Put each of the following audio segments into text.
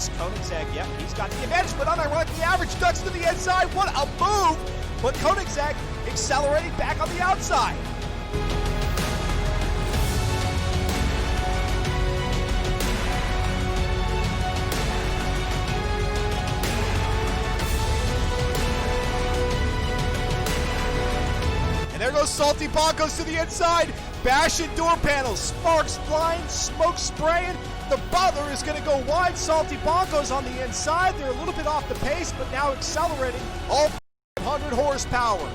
pass. Koenigsegg, yep, he's got the advantage, but unironically the average ducks to the inside. What a move! But Koenigsegg accelerating back on the outside. And there goes Salty Bonkos to the inside. Bashing door panels, sparks flying, smoke spraying. The Butler is going to go wide. Salty Bonkos on the inside. They're a little bit off the pace, but now accelerating all 100 horsepower.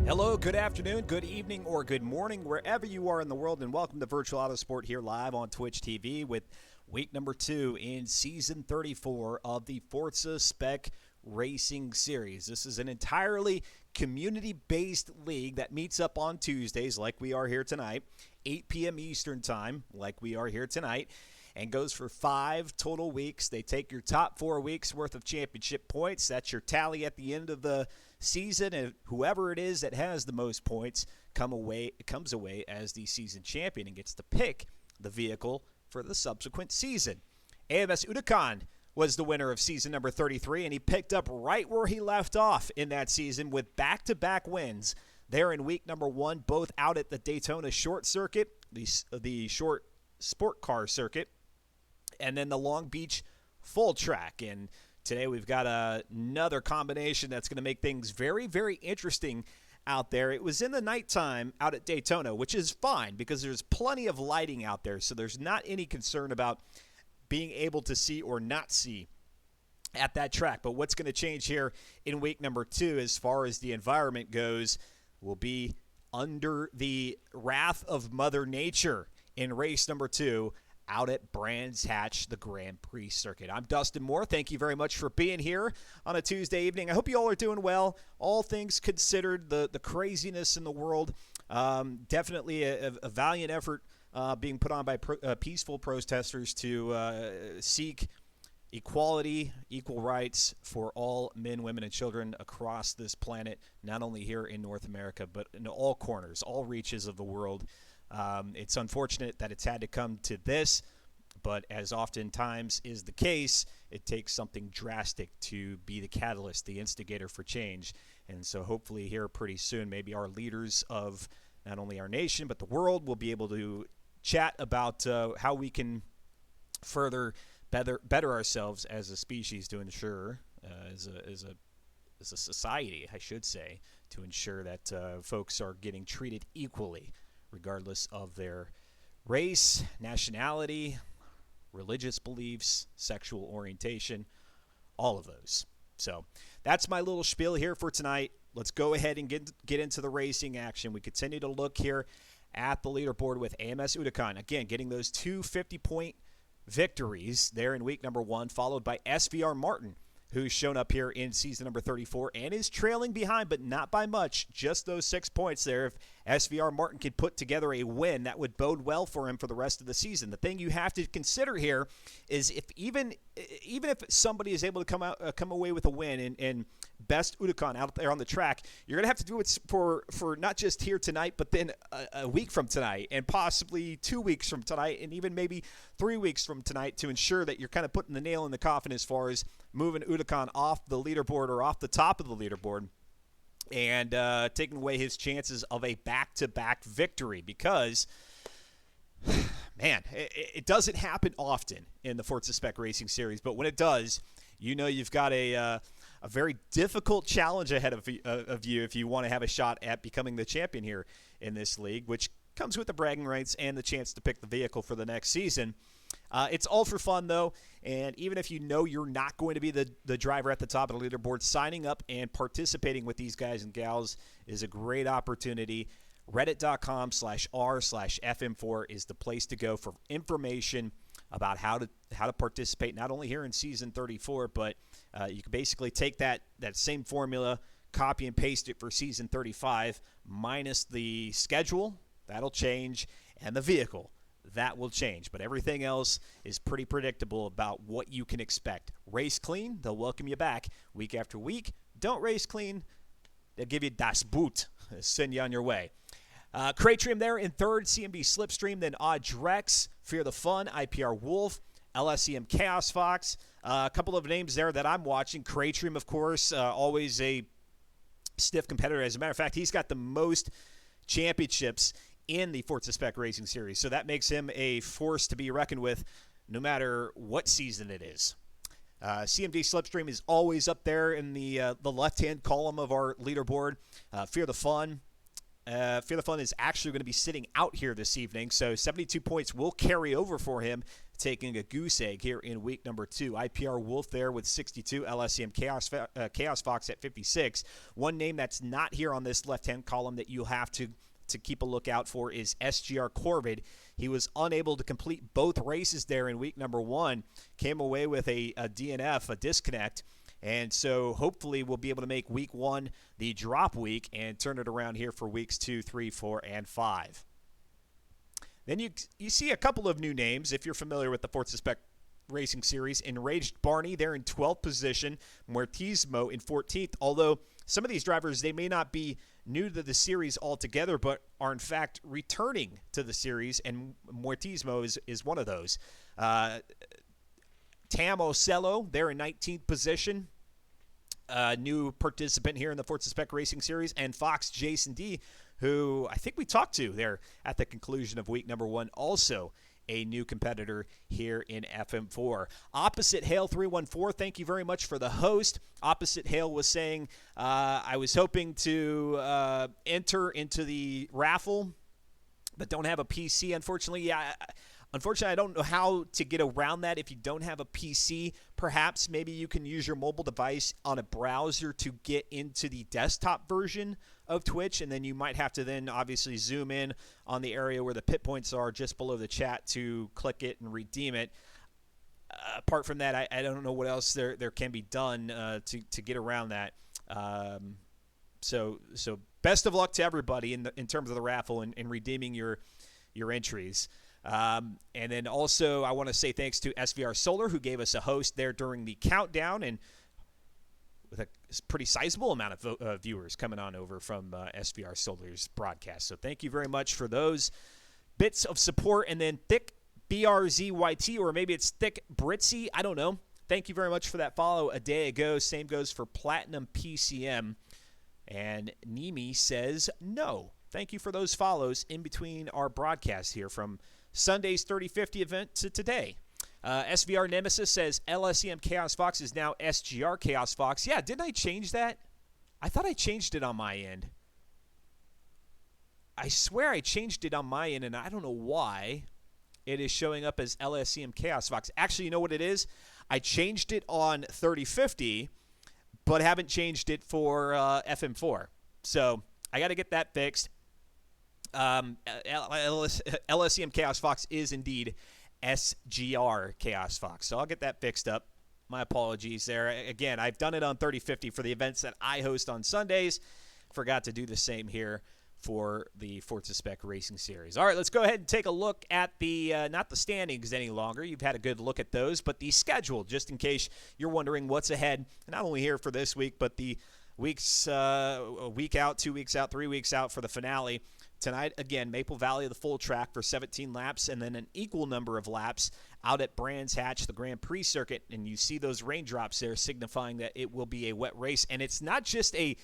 Hello, good afternoon, good evening, or good morning, wherever you are in the world, and welcome to Virtual Autosport here live on Twitch TV with week number 2 in Season 34 of the Forza Spec Racing Series. This is an entirely community-based league that meets up on Tuesdays like we are here tonight, 8 p.m. Eastern Time like we are here tonight, and goes for 5 total weeks. They take your top 4 weeks worth of championship points. That's your tally at the end of the season, and whoever it is that has the most points comes away as the season champion and gets to pick the vehicle for the subsequent season. AMS Udakan was the winner of season number 33, and he picked up right where he left off in that season with back-to-back wins there in week number 1, both out at the Daytona short circuit, the short sport car circuit, and then the Long Beach full track. And today we've got another combination that's going to make things very, very interesting out there. It was in the nighttime out at Daytona, which is fine because there's plenty of lighting out there, so there's not any concern about being able to see or not see at that track. But what's going to change here in week number 2 as far as the environment goes will be under the wrath of Mother Nature in race number 2 out at Brands Hatch, the Grand Prix circuit. I'm Dustin Moore. Thank you very much for being here on a Tuesday evening. I hope you all are doing well. All things considered, the craziness in the world, definitely a valiant effort being put on by peaceful protesters to seek equality, equal rights for all men, women, and children across this planet, not only here in North America, but in all corners, all reaches of the world. It's unfortunate that it's had to come to this, but as oftentimes is the case, it takes something drastic to be the catalyst, the instigator for change. And so hopefully here pretty soon, maybe our leaders of not only our nation, but the world will be able to chat about how we can further better ourselves as a species to ensure, as a society, I should say, to ensure that folks are getting treated equally, regardless of their race, nationality, religious beliefs, sexual orientation, all of those. So that's my little spiel here for tonight. Let's go ahead and get into the racing action. We continue to look here at the leaderboard with AMS Udakan. Again, getting those 2 50-point victories there in week number 1, followed by SVR Martin, who's shown up here in season number 34 and is trailing behind, but not by much, just those 6 points there. If SVR Martin could put together a win, that would bode well for him for the rest of the season. The thing you have to consider here is if even if somebody is able to come away with a win and best Udakan out there on the track, you're going to have to do it for not just here tonight, but then a week from tonight and possibly 2 weeks from tonight and even maybe 3 weeks from tonight to ensure that you're kind of putting the nail in the coffin as far as moving Udakan off the leaderboard or off the top of the leaderboard and taking away his chances of a back-to-back victory because, man, it doesn't happen often in the Forza Spec Racing Series, but when it does, you know you've got a very difficult challenge ahead of you if you want to have a shot at becoming the champion here in this league, which comes with the bragging rights and the chance to pick the vehicle for the next season. It's all for fun, though, and even if you know you're not going to be the driver at the top of the leaderboard, signing up and participating with these guys and gals is a great opportunity. Reddit.com/r/FM4 is the place to go for information about how to participate, not only here in Season 34, but you can basically take that same formula, copy and paste it for Season 35, minus the schedule. That'll change, and the vehicle. That will change, but everything else is pretty predictable about what you can expect. Race clean, they'll welcome you back week after week. Don't race clean, they'll give you das Boot, send you on your way. Cratrium there in third, CMB Slipstream, then Odd Drex, Fear the Fun, IPR Wolf, LSEM Chaos Fox. A couple of names there that I'm watching. Cratrium, of course, always a stiff competitor. As a matter of fact, he's got the most championships in the Forza Spec Racing Series. So that makes him a force to be reckoned with no matter what season it is. CMD Slipstream is always up there in the left-hand column of our leaderboard. Fear the Fun. Fear the Fun is actually going to be sitting out here this evening, so 72 points will carry over for him, taking a goose egg here in week number 2. IPR Wolf there with 62, LSEM Chaos Fox at 56. One name that's not here on this left-hand column that you'll have to keep a lookout for is SGR Corvid. He was unable to complete both races there in week number 1, came away with a DNF, a disconnect, and so hopefully we'll be able to make week 1 the drop week and turn it around here for weeks 2, 3, 4, and 5. Then you see a couple of new names if you're familiar with the Forza Spec Racing Series. Enraged Barney there in 12th position, Muertismo in 14th, although some of these drivers, they may not be new to the series altogether, but are in fact returning to the series, and Muertismo is one of those. Tam Ocello there in 19th position, new participant here in the Forza Spec Racing Series, and Fox Jason D, who I think we talked to there at the conclusion of week number 1, also a new competitor here in FM4. Opposite Hail 314, thank you very much for the host. Opposite Hail was saying, I was hoping to enter into the raffle, but don't have a PC, unfortunately. Yeah, unfortunately, I don't know how to get around that if you don't have a PC. Perhaps maybe you can use your mobile device on a browser to get into the desktop version of Twitch, and then you might have to then obviously zoom in on the area where the pit points are just below the chat to click it and redeem it. Apart from that, I don't know what else there can be done to get around that. So best of luck to everybody in terms of the raffle and redeeming your entries. And then also I want to say thanks to SVR Solar, who gave us a host there during the countdown, and with a pretty sizable amount of viewers coming on over from SVR Solar's broadcast. So thank you very much for those bits of support. And then Thick BRZYT, or maybe it's Thick Britzy, I don't know. Thank you very much for that follow a day ago. Same goes for Platinum PCM. And Nimi says no. Thank you for those follows in between our broadcasts here from Sunday's 3050 event to today. SVR Nemesis says LSEM Chaos Fox is now SGR Chaos Fox. Yeah, didn't I change that? I thought I changed it on my end. I swear I changed it on my end, and I don't know why it is showing up as LSEM Chaos Fox. Actually, you know what it is? I changed it on 3050, but haven't changed it for FM4. So I got to get that fixed. LSEM Chaos Fox is indeed SGR Chaos Fox. So I'll get that fixed up. My apologies there. Again, I've done it on 3050 for the events that I host on Sundays. Forgot to do the same here for the Forza Spec Racing Series. All right, let's go ahead and take a look at the, not the standings any longer. You've had a good look at those, but the schedule, just in case you're wondering what's ahead, not only here for this week, but the weeks, a week out, 2 weeks out, 3 weeks out for the finale. Tonight, again, Maple Valley, the full track for 17 laps, and then an equal number of laps out at Brands Hatch, the Grand Prix circuit. And you see those raindrops there signifying that it will be a wet race. And it's not just a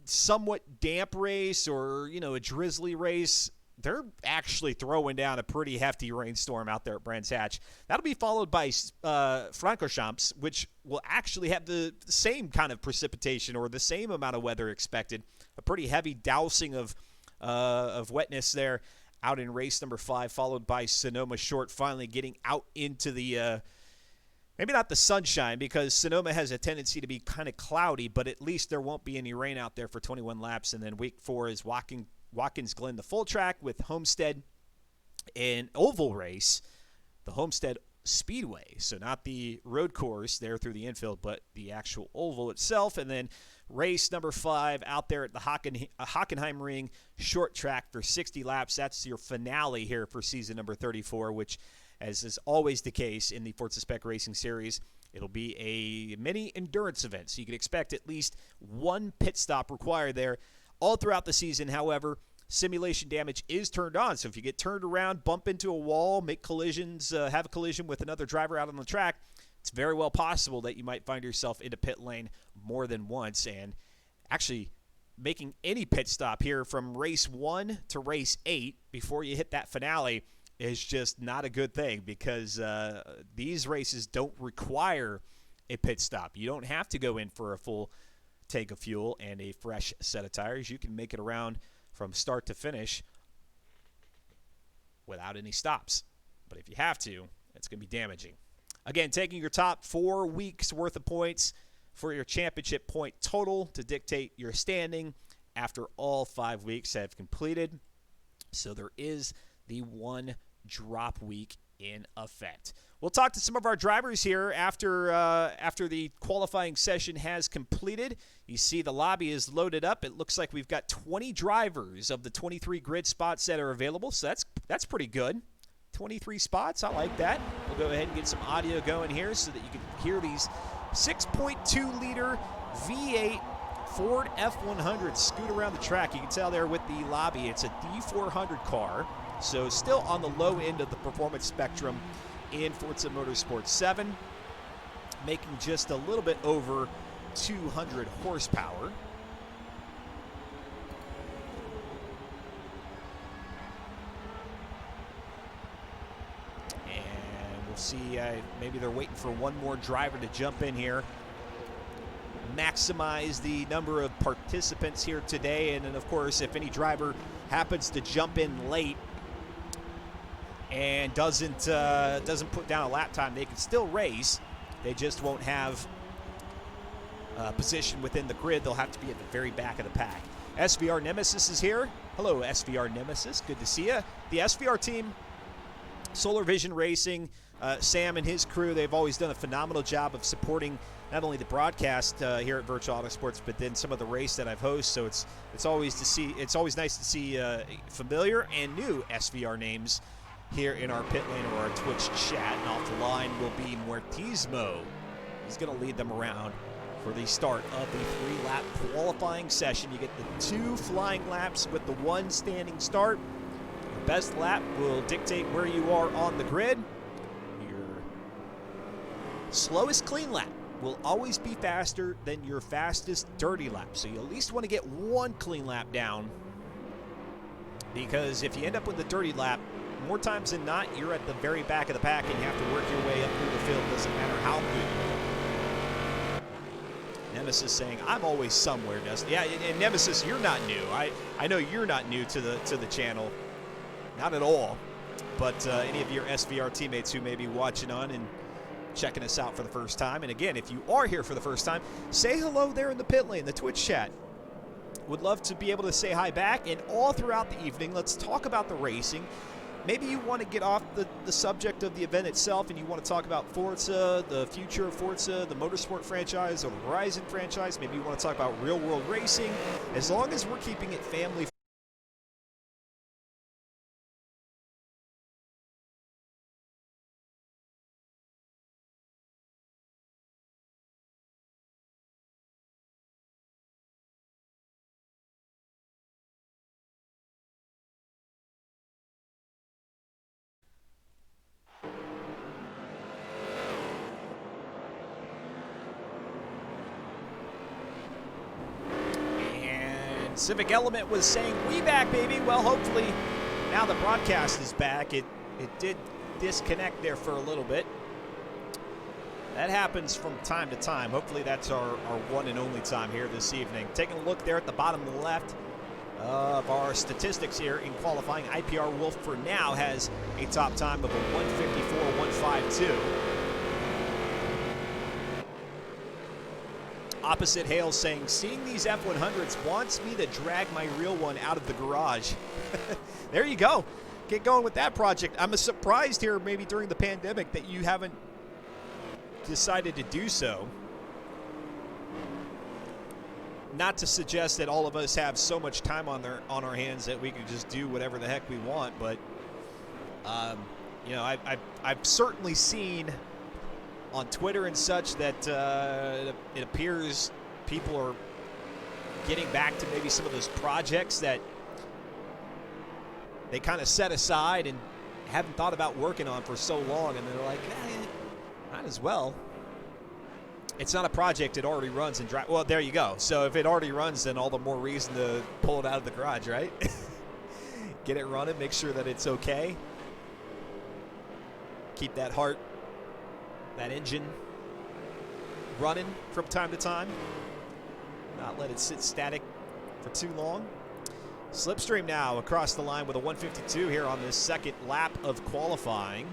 somewhat damp race or, a drizzly race. They're actually throwing down a pretty hefty rainstorm out there at Brands Hatch. That'll be followed by Francochamps, which will actually have the same kind of precipitation or the same amount of weather expected. A pretty heavy dousing of wetness there out in race number 5, followed by Sonoma Short finally getting out into the maybe not the sunshine, because Sonoma has a tendency to be kind of cloudy, but at least there won't be any rain out there for 21 laps. And then week 4 is Watkins Glen, the full track, with Homestead and oval race, the Homestead Speedway. So not the road course there through the infield, but the actual oval itself. And then race number 5 out there at the Hockenheim Ring short track for 60 laps. That's your finale here for season number 34, which, as is always the case in the Forza Spec Racing Series, it'll be a mini endurance event. So you can expect at least one pit stop required there all throughout the season. However, simulation damage is turned on. So if you get turned around, bump into a wall, make collisions, have a collision with another driver out on the track, it's very well possible that you might find yourself in a pit lane more than once. And actually making any pit stop here from race 1 to race 8 before you hit that finale is just not a good thing, because these races don't require a pit stop. You don't have to go in for a full tank of fuel and a fresh set of tires. You can make it around from start to finish without any stops. But if you have to, it's going to be damaging. Again, taking your top 4 weeks worth of points for your championship point total to dictate your standing after all 5 weeks have completed. So there is the 1 drop week in effect. We'll talk to some of our drivers here after the qualifying session has completed. You see the lobby is loaded up. It looks like we've got 20 drivers of the 23 grid spots that are available, so that's pretty good. 23 spots, I like that. We'll go ahead and get some audio going here so that you can hear these 6.2-liter V8 Ford F100 scoot around the track. You can tell there with the lobby, it's a D400 car, so still on the low end of the performance spectrum in Forza Motorsport 7, making just a little bit over 200 horsepower. And we'll see, maybe they're waiting for one more driver to jump in here, maximize the number of participants here today. And then, of course, if any driver happens to jump in late and doesn't put down a lap time, they can still race. They just won't have position within the grid. They'll have to be at the very back of the pack. SVR Nemesis is here. Hello, SVR Nemesis. Good to see you. The SVR team, Solar Vision Racing, Sam and his crew, they've always done a phenomenal job of supporting not only the broadcast here at Virtual Autosports, but then some of the race that I've hosted. So it's always nice to see familiar and new SVR names here in our pit lane or our Twitch chat. And off the line will be Mortismo. He's going to lead them around for the start of the 3-lap qualifying session. You get the 2 flying laps with the 1 standing start. Your best lap will dictate where you are on the grid. Your slowest clean lap will always be faster than your fastest dirty lap. So you at least want to get 1 clean lap down, because if you end up with the dirty lap, more times than not, you're at the very back of the pack and you have to work your way up through the field. Doesn't matter how good you are. Nemesis saying, I'm always somewhere, Dustin. Yeah, and Nemesis, you're not new. I know you're not new to the channel. Not at all. But any of your SVR teammates who may be watching on and checking us out for the first time. And again, if you are here for the first time, say hello there in the pit lane, the Twitch chat. Would love to be able to say hi back. And all throughout the evening, let's talk about the racing. Maybe you want to get off the subject of the event itself and you want to talk about Forza, the future of Forza, the Motorsport franchise, or the Horizon franchise. Maybe you want to talk about real-world racing. As long as we're keeping it family. Civic Element was saying, we back, baby. Well, hopefully now the broadcast is back. It did disconnect there for a little bit. That happens from time to time. Hopefully that's our one and only time here this evening. Taking a look there at the bottom left, of our statistics here in qualifying. IPR Wolf for now has a top time of a 154.152. Opposite Hale saying, seeing these F100s wants me to drag my real one out of the garage. There you go. Get going with that project. I'm surprised here maybe during the pandemic that you haven't decided to do so. Not to suggest that all of us have so much time on our hands that we can just do whatever the heck we want, but you know, I've certainly seen on Twitter and such that it appears people are getting back to maybe some of those projects that they kind of set aside and haven't thought about working on for so long, and they're like, might as well. It's not a project, it already runs and drives. Well, there you go. So if it already runs, then all the more reason to pull it out of the garage, right? Get it running, make sure that it's okay. Keep that heart, that engine running from time to time. Not let it sit static for too long. Slipstream now across the line with a 152 here on this second lap of qualifying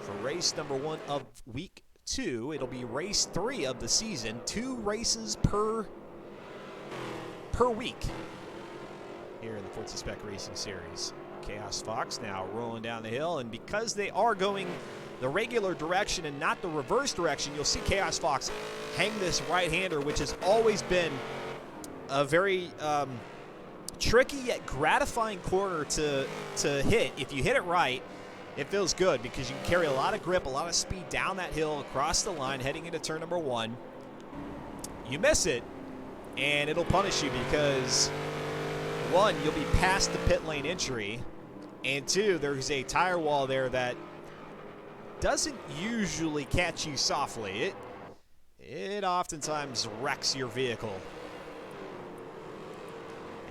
for race number 1 of week 2. It'll be race 3 of the season. 2 races per week here in the Forza Spec Racing Series. Chaos Fox now rolling down the hill, and because they are going the regular direction and not the reverse direction, you'll see Chaos Fox hang this right-hander, which has always been a very tricky yet gratifying corner to hit. If you hit it right, it feels good because you can carry a lot of grip, a lot of speed down that hill across the line heading into turn number 1. You miss it, and it'll punish you because, 1, you'll be past the pit lane entry, and 2, there's a tire wall there that doesn't usually catch you softly. It oftentimes wrecks your vehicle.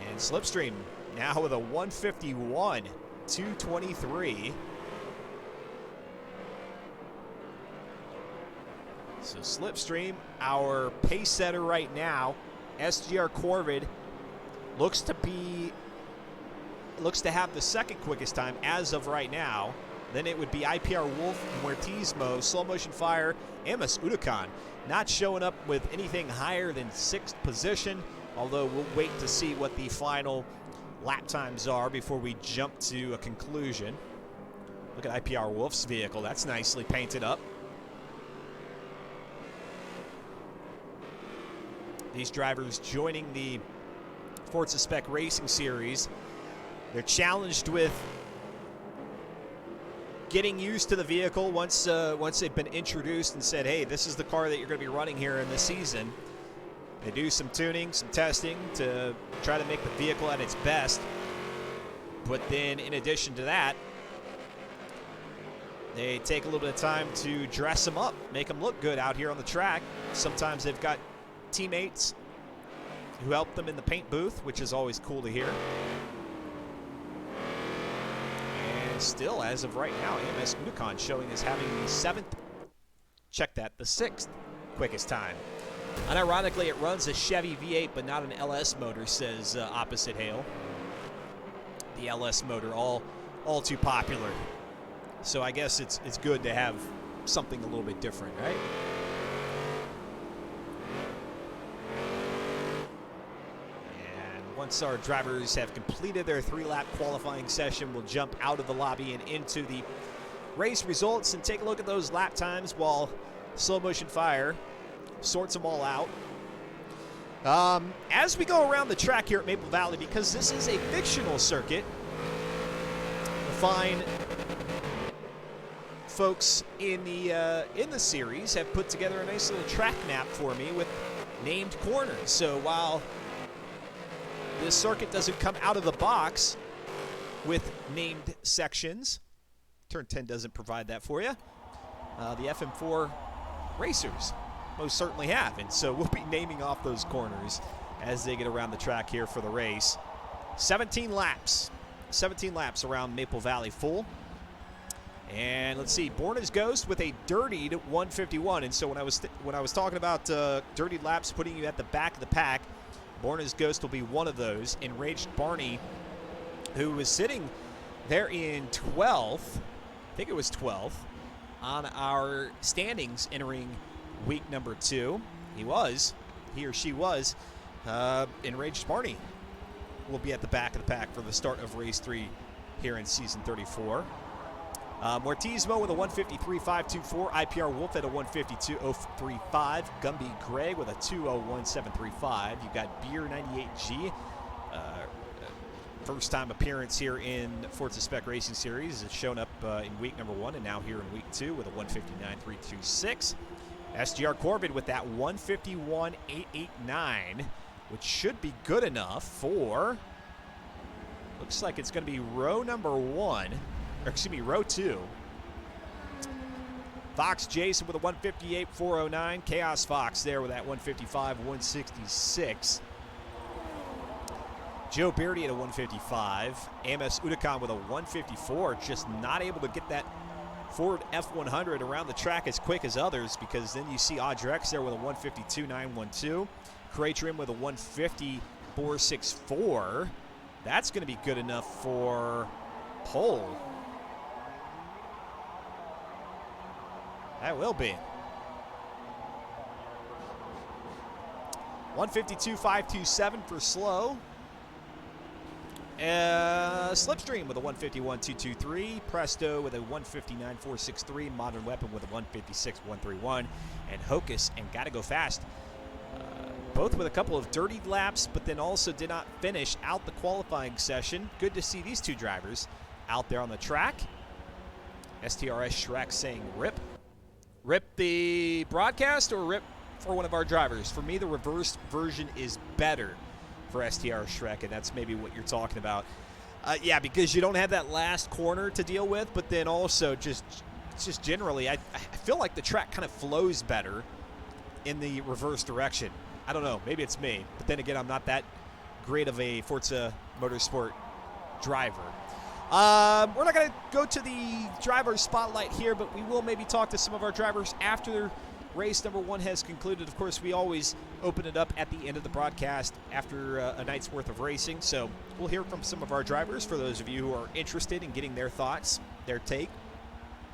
And Slipstream now with a 151, 223. So Slipstream, our pace setter right now, SGR Corvid, looks to have the second quickest time as of right now. Then it would be IPR Wolf, Muertismo, Slow Motion Fire, Amos Udakan. Not showing up with anything higher than 6th position, although we'll wait to see what the final lap times are before we jump to a conclusion. Look at IPR Wolf's vehicle. That's nicely painted up. These drivers joining the Forza Spec Racing Series, they're challenged with getting used to the vehicle once they've been introduced and said, hey, this is the car that you're going to be running here in this season. They do some tuning, some testing to try to make the vehicle at its best. But then in addition to that, they take a little bit of time to dress them up, make them look good out here on the track. Sometimes they've got teammates who help them in the paint booth, which is always cool to hear. And still, as of right now, AMS Unicon showing as having the 7th, check that, the 6th quickest time. Unironically, it runs a Chevy V8, but not an LS motor, says Opposite Hale. The LS motor, all too popular. So I guess it's good to have something a little bit different, right? And once our drivers have completed their 3-lap qualifying session, we'll jump out of the lobby and into the race results and take a look at those lap times while Slow Motion Fire sorts them all out. As we go around the track here at Maple Valley, because this is a fictional circuit, the fine folks in the series have put together a nice little track map for me with named corners. So while this circuit doesn't come out of the box with named sections, Turn 10 doesn't provide that for you, the FM4 racers most certainly have, and so we'll be naming off those corners as they get around the track here for the race. 17 laps around Maple Valley full. And let's see, Born as Ghost with a dirtied 151. And so when I was talking about dirtied laps putting you at the back of the pack, Born as Ghost will be one of those. Enraged Barney, who was sitting there in 12th, I think it was 12th, on our standings entering week number 2. He or she was. Enraged Barney will be at the back of the pack for the start of race 3 here in season 34. Mortismo with a 153.524. IPR Wolf at a 152.035. Gumby Greg with a 201.735. You've got Beer 98G. First time appearance here in Forza Spec Racing Series. It's shown up in week number 1 and now here in week 2 with a 159.326. SGR Corbin with that 151.889, which should be good enough for, looks like it's going to be row two. Fox Jason with a 158.409. Chaos Fox there with that 155.166. Joe Beardy at a 155. Amos Udakan with a 154. Just not able to get that Ford F100 around the track as quick as others, because then you see Audrex there with a 152.912. Cratrim with a 150.464. That's going to be good enough for pole. That will be. 152.527 for slow. Slipstream with a 151.223. Presto with a 159.463. Modern Weapon with a 156.131. And Hocus and Gotta Go Fast, both with a couple of dirty laps, but then also did not finish out the qualifying session. Good to see these two drivers out there on the track. STRS Shrek saying rip. Rip the broadcast or rip for one of our drivers? For me, the reversed version is better for STR Shrek, and that's maybe what you're talking about. Yeah, because you don't have that last corner to deal with, but then also just generally, I feel like the track kind of flows better in the reverse direction. I don't know, maybe it's me, but then again, I'm not that great of a Forza Motorsport driver. We're not going to go to the driver spotlight here, but we will maybe talk to some of our drivers after race number 1 has concluded. Of course, we always open it up at the end of the broadcast after a night's worth of racing. So we'll hear from some of our drivers for those of you who are interested in getting their thoughts, their take.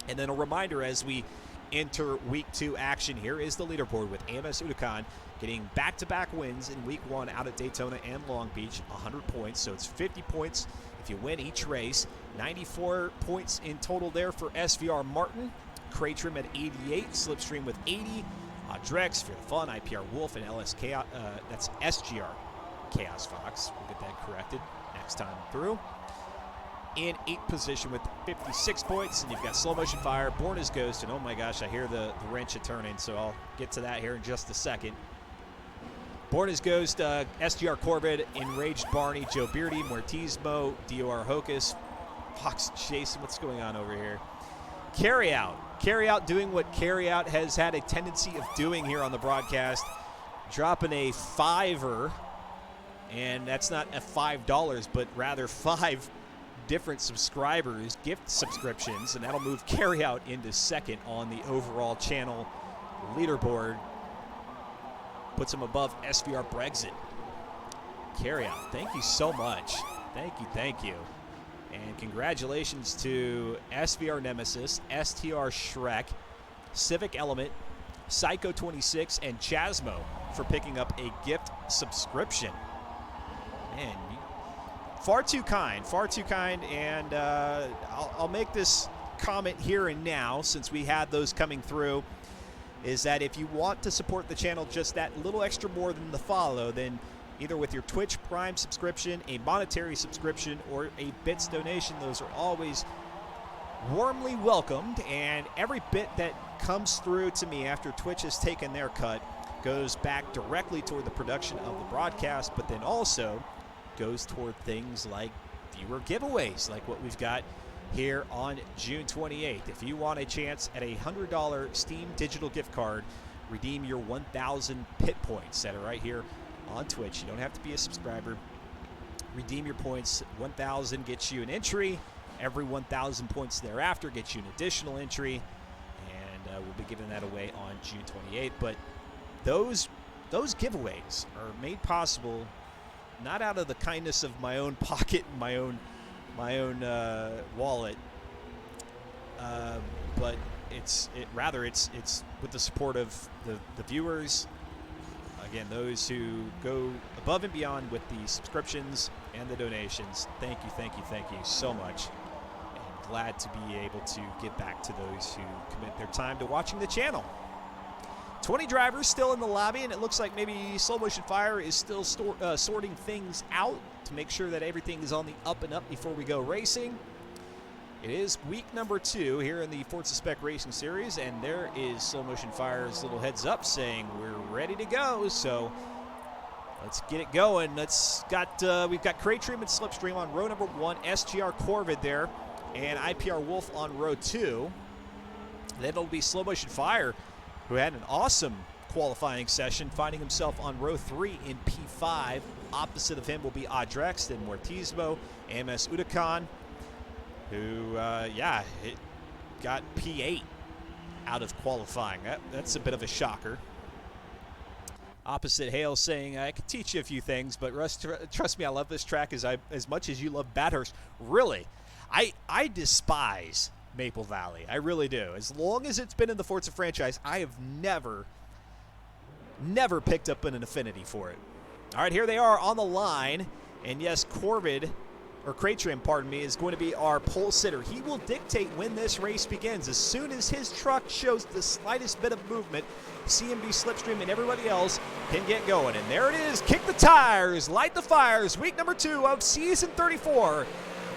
And then a reminder as we enter week 2 action, here is the leaderboard with Amos Udakan getting back-to-back wins in week 1 out at Daytona and Long Beach, 100 points. So it's 50 points if you win each race. 94 points in total there for SVR Martin. Cratrim at 88, Slipstream with 80, Drex, Fear the Fun, IPR Wolf, and LSK, that's SGR Chaos Fox. We'll get that corrected next time through. In 8th position with 56 points, and you've got Slow Motion Fire, Born as Ghost, and oh my gosh, I hear the wrench a-turning, so I'll get to that here in just a second. Born as Ghost, SGR Corbett, Enraged Barney, Joe Beardy, Mortismo, DOR Hocus, Fox Jason, what's going on over here? Carryout doing what Carryout has had a tendency of doing here on the broadcast, dropping a $5, and that's not a $5, but rather 5 different subscribers, gift subscriptions, and that'll move Carryout into 2nd on the overall channel leaderboard. Puts him above SVR Brexit. Carryout, thank you so much. Thank you. And congratulations to SVR Nemesis, STR Shrek, Civic Element, Psycho 26, and Chasmo for picking up a gift subscription. Man, far too kind, and I'll make this comment here and now, since we had those coming through, is that if you want to support the channel just that little extra more than the follow, then either with your Twitch Prime subscription, a monetary subscription, or a bits donation, those are always warmly welcomed, and every bit that comes through to me after Twitch has taken their cut goes back directly toward the production of the broadcast, but then also goes toward things like viewer giveaways, like what we've got here on June 28th. If you want a chance at a $100 Steam digital gift card, redeem your 1,000 pit points that are right here on Twitch. You don't have to be a subscriber. Redeem your points. 1,000 gets you an entry. Every 1,000 points thereafter gets you an additional entry, and we'll be giving that away on June 28th. But those giveaways are made possible not out of the kindness of my own pocket and my own wallet, but it's with the support of the viewers. Again, those who go above and beyond with the subscriptions and the donations. Thank you so much. And glad to be able to give back to those who commit their time to watching the channel. 20 drivers still in the lobby, and it looks like maybe Slow Motion Fire is still sorting things out to make sure that everything is on the up and up before we go racing. It is week number 2 here in the Forza Spec Racing Series, and there is Slow Motion Fire's little heads up saying we're ready to go. So let's get it going. We've got Crate Trim and Slipstream on row number 1, SGR Corvid there, and IPR Wolf on row 2. Then it'll be Slow Motion Fire, who had an awesome qualifying session, finding himself on row 3 in P5. Opposite of him will be Adrex, then Mortismo, AMS Udakan, who, got P8 out of qualifying. That's a bit of a shocker. Opposite Hale saying, I can teach you a few things, but Russ, trust me, I love this track as much as you love Bathurst. Really, I despise Maple Valley. I really do. As long as it's been in the Forza franchise, I have never picked up an affinity for it. All right, here they are on the line. And yes, Crate Trim, pardon me, is going to be our pole sitter. He will dictate when this race begins. As soon as his truck shows the slightest bit of movement, CMB, Slipstream, and everybody else can get going. And there it is. Kick the tires, light the fires. Week number 2 of Season 34.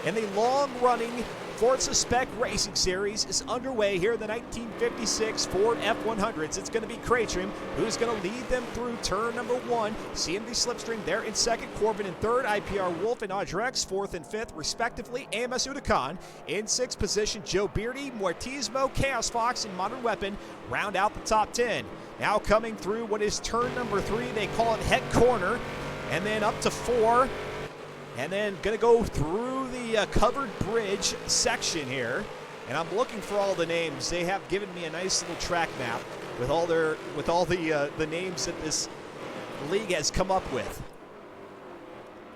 And the long-running Forza Spec Racing Series is underway here in the 1956 Ford F100s. It's going to be Crate Trim who's going to lead them through turn number 1. CMV Slipstream there in second, Corbin in third, IPR Wolf and Adrex fourth and fifth, respectively. AMS Udakan in sixth position. Joe Beardy, Mortismo, Chaos Fox, and Modern Weapon round out the top 10. Now coming through what is turn number 3, they call it head corner, and then up to 4. And then going to go through the covered bridge section here. And I'm looking for all the names. They have given me a nice little track map with all the names that this league has come up with.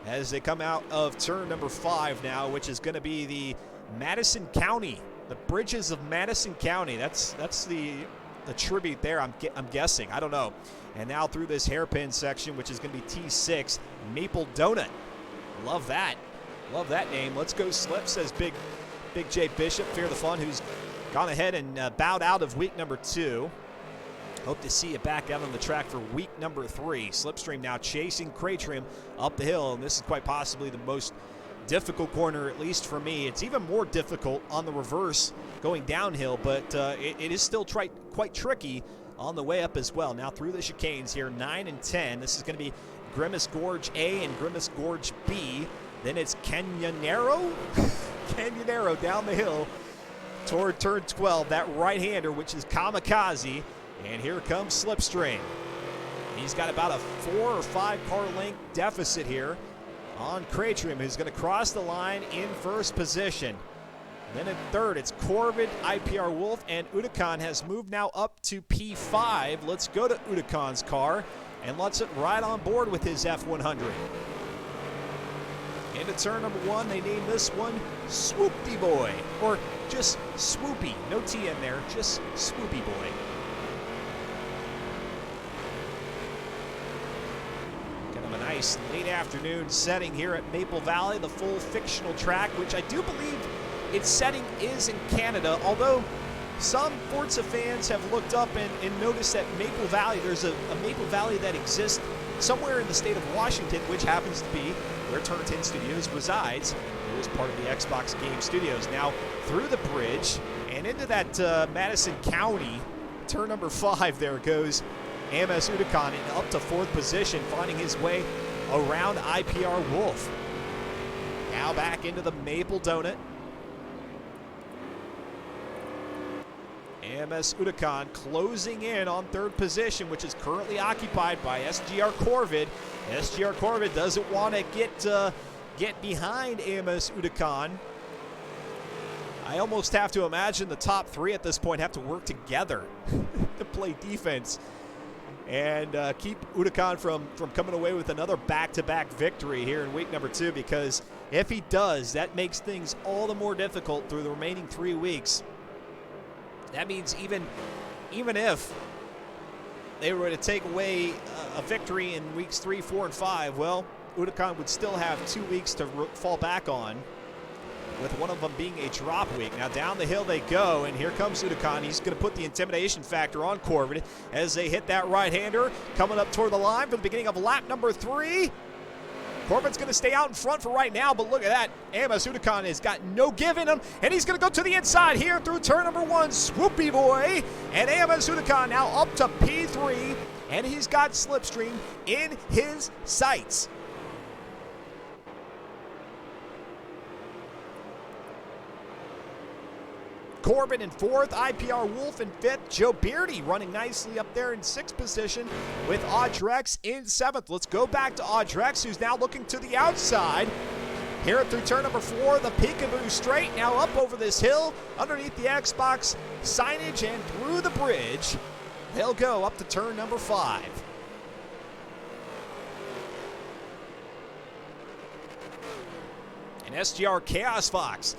As they come out of turn number 5 now, which is going to be the Madison County. The bridges of Madison County. That's the tribute there, I'm guessing. I don't know. And now through this hairpin section, which is going to be T6, Maple Donut. Love that. Love that name. Let's go Slip, says Big J Bishop, Fear the Fun, who's gone ahead and bowed out of week number 2. Hope to see you back out on the track for week number 3. Slipstream now chasing Crate Trim up the hill, and this is quite possibly the most difficult corner, at least for me. It's even more difficult on the reverse going downhill, but it is still quite tricky on the way up as well. Now through the chicanes here, 9 and 10. This is going to be Grimace Gorge A and Grimace Gorge B. Then it's Canyonero down the hill toward turn 12. That right-hander, which is Kamikaze. And here comes Slipstream. He's got about a 4 or 5 car length deficit here on Crate Trim, who's going to cross the line in first position. Then in third, it's Corbin, IPR Wolf, and Udakan has moved now up to P5. Let's go to Udakan's car and let's it right on board with his F100. Into turn number 1, they name this one Swoopy Boy, or just Swoopy. No T in there, just Swoopy Boy. Kind of a nice late afternoon setting here at Maple Valley, the full fictional track, which I do believe its setting is in Canada, although some Forza fans have looked up and noticed that Maple Valley, there's a Maple Valley that exists somewhere in the state of Washington, which happens to be where Turn 10 Studios resides. It is part of the Xbox Game Studios. Now, through the bridge and into that Madison County, turn number 5 there goes AMS Udakan up to 4th position, finding his way around IPR Wolf. Now back into the Maple Donut. AMS Udakan closing in on 3rd position, which is currently occupied by SGR Corvid. SGR Corvid doesn't want to get behind AMS Udakan. I almost have to imagine the top 3 at this point have to work together to play defense and keep Udakan from coming away with another back-to-back victory here in week number 2, because if he does, that makes things all the more difficult through the remaining 3 weeks. That means even if they were to take away a victory in weeks 3, 4, and 5, well, Udakan would still have 2 weeks to fall back on, with one of them being a drop week. Now down the hill they go, and here comes Udakan. He's going to put the intimidation factor on Corbin as they hit that right-hander coming up toward the line for the beginning of lap number 3. Corbin's going to stay out in front for right now, but look at that. Amos Udakan has got no give in him, and he's going to go to the inside here through turn number 1. Swoopy boy. And Amos Udakan now up to P3, and he's got Slipstream in his sights. Corbin in 4th, IPR Wolf in 5th, Joe Beardy running nicely up there in 6th position with Audrex in 7th. Let's go back to Audrex, who's now looking to the outside. Here through turn number 4, the Peekaboo straight, now up over this hill, underneath the Xbox signage and through the bridge. They'll go up to turn number 5. And SGR Chaos Fox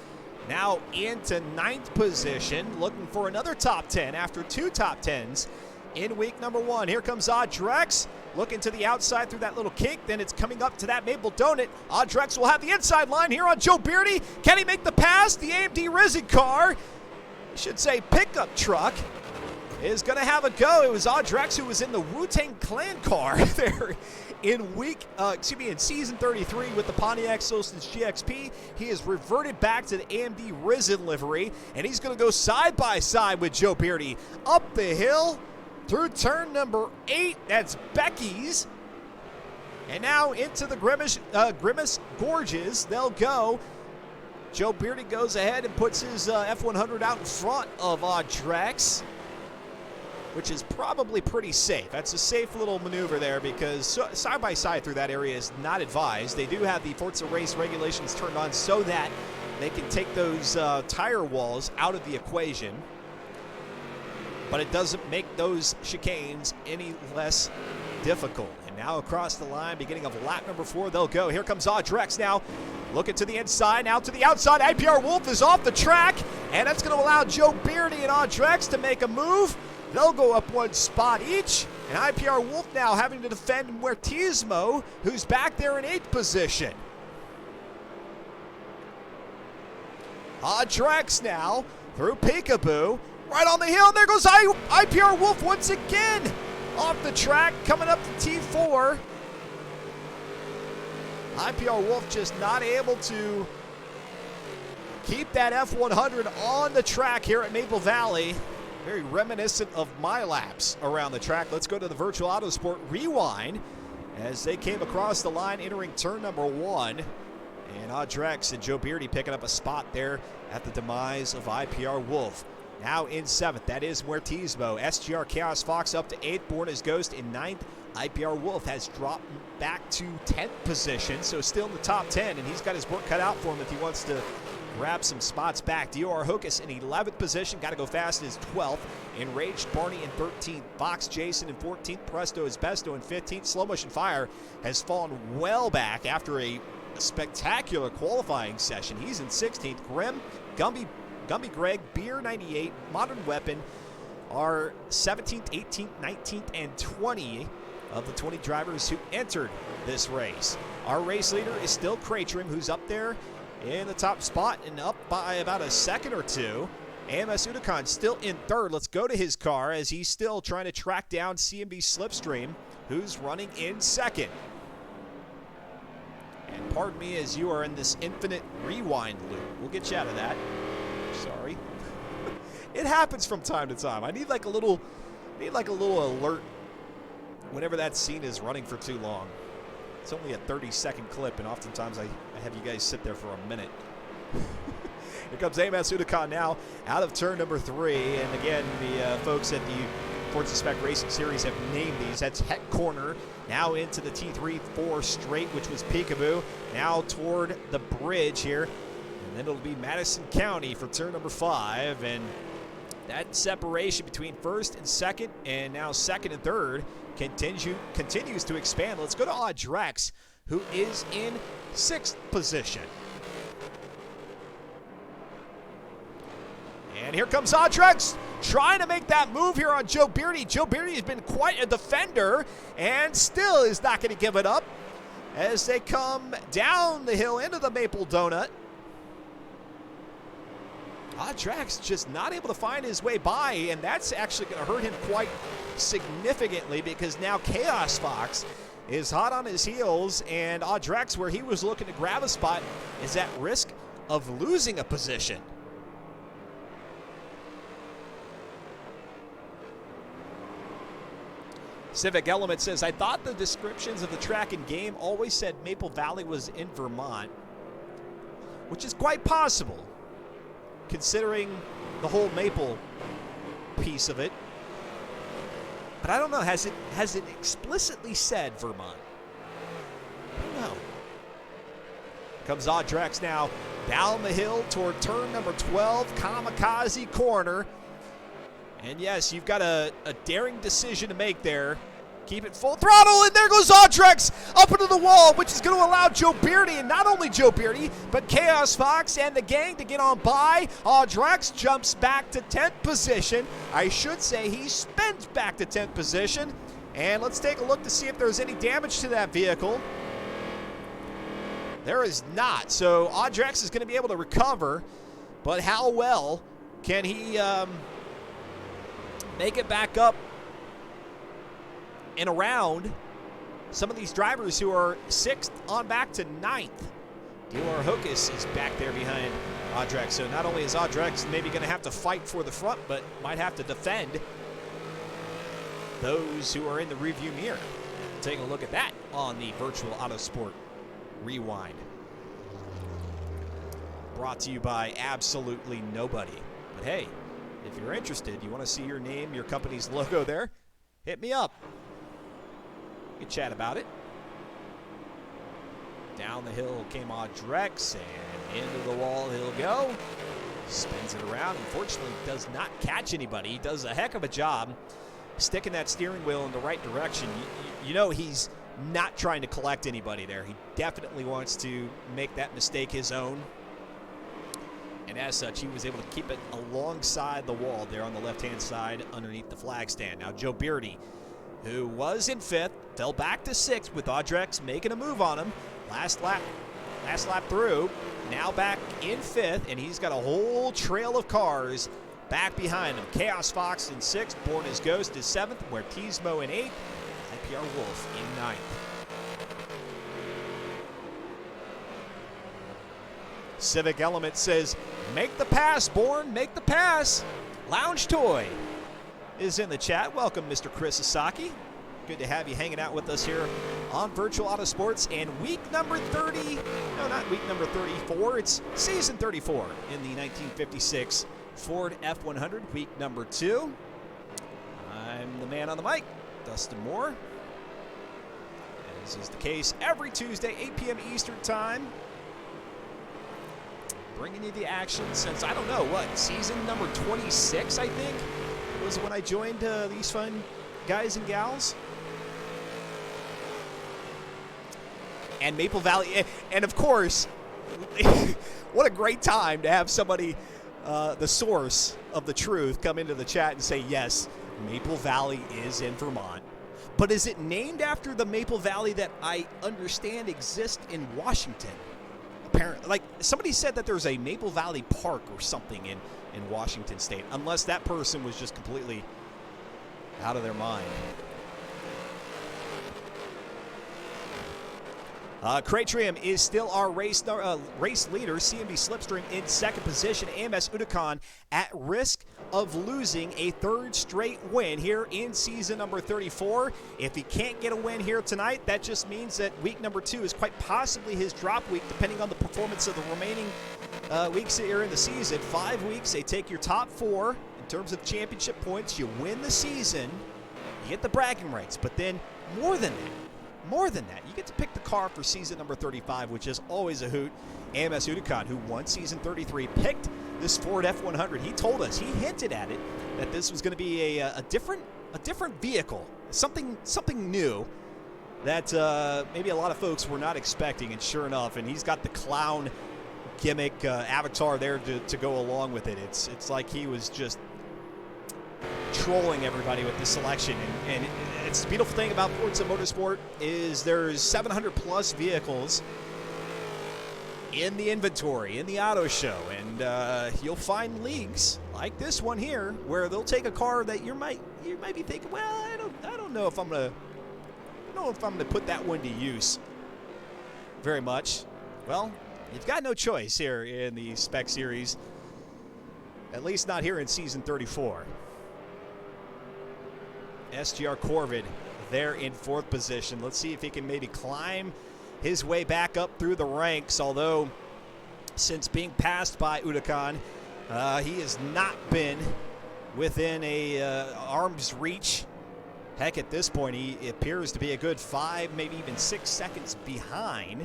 now into 9th position, looking for another top 10 after 2 top 10s in week number 1. Here comes Audrex, looking to the outside through that little kink, then it's coming up to that Maple Donut. Audrex will have the inside line here on Joe Beardy. Can he make the pass? The AMD Risen car, I should say pickup truck, is going to have a go. It was Audrex who was in the Wu-Tang Clan car there in season 33 with the Pontiac Solstice GXP. He has reverted back to the AMD Risen livery, and he's going to go side by side with Joe Beardy up the hill through turn number 8. That's Becky's. And now into the Grimace Gorges. They'll go. Joe Beardy goes ahead and puts his F100 out in front of Audrex, which is probably pretty safe. That's a safe little maneuver there, because side by side through that area is not advised. They do have the Forza race regulations turned on so that they can take those tire walls out of the equation, but it doesn't make those chicanes any less difficult. And now across the line, beginning of lap number 4, they'll go. Here comes Audrex now, looking to the inside, now to the outside. IPR Wolf is off the track, and that's going to allow Joe Beardy and Audrex to make a move. They'll go up 1 spot each, and IPR Wolf now having to defend Muertismo, who's back there in 8th position. Audrex now through Peekaboo, right on the hill. There goes IPR Wolf once again off the track, coming up to T4. IPR Wolf just not able to keep that F100 on the track here at Maple Valley. Very reminiscent of my laps around the track. Let's go to the Virtual Autosport rewind as they came across the line entering turn number 1. And Audrex and Joe Beardy picking up a spot there at the demise of IPR Wolf. Now in 7th, that is Muertismo. SGR Chaos Fox up to 8th, Born as Ghost in 9th. IPR Wolf has dropped back to 10th position, so still in the top 10, and he's got his work cut out for him if he wants to grab some spots back. DOR Hocus in 11th position, got to go fast in his 12th. Enraged Barney in 13th. Fox Jason in 14th. Presto is Besto in 15th. Slow Motion Fire has fallen well back after a spectacular qualifying session. He's in 16th. Grim, Gumby Greg, Beer 98, Modern Weapon are 17th, 18th, 19th, and 20 of the 20 drivers who entered this race. Our race leader is still Cratrim, who's up there in the top spot and up by about a second or two. AMS Udakan still in 3rd. Let's go to his car as he's still trying to track down CMB Slipstream, who's running in 2nd. And pardon me as you are in this infinite rewind loop. We'll get you out of that. Sorry. It happens from time to time. I need like a little alert whenever that scene is running for too long. It's only a 30-second clip, and oftentimes I have you guys sit there for a minute. Here comes AMS Udakan now out of turn number 3. And again, the folks at the Forza Spec Racing Series have named these. That's Het Corner, now into the T3-4 straight, which was Peekaboo. Now toward the bridge here. And then it'll be Madison County for turn number 5. And That separation between first and second, and now second and third, continues to expand. Let's go to Audrex, who is in 6th position. And here comes Audrex, trying to make that move here on Joe Beardy. Joe Beardy has been quite a defender and still is not going to give it up as they come down the hill into the Maple Donut. Audrex just not able to find his way by, and that's actually going to hurt him quite significantly because now Chaos Fox is hot on his heels, and Audrex, where he was looking to grab a spot, is at risk of losing a position. Civic Element says, I thought the descriptions of the track and game always said Maple Valley was in Vermont, which is quite possible, considering the whole Maple piece of it. But I don't know, has it explicitly said Vermont? I don't know. Comes Audrex now down the hill toward turn number 12, Kamikaze Corner. And yes, you've got a daring decision to make there. Keep it full throttle, and there goes Audrex up into the wall, which is going to allow Joe Beardy, and not only Joe Beardy, but Chaos Fox and the gang to get on by. Audrex jumps back to 10th position. I should say he spins back to 10th position. And let's take a look to see if there's any damage to that vehicle. There is not. So Audrex is going to be able to recover, but how well can he make it back up and around some of these drivers who are 6th on back to 9th. Dilar Hocus is back there behind Audrex. So not only is Audrex maybe going to have to fight for the front, but might have to defend those who are in the review mirror. Taking a look at that on the Virtual Autosport Rewind. Brought to you by absolutely nobody. But hey, if you're interested, you want to see your name, your company's logo there, hit me up. We can chat about it. Down the hill came Audrex, and into the wall he'll go. Spins it around. Unfortunately, does not catch anybody. He does a heck of a job sticking that steering wheel in the right direction. You know he's not trying to collect anybody there. He definitely wants to make that mistake his own. And as such, he was able to keep it alongside the wall there on the left-hand side underneath the flag stand. Now Joe Beardy, who was in 5th, fell back to 6th with Audrex making a move on him. Last lap through, now back in 5th, and he's got a whole trail of cars back behind him. Chaos Fox in 6th, Born as Ghost is 7th, Muertismo in 8th, IPR Wolf in 9th. Civic Element says, make the pass, Born, make the pass. Lounge Toy is in the chat. Welcome, Mr. Chris Asaki. Good to have you hanging out with us here on Virtual Autosports and week number 30. No, not week number 34. It's season 34 in the 1956 Ford F100, week number 2. I'm the man on the mic, Dustin Moore. As is the case every Tuesday, 8 p.m. Eastern Time. Bringing you the action since, I don't know, what, season number 26, I think, was when I joined these fun guys and gals. And Maple Valley, and of course, what a great time to have somebody, the source of the truth, come into the chat and say, yes, Maple Valley is in Vermont. But is it named after the Maple Valley that I understand exists in Washington? Apparently, like somebody said that there's a Maple Valley Park or something in Washington State, unless that person was just completely out of their mind. Cratrium is still our race leader. CMB Slipstream in 2nd position. AMS Unicon at risk of losing a 3rd straight win here in season number 34. If he can't get a win here tonight, that just means that week number 2 is quite possibly his drop week, depending on the performance of the remaining weeks here in the season. 5 weeks, they take your top 4 in terms of championship points. You win the season, you get the bragging rights, but then more than that, you get to pick the car for season number 35, which is always a hoot. AMS Unicon, who won season 33, picked this Ford F100. He told us, he hinted at it, that this was going to be a different vehicle, something new that maybe a lot of folks were not expecting, and sure enough, and he's got the clown gimmick avatar there to go along with it. It's like he was just trolling everybody with the selection, and it's the beautiful thing about Forza Motorsport is there's 700 plus vehicles in the inventory in the auto show, and you'll find leagues like this one here where they'll take a car that you might be thinking, well, I don't know if I'm gonna put that one to use very much. Well, you've got no choice here in the Spec Series, at least not here in Season 34. SGR Corvid there in 4th position. Let's see if he can maybe climb his way back up through the ranks, although since being passed by Udakan, he has not been within a arm's reach. Heck, at this point, he appears to be a good 5, maybe even 6 seconds behind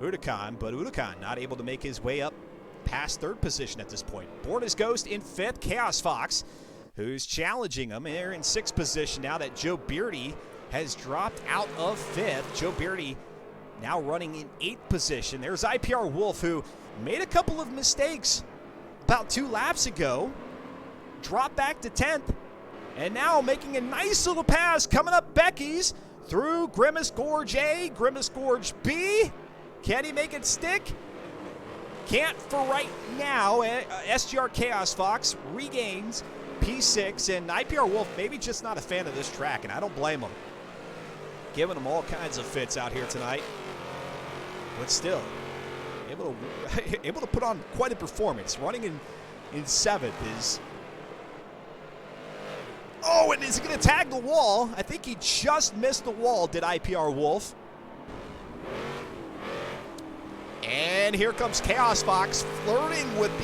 Udakan, but Udakan not able to make his way up past 3rd position at this point. Born as Ghost in 5th, Chaos Fox, who's challenging him. They're in 6th position now that Joe Beardy has dropped out of 5th. Joe Beardy now running in 8th position. There's IPR Wolf, who made a couple of mistakes about 2 laps ago, dropped back to 10th, and now making a nice little pass coming up Becky's through Grimace Gorge A, Grimace Gorge B. Can he make it stick? Can't for right now. SGR Chaos Fox regains P6, and IPR Wolf maybe just not a fan of this track, and I don't blame him. Giving him all kinds of fits out here tonight, but still able to put on quite a performance. Running in 7th is... Oh, and is he going to tag the wall? I think he just missed the wall, did IPR Wolf. And here comes Chaos Fox flirting with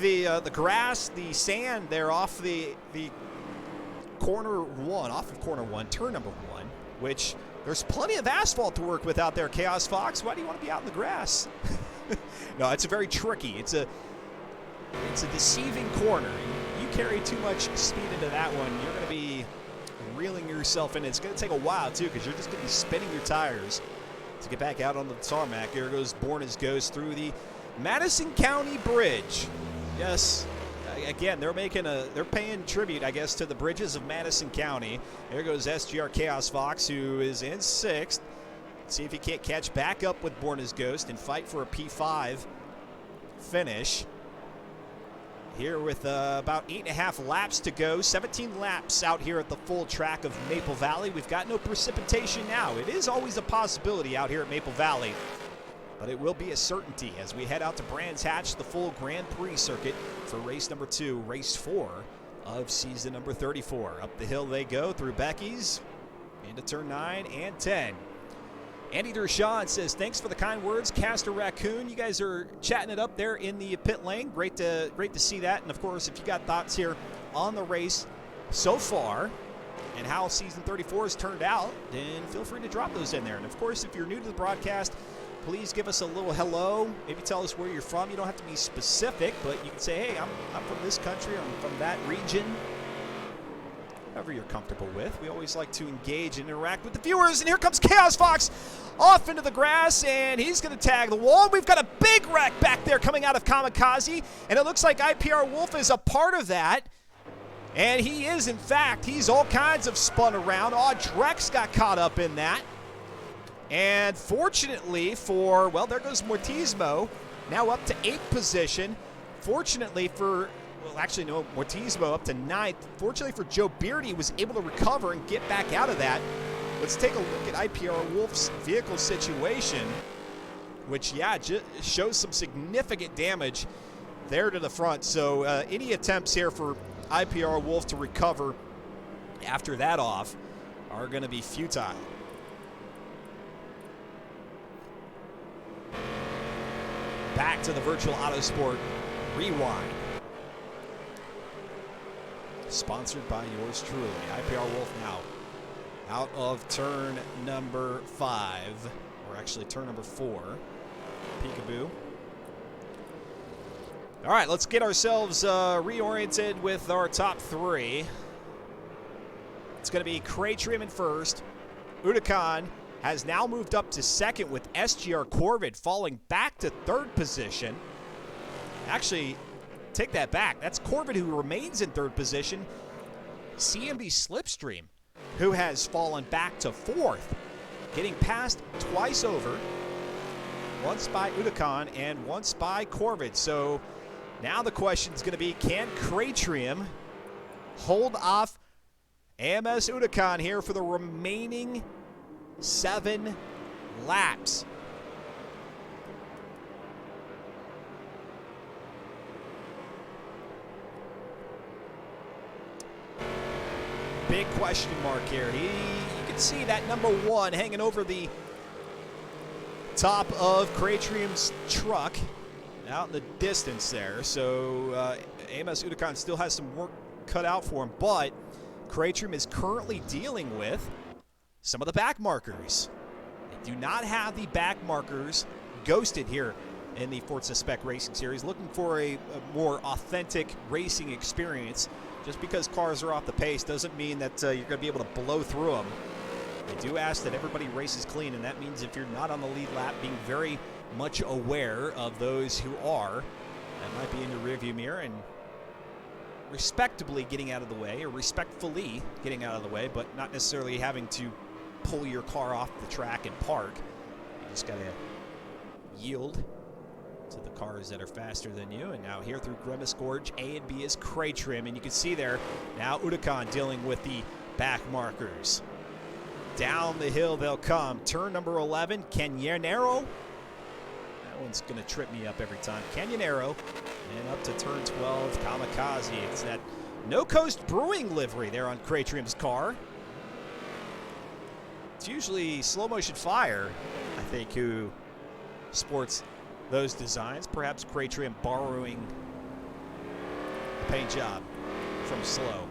the grass, the sand there off the corner 1, off of corner 1, turn number 1, which there's plenty of asphalt to work with out there, Chaos Fox. Why do you want to be out in the grass? No, it's a very tricky. It's a deceiving corner. You carry too much speed into that one, you're going to be reeling yourself in. It's going to take a while too, because you're just going to be spinning your tires to get back out on the tarmac. Here goes Born as Ghost through the Madison County Bridge. Yes, again, they're paying tribute, I guess, to the bridges of Madison County. There goes SGR Chaos Fox, who is in 6th. See if he can't catch back up with Born as Ghost and fight for a P5 finish. Here with about 8.5 laps to go. 17 laps out here at the full track of Maple Valley. We've got no precipitation now. It is always a possibility out here at Maple Valley, but it will be a certainty as we head out to Brands Hatch, the full Grand Prix circuit for race number 2, race 4 of season number 34. Up the hill they go through Becky's into turn 9 and 10. Andy Dershawn says, thanks for the kind words, Castor Raccoon. You guys are chatting it up there in the pit lane. Great to see that. And, of course, if you got thoughts here on the race so far and how season 34 has turned out, then feel free to drop those in there. And, of course, if you're new to the broadcast, please give us a little hello. Maybe tell us where you're from. You don't have to be specific, but you can say, hey, I'm from this country, I'm from that region. Whatever you're comfortable with. We always like to engage and interact with the viewers. And here comes Chaos Fox off into the grass, and he's going to tag the wall. We've got a big wreck back there coming out of Kamikaze, and it looks like IPR Wolf is a part of that. And he is, in fact. He's all kinds of spun around. Drex got caught up in that. And fortunately for, well, there goes Mortismo, now up to 8th position. Fortunately for... Well, actually, no, Mortismo up to 9th. Fortunately for Joe Beardy, was able to recover and get back out of that. Let's take a look at IPR Wolf's vehicle situation, which, yeah, shows some significant damage there to the front. So any attempts here for IPR Wolf to recover after that off are going to be futile. Back to the Virtual Autosport Rewind. Sponsored by yours truly. IPR Wolf now out of turn number 5, or actually turn number 4. Peekaboo. All right, let's get ourselves reoriented with our top three. It's going to be Kraytrim in first. Udakan has now moved up to second with SGR Corvid falling back to third position. Actually, take that back. That's Corvid who remains in third position. CMB Slipstream, who has fallen back to fourth, getting passed twice over, once by Udakan and once by Corvid. So now the question is going to be, can Kraytrim hold off AMS Udakan here for the remaining 7 laps? Big question mark here. You can see that number 1 hanging over the top of Kraytrim's truck out in the distance there. So AMS Udakan still has some work cut out for him, but Kraytrim is currently dealing with some of the back markers. They do not have the back markers ghosted here in the Forza Spec Racing Series. Looking for a more authentic racing experience. Just because cars are off the pace doesn't mean that you're going to be able to blow through them. They do ask that everybody races clean, and that means if you're not on the lead lap, being very much aware of those who are. That might be in your rearview mirror and respectably getting out of the way, or respectfully getting out of the way, but not necessarily having to pull your car off the track and park. You just got to yield to the cars that are faster than you. And now here through Grimace Gorge, A and B is Kraytrim, and you can see there now Udakan dealing with the back markers. Down the hill they'll come. Turn number 11, Canyonero. That one's going to trip me up every time. Canyonero. And up to turn 12, Kamikaze. It's that No Coast Brewing livery there on Kraytrim's car. It's usually Slow Motion Fire, I think, who sports those designs. Perhaps Kraytrim borrowing the paint job from Slow.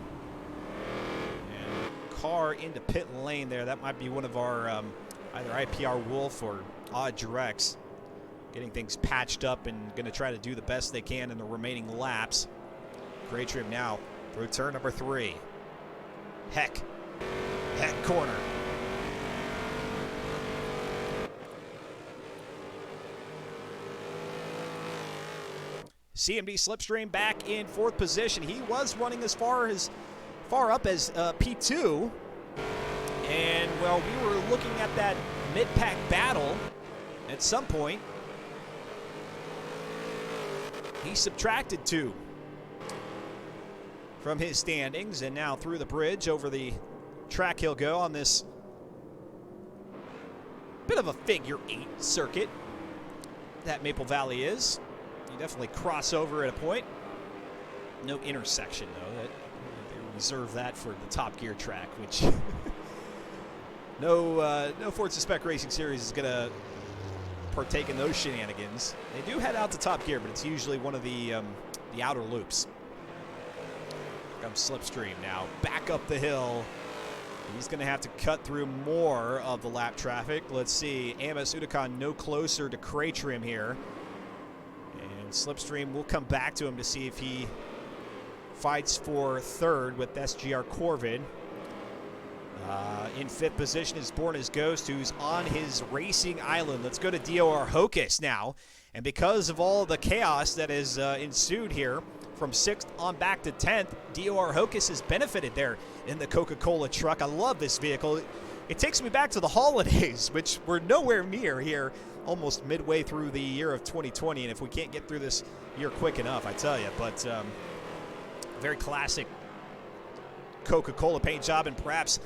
And car into pit lane there. That might be one of our either IPR Wolf or Odd Directs, getting things patched up and going to try to do the best they can in the remaining laps. Kraytrim now through turn number 3. Heck corner. CMD Slipstream back in 4th position. He was running as far up as P2. And, well, we were looking at that mid-pack battle at some point. He subtracted 2 from his standings, and now through the bridge over the track he'll go on this bit of a figure 8 circuit that Maple Valley is. You definitely cross over at a point. No intersection, though. They reserve that for the Top Gear track, which no Forza Spec Racing Series is going to partake in those shenanigans. They do head out to Top Gear, but it's usually one of the outer loops. Here comes Slipstream now, back up the hill. He's going to have to cut through more of the lap traffic. Let's see, AMS Udakan no closer to Kraytrim here. And Slipstream will come back to him to see if he fights for 3rd with SGR Corvid. In 5th position is Born as Ghost, who's on his racing island. Let's go to DOR Hocus now. And because of all the chaos that has ensued here, from 6th on back to 10th, DOR Hocus has benefited there in the Coca-Cola truck. I love this vehicle. It takes me back to the holidays, which we're nowhere near here, almost midway through the year of 2020. And if we can't get through this year quick enough, I tell you. But very classic Coca-Cola paint job, and perhaps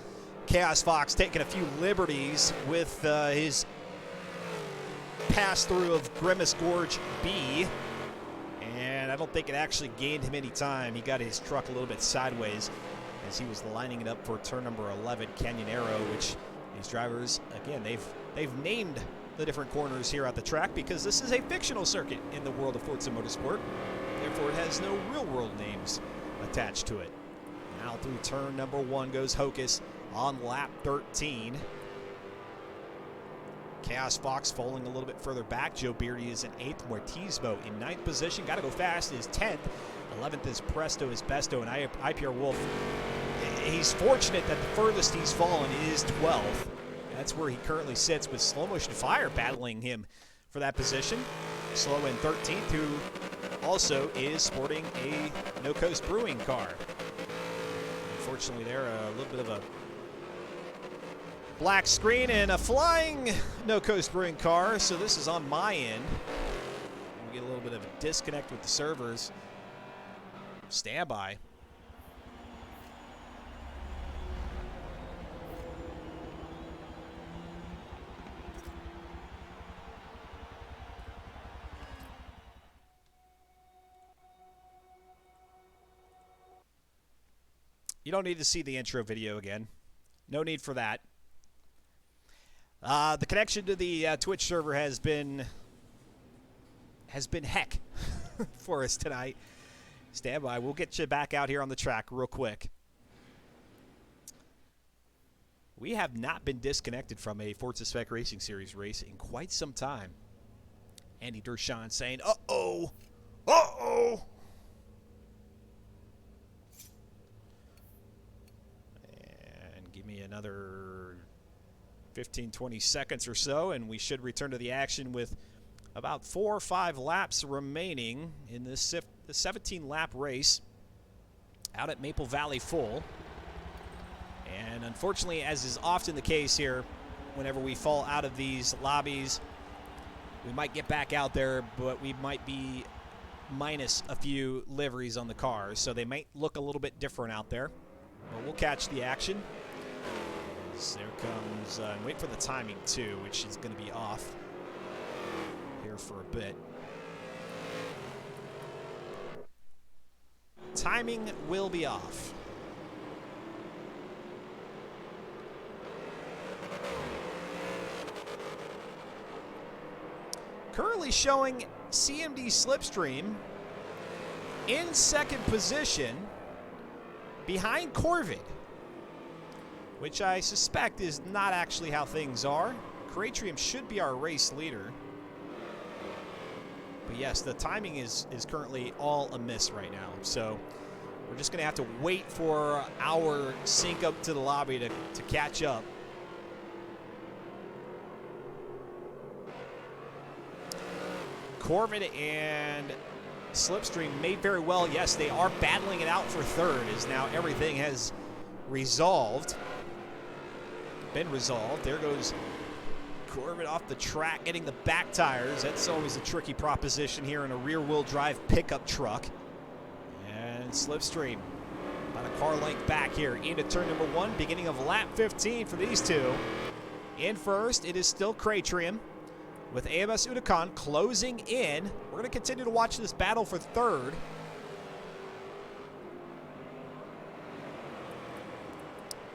Chaos Fox taking a few liberties with his pass-through of Grimace Gorge B. And I don't think it actually gained him any time. He got his truck a little bit sideways as he was lining it up for turn number 11, Canyonero, which these drivers, again, they've named the different corners here at the track because this is a fictional circuit in the world of Forza Motorsport. Therefore, it has no real-world names attached to it. Now through turn number 1 goes Hocus on lap 13. Chaos Fox falling a little bit further back. Joe Beardy is in 8th. Mortismo in 9th position. Got to go fast is 10th. 11th is Presto is Besto. And IPR Wolf, he's fortunate that the furthest he's fallen is 12th. That's where he currently sits, with Slow Motion Fire battling him for that position. Slow in 13th, who also is sporting a No Coast Brewing car. Unfortunately, they're a little bit of a black screen and a flying No Coast Brewing car, so this is on my end. We get a little bit of a disconnect with the servers. Standby. You don't need to see the intro video again. No need for that. The connection to the Twitch server has been heck for us tonight. Stand by. We'll get you back out here on the track real quick. We have not been disconnected from a Forza Spec Racing Series race in quite some time. Andy Dershon saying, uh-oh, uh-oh. And give me another 15, 20 seconds or so, and we should return to the action with about 4 or 5 laps remaining in this 17-lap race out at Maple Valley Full. And unfortunately, as is often the case here, whenever we fall out of these lobbies, we might get back out there, but we might be minus a few liveries on the cars, so they might look a little bit different out there. But we'll catch the action. There comes, and wait for the timing too, which is going to be off here for a bit. Timing will be off. Currently showing CMD Slipstream in 2nd position behind Corvid, which I suspect is not actually how things are. Cratrium should be our race leader. But yes, the timing is currently all amiss right now. So we're just going to have to wait for our sync up to the lobby to catch up. Corvid and Slipstream may very well, yes, they are battling it out for 3rd, as now everything has been resolved. There goes Corbett off the track, getting the back tires. That's always a tricky proposition here in a rear-wheel drive pickup truck. And Slipstream about a car length back here into turn number 1, beginning of lap 15 for these two. In first, it is still Cratrium, with AMS Unicon closing in. We're going to continue to watch this battle for 3rd.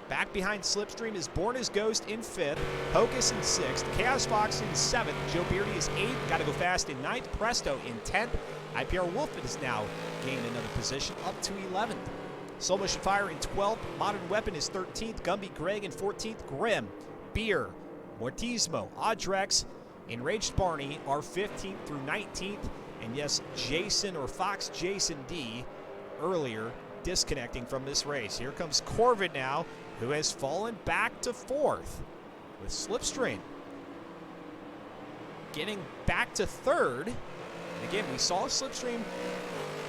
Back behind Slipstream is Born as Ghost in 5th, Hocus in 6th, Chaos Fox in 7th, Joe Beardy is 8th, Gotta Go Fast in 9th, Presto in 10th, IPR Wolf has now gained another position up to 11th. Soul Motion Fire in 12th, Modern Weapon is 13th, Gumby Greg in 14th, Grim, Beer, Mortismo, Audrex, Enraged Barney are 15th through 19th, and yes, Jason or Fox Jason D earlier disconnecting from this race. Here comes Corvid now, who has fallen back to 4th, with Slipstream getting back to 3rd. And again, we saw Slipstream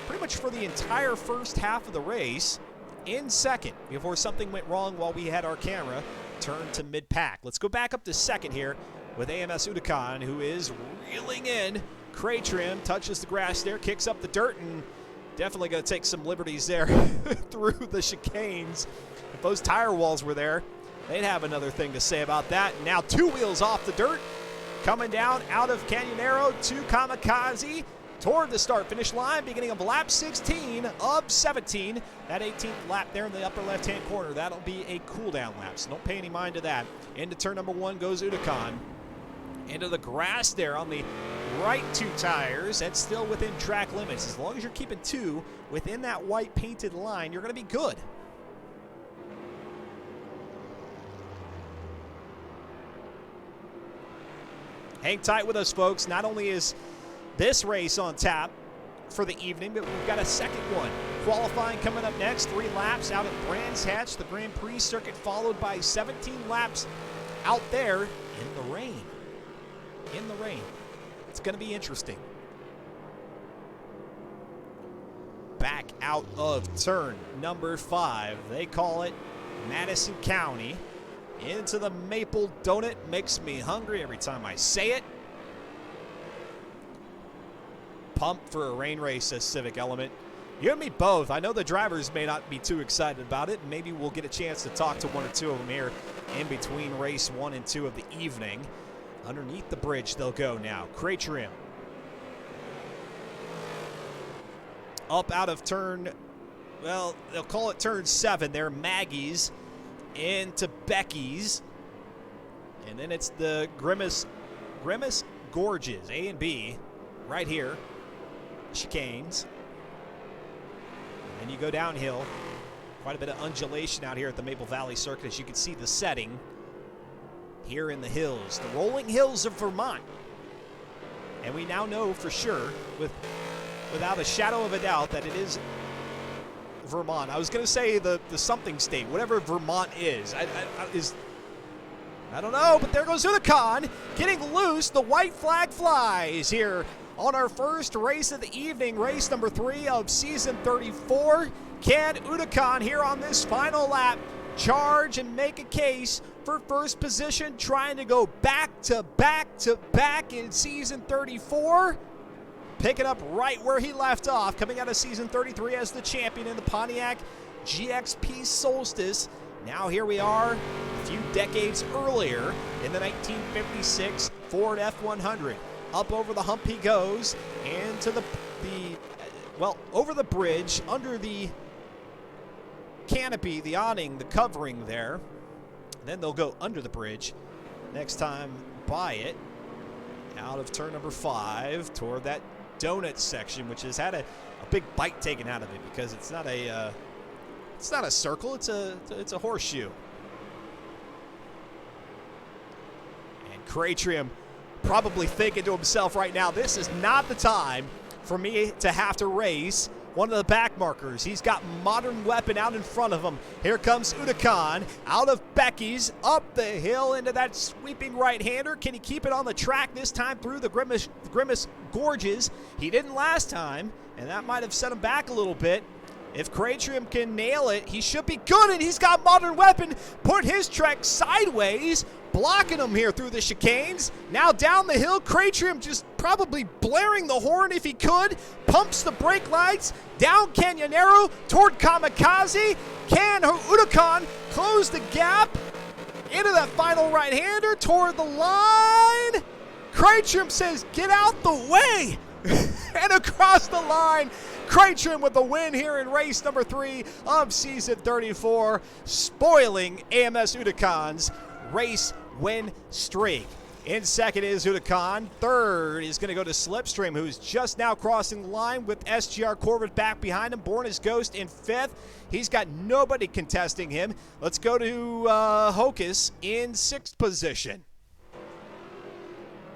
pretty much for the entire first half of the race in 2nd before something went wrong while we had our camera turned to mid-pack. Let's go back up to 2nd here with AMS Unicon, who is reeling in. Cratrium touches the grass there, kicks up the dirt, and definitely going to take some liberties there through the chicanes. If those tire walls were there, they'd have another thing to say about that. Now 2 wheels off the dirt, coming down out of Canyonero to Kamikaze toward the start-finish line, beginning of lap 16 of 17. That 18th lap there in the upper left-hand corner, that'll be a cool-down lap, so don't pay any mind to that. Into turn number 1 goes Unicon. Into the grass there on the right 2 tires. That's still within track limits. As long as you're keeping 2 within that white painted line, you're going to be good. Hang tight with us, folks. Not only is this race on tap for the evening, but we've got a second one. Qualifying coming up next, 3 laps out at Brands Hatch, the Grand Prix circuit, followed by 17 laps out there in the rain. In the rain. It's going to be interesting. Back out of turn number 5. They call it Madison County. Into the Maple Donut. Makes me hungry every time I say it. Pumped for a rain race, says Civic Element. You and me both. I know the drivers may not be too excited about it. Maybe we'll get a chance to talk to 1 or 2 of them here in between race 1 and 2 of the evening. Underneath the bridge they'll go now. Crate trim. Up out of turn, well, they'll call it turn 7 there. Maggie's into Becky's. And then it's the Grimace Gorges, A and B, right here. Chicanes. And you go downhill. Quite a bit of undulation out here at the Maple Valley Circuit, as you can see the setting here in the hills, the rolling hills of Vermont. And we now know for sure, without a shadow of a doubt, that it is Vermont. I was going to say the something state, whatever Vermont is. I don't know, but there goes Unicon getting loose. The white flag flies here on our first race of the evening, race number 3 of season 34. Can Unicon here on this final lap charge and make a case for first position, trying to go back to back to back in season 34? Picking up right where he left off, coming out of season 33 as the champion in the Pontiac GXP Solstice. Now here we are a few decades earlier in the 1956 Ford F-100. Up over the hump he goes, and to over the bridge, under the canopy, the awning, the covering there. Then they'll go under the bridge. Next time by it, out of turn number 5 toward that donut section, which has had a big bite taken out of it because it's not a circle, it's a horseshoe. And Cratrium probably thinking to himself right now, this is not the time for me to have to race one of the back markers. He's got Modern Weapon out in front of him. Here comes Unicon out of Becky's, up the hill into that sweeping right-hander. Can he keep it on the track this time through the Grimace Gorges? He didn't last time, and that might have set him back a little bit. If Cratrium can nail it, he should be good, and he's got Modern Weapon put his trek sideways, blocking him here through the chicanes. Now down the hill, Cratrium just probably blaring the horn if he could, pumps the brake lights, down Canyonero toward Kamikaze. Can Unicon close the gap into that final right-hander toward the line? Cratrium says, get out the way, and across the line. Cratrium with the win here in race number 3 of season 34, spoiling AMS Unicon's race win streak. In second is Unicon. Third is going to go to Slipstream, who's just now crossing the line with SGR Corvette back behind him. Born as Ghost in 5th. He's got nobody contesting him. Let's go to Hocus in 6th position.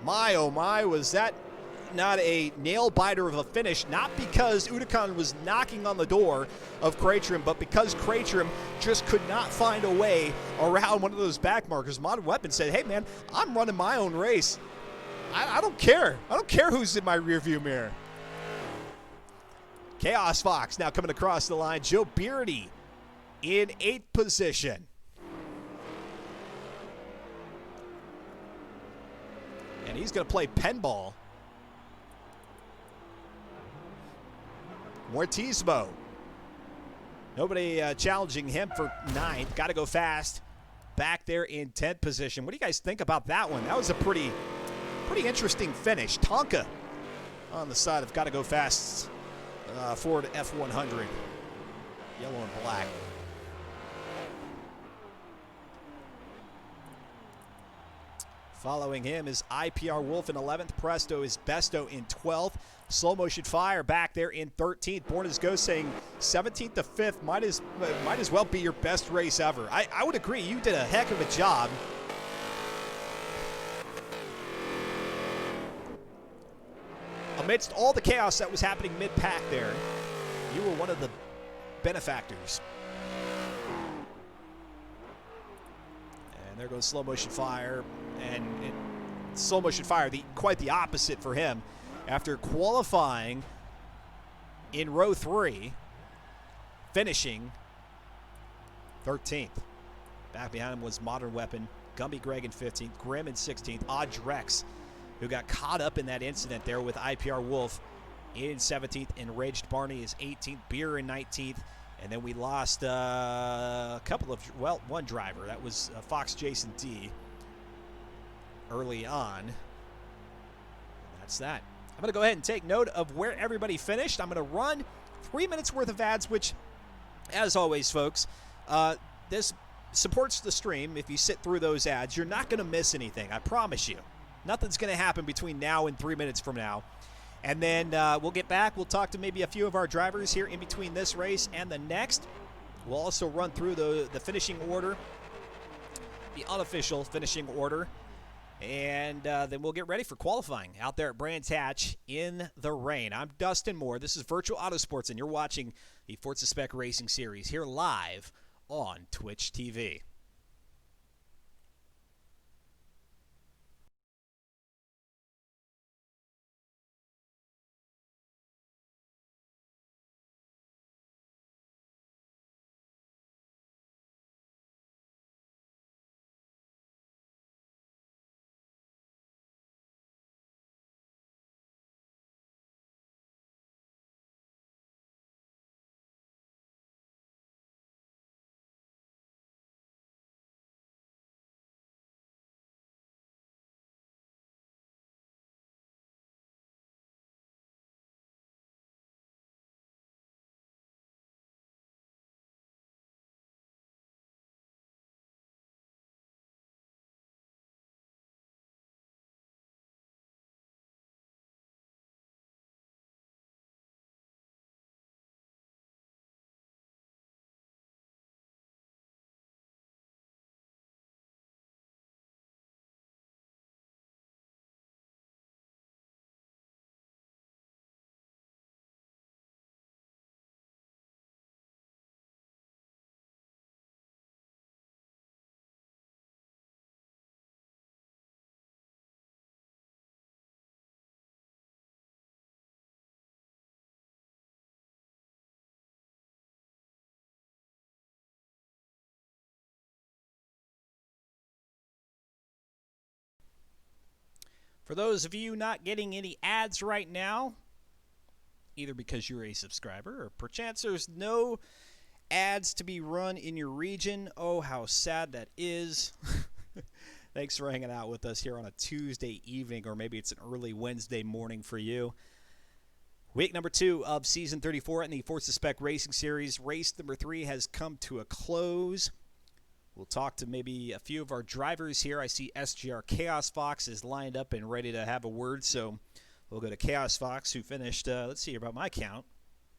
My, oh my, was that not a nail-biter of a finish, not because Unicon was knocking on the door of Cratrium, but because Cratrium just could not find a way around one of those back markers. Modern Weapon said, hey man, I'm running my own race. I don't care. I don't care who's in my rearview mirror. Chaos Fox now coming across the line. Joe Beardy in 8th position. And he's going to play pinball. Mortismo. Nobody challenging him for 9th. Got to go fast. Back there in 10th position. What do you guys think about that one? That was a pretty interesting finish. Tonka on the side of Got to Go Fast's Ford F-100. Yellow and black. Following him is IPR Wolf in 11th. Presto is Besto in 12th. Slow Motion Fire back there in 13th. Born as Ghost saying 17th to 5th might as well be your best race ever. I would agree. You did a heck of a job. amidst all the chaos that was happening mid-pack there, you were one of the benefactors. And there goes slow motion fire, and slow motion fire, quite the opposite for him. After qualifying in row 3, finishing 13th. Back behind him was Modern Weapon, Gumby Greg in 15th, Grim in 16th, Odd Drex, who got caught up in that incident there with IPR Wolf in 17th, Enraged Barney is 18th, Beer in 19th, and then we lost a couple of, well, one driver. That was Fox Jason D early on. And that's that. I'm going to go ahead and take note of where everybody finished. I'm going to run 3 minutes worth of ads, which, as always, folks, this supports the stream. If you sit through those ads, you're not going to miss anything. I promise you. Nothing's going to happen between now and 3 minutes from now. And then we'll get back. We'll talk to maybe a few of our drivers here in between this race and the next. We'll also run through the finishing order, the unofficial finishing order. And then we'll get ready for qualifying out there at Brands Hatch in the rain. I'm Dustin Moore. This is Virtual Autosports, and you're watching the Forza Spec Racing Series here live on Twitch TV. For those of you not getting any ads right now, either because you're a subscriber or perchance there's no ads to be run in your region, oh, how sad that is. Thanks for hanging out with us here on a Tuesday evening, or maybe it's an early Wednesday morning for you. Week number 2 of Season 34 in the Forza Spec Racing Series. Race number 3 has come to a close. We'll talk to maybe a few of our drivers here. I see SGR Chaos Fox is lined up and ready to have a word, so we'll go to Chaos Fox, who finished, let's see here about my count.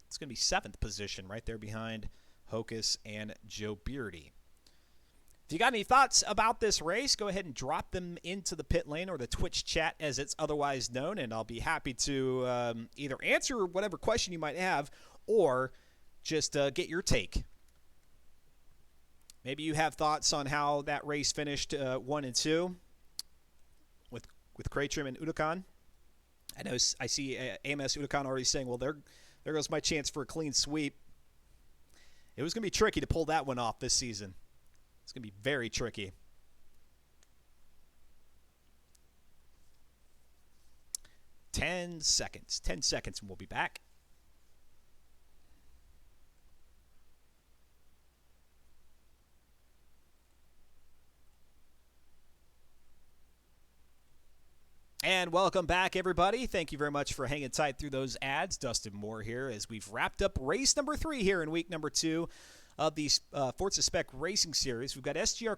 It's going to be 7th position right there behind Hocus and Joe Beardy. If you got any thoughts about this race, go ahead and drop them into the pit lane or the Twitch chat as it's otherwise known, and I'll be happy to either answer whatever question you might have or just get your take. Maybe you have thoughts on how that race finished 1 and 2 with Kraytrim and Udokan. I know I see AMS Udokan already saying, well, there goes my chance for a clean sweep. It was going to be tricky to pull that one off this season. It's going to be very tricky. Ten seconds, and we'll be back. And welcome back, everybody. Thank you very much for hanging tight through those ads. Dustin Moore here as we've wrapped up race number 3 here in week number 2 of the Forza Spec Racing Series. We've got SGR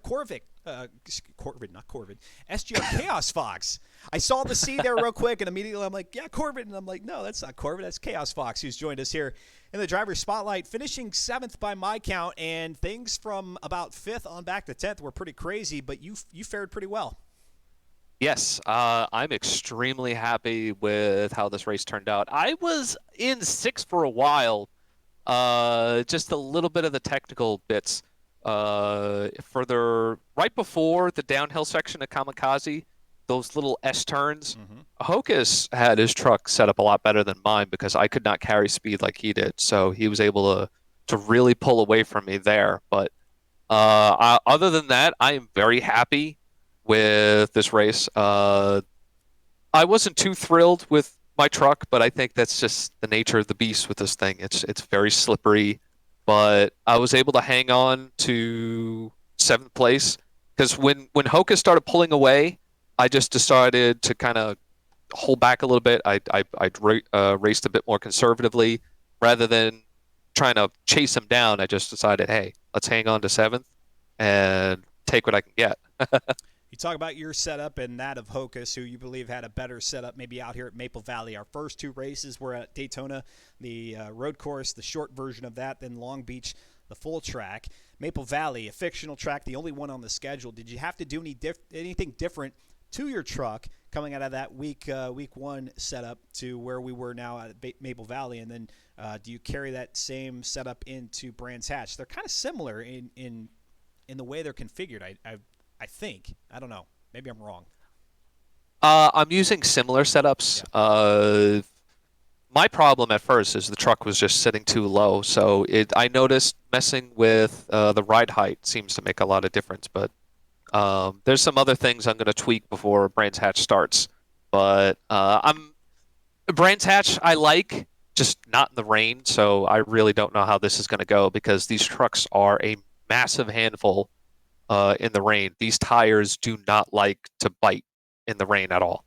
SGR Chaos Fox. I saw the C there real quick, and immediately I'm like, yeah, Corvette. And I'm like, no, that's not Corvette. That's Chaos Fox, who's joined us here in the driver's spotlight, finishing 7th by my count. And things from about 5th on back to 10th were pretty crazy, but you fared pretty well. Yes, I'm extremely happy with how this race turned out. I was in sixth for a while, just a little bit of the technical bits. Further, right before the downhill section of Kamikaze, those little S turns, Mm-hmm. Hocus had his truck set up a lot better than mine because I could not carry speed like he did. So he was able to really pull away from me there. But other than that, I am very happy with this race. I wasn't too thrilled with my truck, but I think that's just the nature of the beast with this thing. It's very slippery, but I was able to hang on to seventh place because when Hoka started pulling away, I just decided to kind of hold back a little bit. I raced a bit more conservatively rather than trying to chase him down. I just decided, hey, let's hang on to seventh and take what I can get. You talk about your setup and that of Hocus, who you believe had a better setup maybe out here at Maple Valley. Our first two races were at Daytona, the road course, the short version of that, then Long Beach, the full track. Maple Valley, a fictional track, the only one on the schedule. Did you have to do anything different to your truck coming out of that week one setup to where we were now at Maple Valley? And then do you carry that same setup into Brands Hatch? They're kind of similar in the way they're configured. I think. I don't know. Maybe I'm wrong. I'm using similar setups. Yeah. My problem at first is the truck was just sitting too low, so I noticed messing with the ride height seems to make a lot of difference. But there's some other things I'm going to tweak before Brands Hatch starts. But I'm Brands Hatch I like, just not in the rain. So I really don't know how this is going to go because these trucks are a massive handful in the rain. These tires do not like to bite in the rain at all.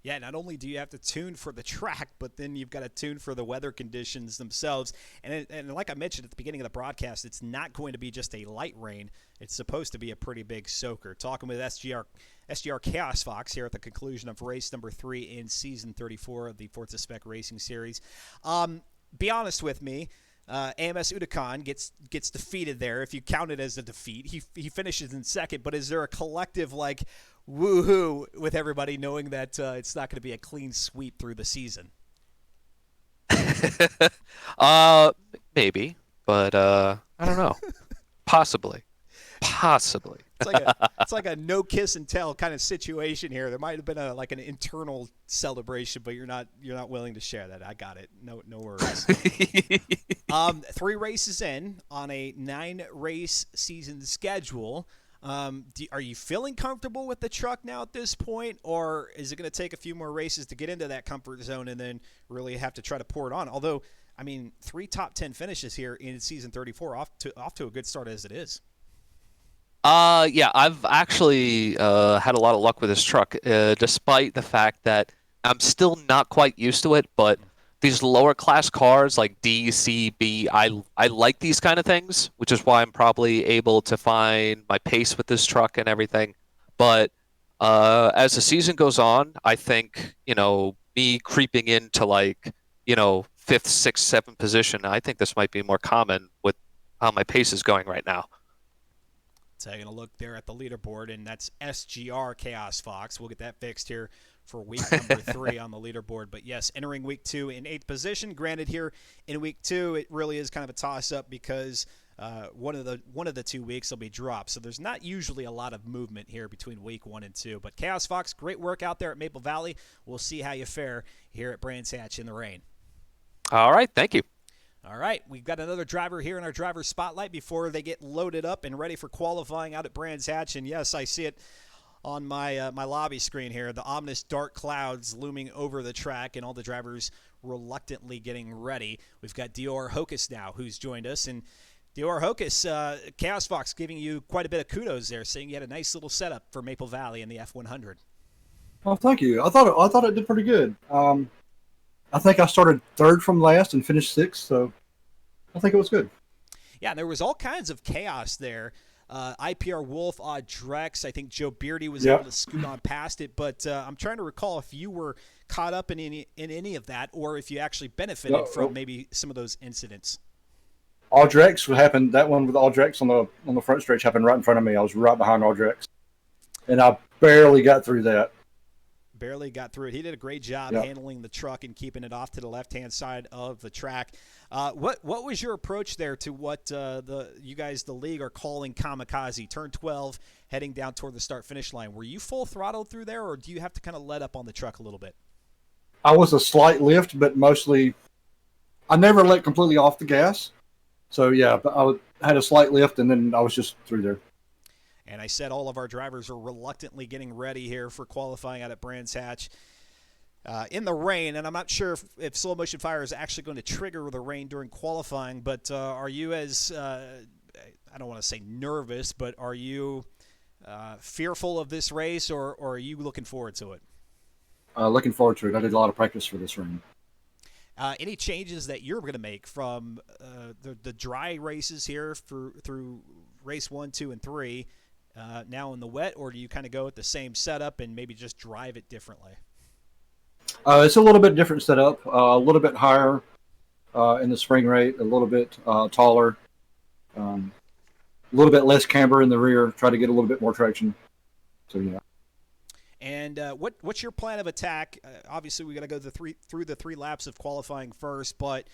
Yeah, not only do you have to tune for the track, but then you've got to tune for the weather conditions themselves. And like I mentioned at the beginning of the broadcast, it's not going to be just a light rain. It's supposed to be a pretty big soaker. Talking with SGR Chaos Fox here at the conclusion of race number 3 in season 34 of the Forza Spec Racing Series. Be honest with me. AMS Udakan gets defeated there. If you count it as a defeat, he finishes in second. But is there a collective like woohoo with everybody knowing that it's not going to be a clean sweep through the season? uh, maybe, but I don't know. Possibly, possibly. It's like a no kiss and tell kind of situation here. There might have been like an internal celebration, but you're not willing to share that. I got it. No worries. 3 races in on a 9-race season schedule. Are you feeling comfortable with the truck now at this point, or is it going to take a few more races to get into that comfort zone and then really have to try to pour it on? Although, I mean, 3 top 10 finishes here in season 34, off to a good start as it is. Yeah, I've actually had a lot of luck with this truck, despite the fact that I'm still not quite used to it. But these lower class cars like D, C, B, I like these kind of things, which is why I'm probably able to find my pace with this truck and everything. But as the season goes on, I think, me creeping into like, fifth, sixth, seventh position, I think this might be more common with how my pace is going right now. Taking a look there at the leaderboard, and that's SGR Chaos Fox. We'll get that fixed here for week number 3 on the leaderboard. But yes, entering week 2 in 8th position. Granted, here in week 2, it really is kind of a toss-up because one of the 2 weeks will be dropped. So there's not usually a lot of movement here between week 1 and 2. But Chaos Fox, great work out there at Maple Valley. We'll see how you fare here at Brands Hatch in the rain. All right, thank you. All right, we've got another driver here in our driver spotlight before they get loaded up and ready for qualifying out at Brands Hatch. And yes, I see it on my lobby screen here. The ominous dark clouds looming over the track and all the drivers reluctantly getting ready. We've got Dior Hocus now who's joined us. And Dior Hocus, Chaos Fox giving you quite a bit of kudos there, saying you had a nice little setup for Maple Valley in the F100. Well, thank you. I thought it did pretty good. I think I started third from last and finished sixth, so I think it was good. Yeah, there was all kinds of chaos there. IPR Wolf, Drex. I think Joe Beardy was able to scoot on past it, but I'm trying to recall if you were caught up in any of that, or if you actually benefited from maybe some of those incidents. Aldrex happened. That one with Aldrex on the front stretch happened right in front of me. I was right behind Aldrex, and I barely got through that. Barely got through it. He did a great job Yep. handling the truck and keeping it off to the left-hand side of the track. What was your approach there to what you guys, the league, are calling kamikaze? Turn 12, heading down toward the start-finish line. Were you full throttle through there, or do you have to kind of let up on the truck a little bit? I was a slight lift, but mostly I never let completely off the gas. So, yeah, but had a slight lift, and then I was just through there. And I said all of our drivers are reluctantly getting ready here for qualifying out at Brands Hatch in the rain. And I'm not sure if Slow Motion Fire is actually going to trigger the rain during qualifying, but are you as, I don't want to say nervous, but are you fearful of this race, or are you looking forward to it? Looking forward to it. I did a lot of practice for this rain. Any changes that you're going to make from the dry races here through race 1, 2, and 3 now in the wet, or do you kind of go with the same setup and maybe just drive it differently? It's a little bit different setup, a little bit higher in the spring rate, a little bit taller, a little bit less camber in the rear, try to get a little bit more traction. So, yeah. And what's your plan of attack? Obviously, we got to go through the 3 laps of qualifying first, but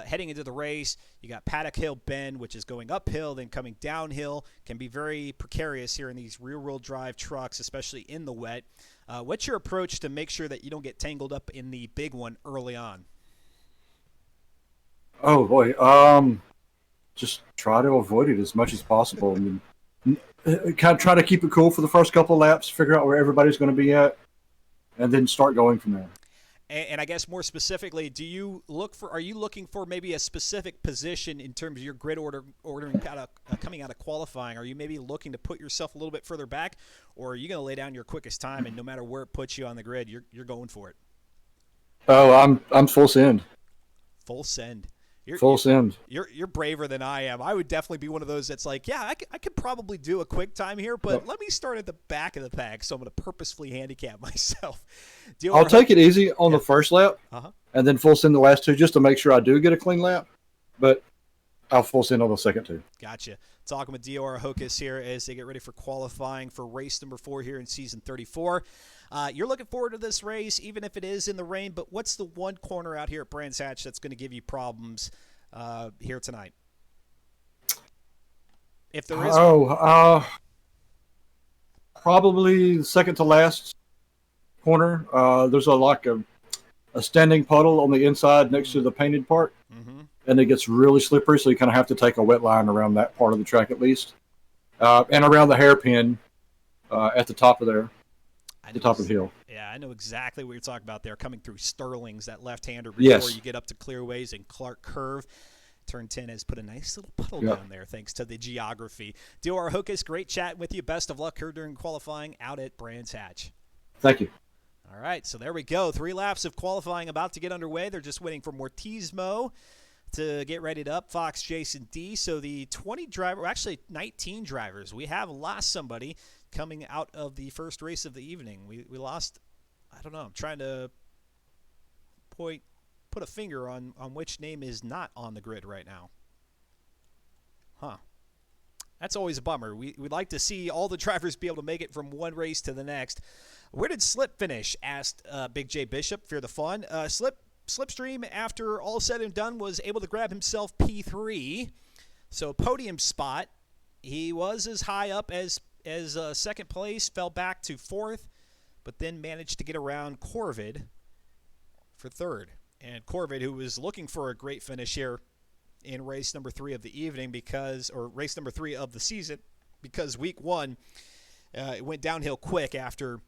heading into the race, you got Paddock Hill Bend, which is going uphill, then coming downhill. Can be very precarious here in these rear-wheel drive trucks, especially in the wet. What's your approach to make sure that you don't get tangled up in the big one early on? Oh, boy. Just try to avoid it as much as possible. I mean, kind of try to keep it cool for the first couple of laps, figure out where everybody's going to be at, and then start going from there. And I guess more specifically, are you looking for maybe a specific position in terms of your grid ordering coming out of qualifying? Are you maybe looking to put yourself a little bit further back, or are you going to lay down your quickest time and no matter where it puts you on the grid, you're going for it? Oh, I'm full send. Full send. Full send. You're braver than I am. I would definitely be one of those that's like, yeah, I could probably do a quick time here, but let me start at the back of the pack, so I'm going to purposefully handicap myself. I'll take it easy on the first lap, and then full send the last 2 just to make sure I do get a clean lap, but I'll full send on the second 2. Gotcha. Talking with Dior Hocus here as they get ready for qualifying for race number 4 here in season 34. You're looking forward to this race, even if it is in the rain, but what's the one corner out here at Brands Hatch that's going to give you problems here tonight? If there is probably the second to last corner. There's a standing puddle on the inside next to the painted part, and it gets really slippery, so you kind of have to take a wet line around that part of the track at least, and around the hairpin at the top of there. The top of the hill. Yeah, I know exactly what you're talking about there. Coming through Sterling's, that left-hander before you get up to Clearways and Clark Curve. Turn 10 has put a nice little puddle down there thanks to the geography. Dior Hocus, great chatting with you. Best of luck here during qualifying out at Brands Hatch. Thank you. All right, so there we go. 3 laps of qualifying about to get underway. They're just waiting for Mortismo to get readied up. Fox, Jason D. So the 19 drivers. We have lost somebody coming out of the first race of the evening. We lost, I don't know, I'm trying to put a finger on which name is not on the grid right now. That's always a bummer. We'd like to see all the drivers be able to make it from one race to the next. Where did Slip finish? Asked Big J Bishop. Fear the fun. Slipstream, after all said and done, was able to grab himself P3. So podium spot. He was as high up as second place, fell back to 4th, but then managed to get around Corvid for 3rd. And Corvid, who was looking for a great finish here in race number 3 of the evening race number 3 of the season, because week 1 it went downhill quick after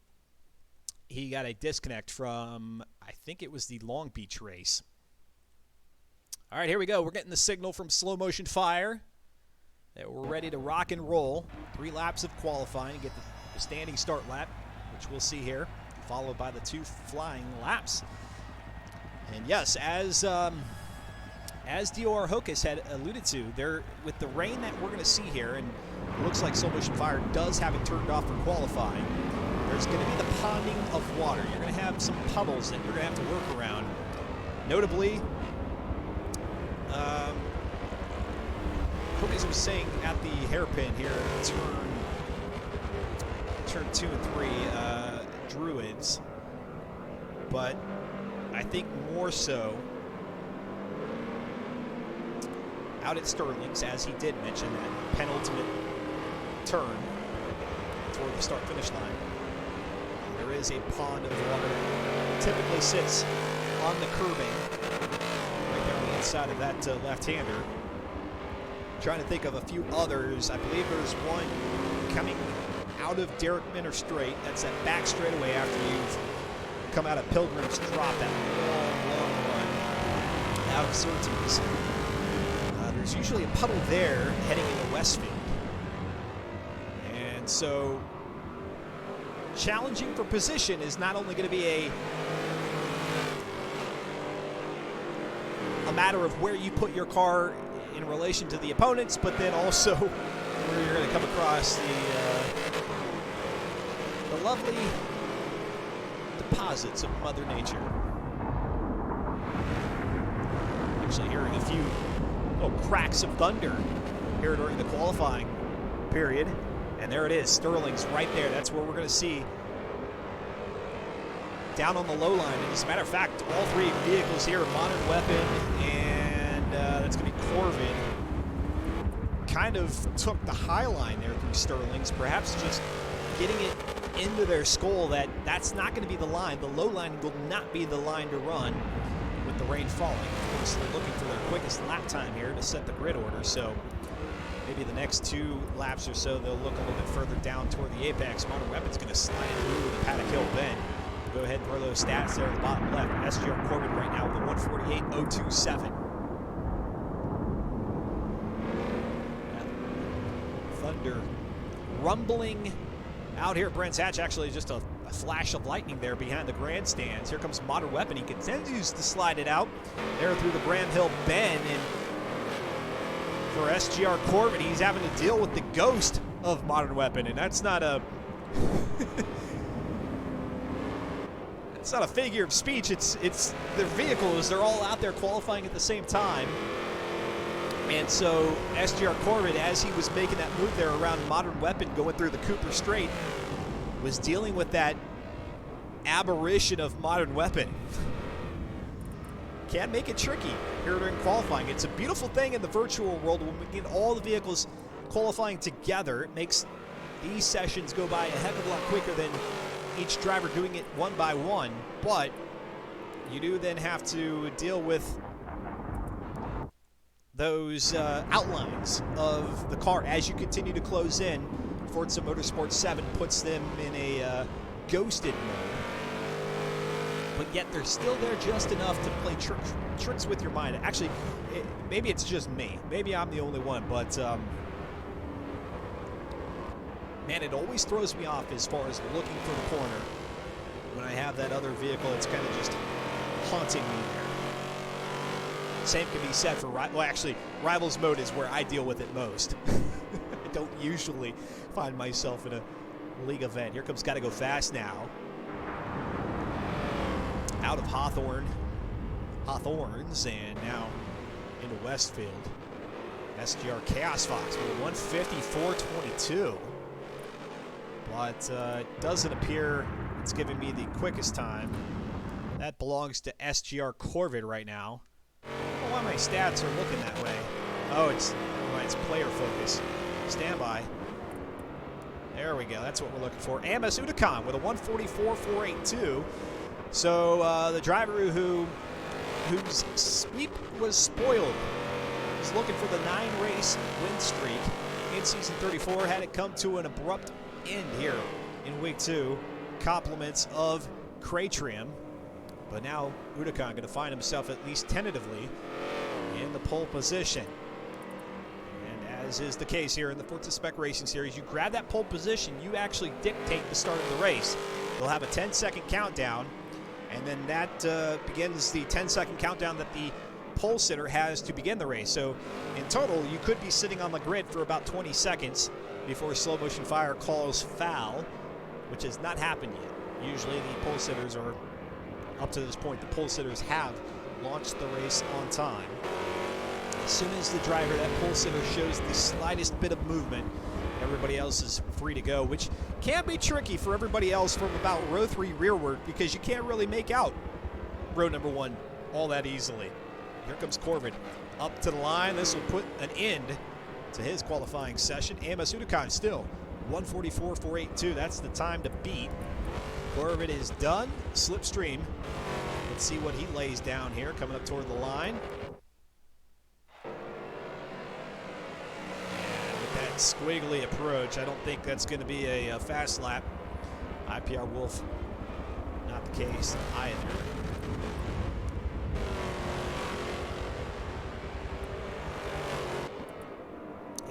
he got a disconnect from, I think it was the Long Beach race. All right, here we go. We're getting the signal from Slow Motion Fire that we're ready to rock and roll. 3 laps of qualifying and get the standing start lap, which we'll see here, followed by the 2 flying laps. And yes, as Dior Hocus had alluded to, there with the rain that we're going to see here, and it looks like Slow Motion Fire does have it turned off for qualifying, there's going to be the ponding of water. You're going to have some puddles that you're going to have to work around. Notably, Hocus was saying at the hairpin here, turn turn 2 and 3 Druids, but I think more so out at Sterling's, as he did mention, that penultimate turn toward the start-finish line. There is a pond of water that typically sits on the curbing right there on the inside of that left-hander. Trying to think of a few others. I believe there's one coming out of Derek Minner Straight. That's that back straightaway after you've come out of Pilgrim's Drop, that long run out of Surtees. There's usually a puddle there heading into Westfield. And so challenging for position is not only going to be a matter of where you put your car in relation to the opponents, but then also where you're going to come across the lovely deposits of Mother Nature. Actually hearing a few little cracks of thunder here during the qualifying period. And there it is, Sterling's right there. That's where we're going to see down on the low line. And as a matter of fact, all three vehicles here, Modern Weapon, and that's going to be Corvid, kind of took the high line there through Sterling's, perhaps just getting it into their skull that that's not going to be the line. The low line will not be the line to run with the rain falling. Of course, they're looking for their quickest lap time here to set the grid order, so maybe the next 2 laps or so, they'll look a little bit further down toward the apex. Modern Weapon's going to slide through the Paddock Hill bend. Go ahead and throw those stats there at the bottom left. SGR Corbin right now with a 148.027. Thunder rumbling out here at Brands Hatch. Actually, just a flash of lightning there behind the grandstands. Here comes Modern Weapon. He continues to slide it out there through the Bram Hill bend. And for SGR Corbin, he's having to deal with the ghost of Modern Weapon. And that's not a... it's not a figure of speech. It's their vehicles. They're all out there qualifying at the same time. And so SGR Corbin, as he was making that move there around Modern Weapon going through the Cooper Straight, was dealing with that aberration of Modern Weapon. Can make it tricky here during qualifying. It's a beautiful thing in the virtual world when we get all the vehicles qualifying together. It makes these sessions go by a heck of a lot quicker than each driver doing it one by one, but you do then have to deal with those outlines of the car as you continue to close in. Forza Motorsport 7 puts them in a ghosted mode, but yet they're still there just enough to play tricks with your mind. Actually, maybe it's just me. Maybe I'm the only one, but man, it always throws me off as far as looking for the corner when I have that other vehicle that's kind of just haunting me there. Same can be said for, well, actually, Rivals mode is where I deal with it most. I don't usually find myself in a league event. Here comes Gotta Go Fast now. Out of Hawthorne's, and now into Westfield. SGR Chaos Fox with a 154.22. But it doesn't appear it's giving me the quickest time. That belongs to SGR Corvid right now. I don't know why my stats are looking that way. Oh, it's player focus. Stand by. There we go. That's what we're looking for. Amos Udakan with a 144.482. So the driver whose sweep was spoiled is looking for the 9-race win streak in season 34. Had it come to an abrupt end here in week 2. Compliments of Craytrim. But now Udakan going to find himself at least tentatively in the pole position. And as is the case here in the Forza Spec Racing Series, you grab that pole position, you actually dictate the start of the race. They'll have a 10-second countdown, and then that begins the 10-second countdown that the pole sitter has to begin the race. So in total, you could be sitting on the grid for about 20 seconds before slow motion fire calls foul, which has not happened yet. Usually the pole sitters are, up to this point, the pole sitters have launched the race on time. As soon as the driver, that pole sitter, shows the slightest bit of movement, Everybody else is free to go, which can be tricky for everybody else from about row 3 rearward because you can't really make out row number 1 all that easily. Here comes Corbin up to the line. This will put an end to his qualifying session. Amos Udakan still 144.482. That's the time to beat. Corbin is done. Slipstream. Let's see what he lays down here coming up toward the line. Squiggly approach. I don't think that's going to be a fast lap. IPR Wolf, not the case either.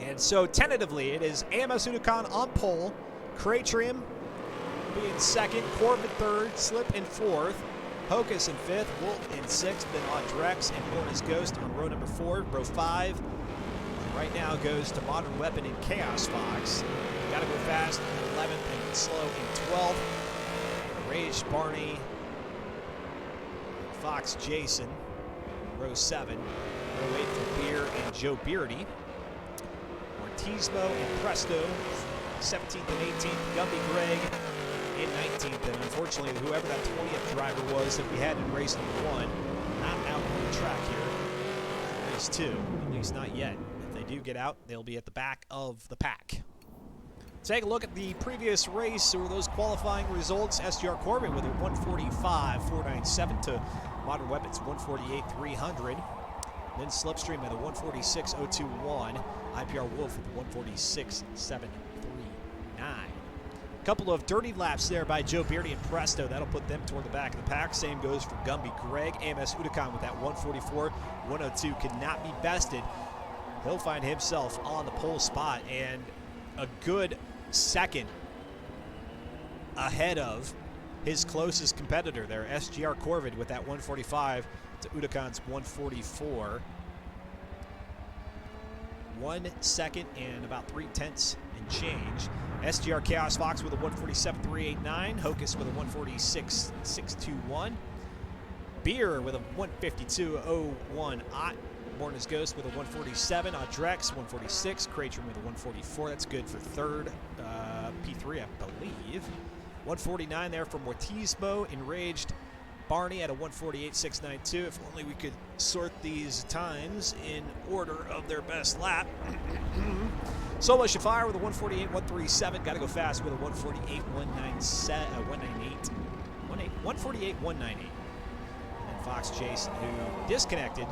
And so tentatively, it is Amos Udakan on pole, Cratrim being second, Corbin third, Slip in fourth, Hocus in fifth, Wolf in sixth, then Audrex and Borna's Ghost on row number 4, row 5. Right now goes to Modern Weapon and Chaos Fox. Got to go fast in 11th and slow in 12th. Rage Barney, Fox Jason, row 7. Row 8 for Beer and Joe Beardy. Mortismo and Presto, 17th and 18th. Gumby Greg in 19th. And unfortunately, whoever that 20th driver was that we had in race number 1, not out on the track here. Race 2, at least not yet. Do get out, they'll be at the back of the pack. Take a look at the previous race or those qualifying results. SGR Corbin with a 145.497 to Modern Weapons 148.300. Then Slipstream at a 146.021. IPR Wolf with a 146.739. Couple of dirty laps there by Joe Beardy and Presto. That'll put them toward the back of the pack. Same goes for Gumby Greg. AMS Udakan with that 144.102 cannot be bested. He'll find himself on the pole spot and a good second ahead of his closest competitor there, SGR Corvid, with that 145 to Udakan's 144. 1 second and about 3/10 and change. SGR Chaos Fox with a 147.389. Hocus with a 146.621. Beer with a 152.01. Borna's Ghost with a 147. Audrex 146. Cratrim with a 144. That's good for third. P3, I believe. 149 there for Mortismo. Enraged Barney at a 148.692. If only we could sort these times in order of their best lap. Solo Shafire with a 148.137. Got to go fast with a 148.198. 148.198. And Fox Jason, who disconnected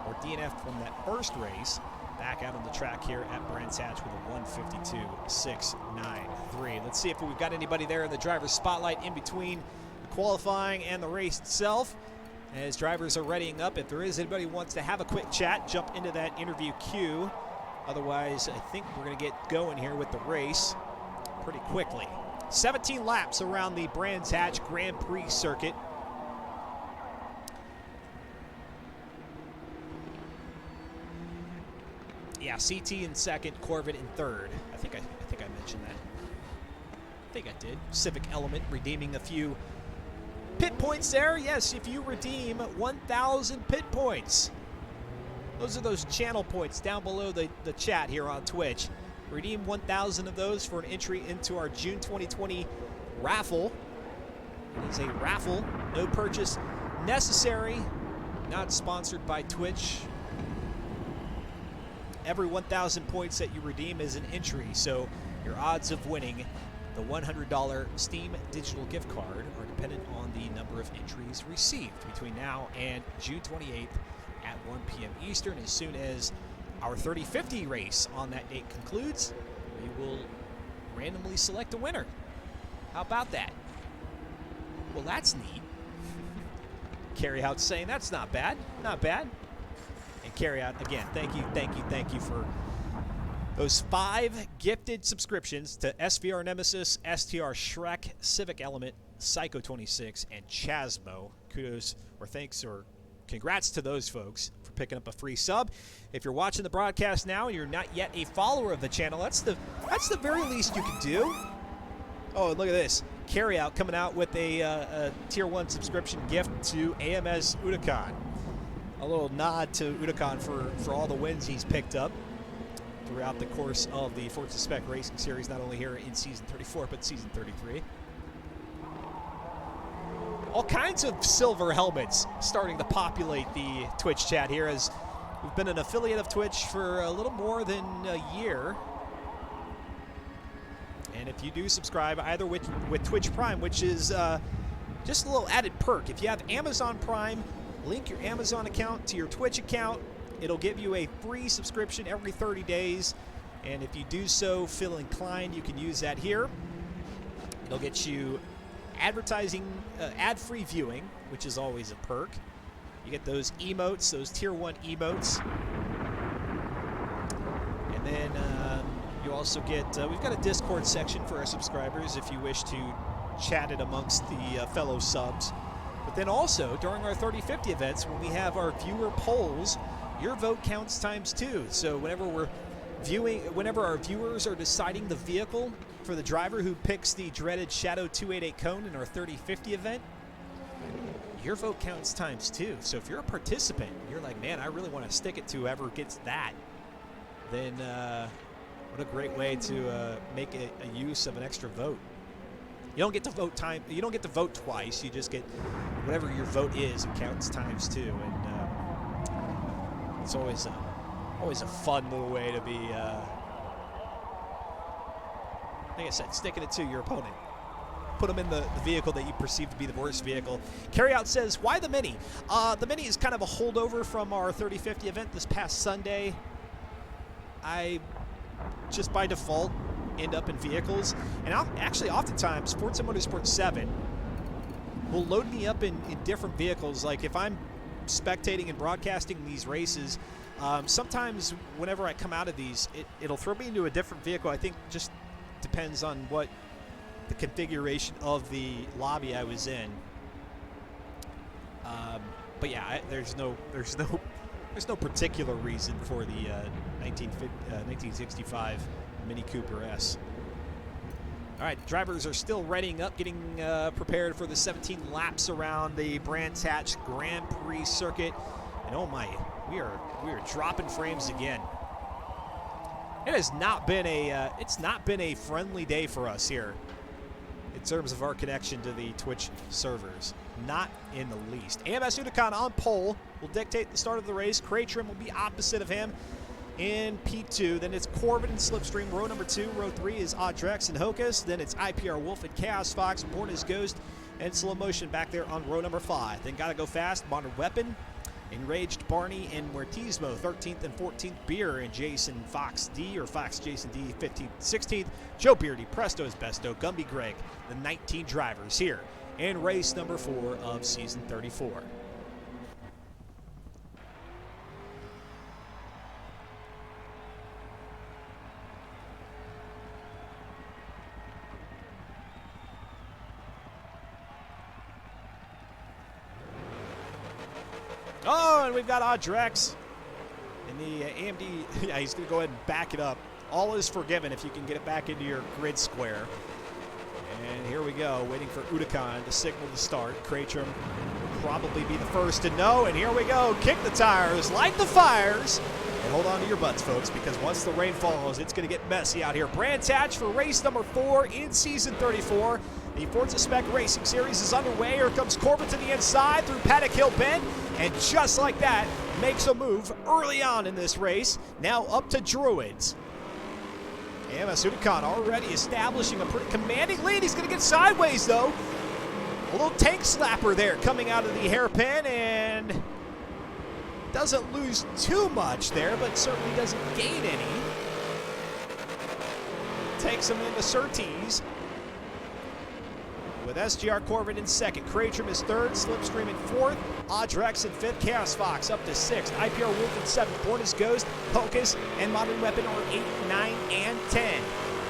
or DNF from that first race, back out on the track here at Brands Hatch with a 152.693. Let's see if we've got anybody there in the driver's spotlight in between the qualifying and the race itself. As drivers are readying up, if there is anybody who wants to have a quick chat, jump into that interview queue. Otherwise, I think we're going to get going here with the race pretty quickly. 17 laps around the Brands Hatch Grand Prix circuit. Yeah, CT in second, Corvid in third. I think I mentioned that. I think I did. Civic Element redeeming a few pit points there. Yes, if you redeem 1,000 pit points. Those are those channel points down below the chat here on Twitch. Redeem 1,000 of those for an entry into our June 2020 raffle. It is a raffle, no purchase necessary, not sponsored by Twitch. Every 1,000 points that you redeem is an entry, so your odds of winning the $100 Steam digital gift card are dependent on the number of entries received between now and June 28th at 1 p.m. Eastern. As soon as our 30-50 race on that date concludes, we will randomly select a winner. How about that? Well, that's neat. Carry out saying that's not bad, not bad. And carry out again, thank you for those 5 gifted subscriptions to SVR Nemesis, STR Shrek, Civic Element, Psycho 26, and Chasmo. Kudos or thanks or congrats to those folks for picking up a free sub. If you're watching the broadcast now and you're not yet a follower of the channel, that's the very least you can do. Oh, look at this. Carryout coming out with a Tier 1 subscription gift to AMS Udakan. A little nod to Udakan for all the wins he's picked up. throughout the course of the Forza Spec Racing Series, not only here in Season 34, but Season 33. All kinds of silver helmets starting to populate the Twitch chat here, as we've been an affiliate of Twitch for a little more than a year. And if you do subscribe either with Twitch Prime, which is just a little added perk. If you have Amazon Prime, link your Amazon account to your Twitch account. It'll give you a free subscription every 30 days. And if you do so feel inclined, you can use that here. It'll get you advertising, ad-free viewing, which is always a perk. You get those emotes, those Tier 1 emotes. And then you also get, we've got a Discord section for our subscribers if you wish to chat it amongst the fellow subs. But then also, during our 30-50 events, when we have our viewer polls, your vote counts ×2. So whenever our viewers are deciding the vehicle for the driver who picks the dreaded Shadow 288 cone in our 30-50 event, your vote counts ×2. So if you're a participant, you're like, man, I really want to stick it to whoever gets that, then what a great way to make a use of an extra vote. You don't get to vote You don't get to vote twice. You just get whatever your vote is. It counts ×2, and it's always a fun little way to be. Like I said, sticking it to your opponent. Put them in the vehicle that you perceive to be the worst vehicle. Carryout says, why the Mini? The Mini is kind of a holdover from our 30-50 event this past Sunday. I just by default end up in vehicles, and actually oftentimes Forza Motorsport 7 will load me up in different vehicles. Like if I'm spectating and broadcasting these races, sometimes whenever I come out of these, it'll throw me into a different vehicle. I think just depends on what the configuration of the lobby I was in. But yeah, there's no particular reason for the 1965 Mini Cooper S. All right, drivers are still readying up, getting prepared for the 17 laps around the Brands Hatch Grand Prix circuit. And oh my, we are dropping frames again. It has not been a friendly day for us here in terms of our connection to the Twitch servers. Not in the least. AMS Unicon on pole will dictate the start of the race. Craytrim will be opposite of him in P2. Then it's Corbin and Slipstream, row number 2. Row 3 is Audrex and Hocus. Then it's IPR Wolf and Chaos Fox, Born as Ghost, and Slow Motion back there on row number 5. Then Gotta Go Fast, Modern Weapon, Enraged Barney, and Muertismo, 13th and 14th. Beer and Jason Fox D, or Fox Jason D, 15th, 16th. Joe Beardy, Presto is Besto, Gumby Greg, the 19 drivers here in race number 4 of Season 34. Oh, and we've got Audrex in the AMD. Yeah, he's going to go ahead and back it up. All is forgiven if you can get it back into your grid square. And here we go, waiting for Uticon to signal the start. Craytrim will probably be the first to know. And here we go, kick the tires, light the fires. And hold on to your butts, folks, because once the rain falls, it's going to get messy out here. Brands Hatch for race number 4 in Season 34. The Forza Spec Racing Series is underway. Here comes Corbin to the inside through Paddock Hill Bend. And just like that, makes a move early on in this race. Now up to Druids. AMS Unicon already establishing a pretty commanding lead. He's going to get sideways, though. A little tank slapper there coming out of the hairpin, and doesn't lose too much there, but certainly doesn't gain any. Takes him into Surtees. With SGR Corbin in second, Craytrim is third, Slipstream in fourth, Audrex in fifth, Chaos Fox up to sixth, IPR Wolf in seventh, Born as Ghost, Hocus, and Modern Weapon are 8, 9, and 10.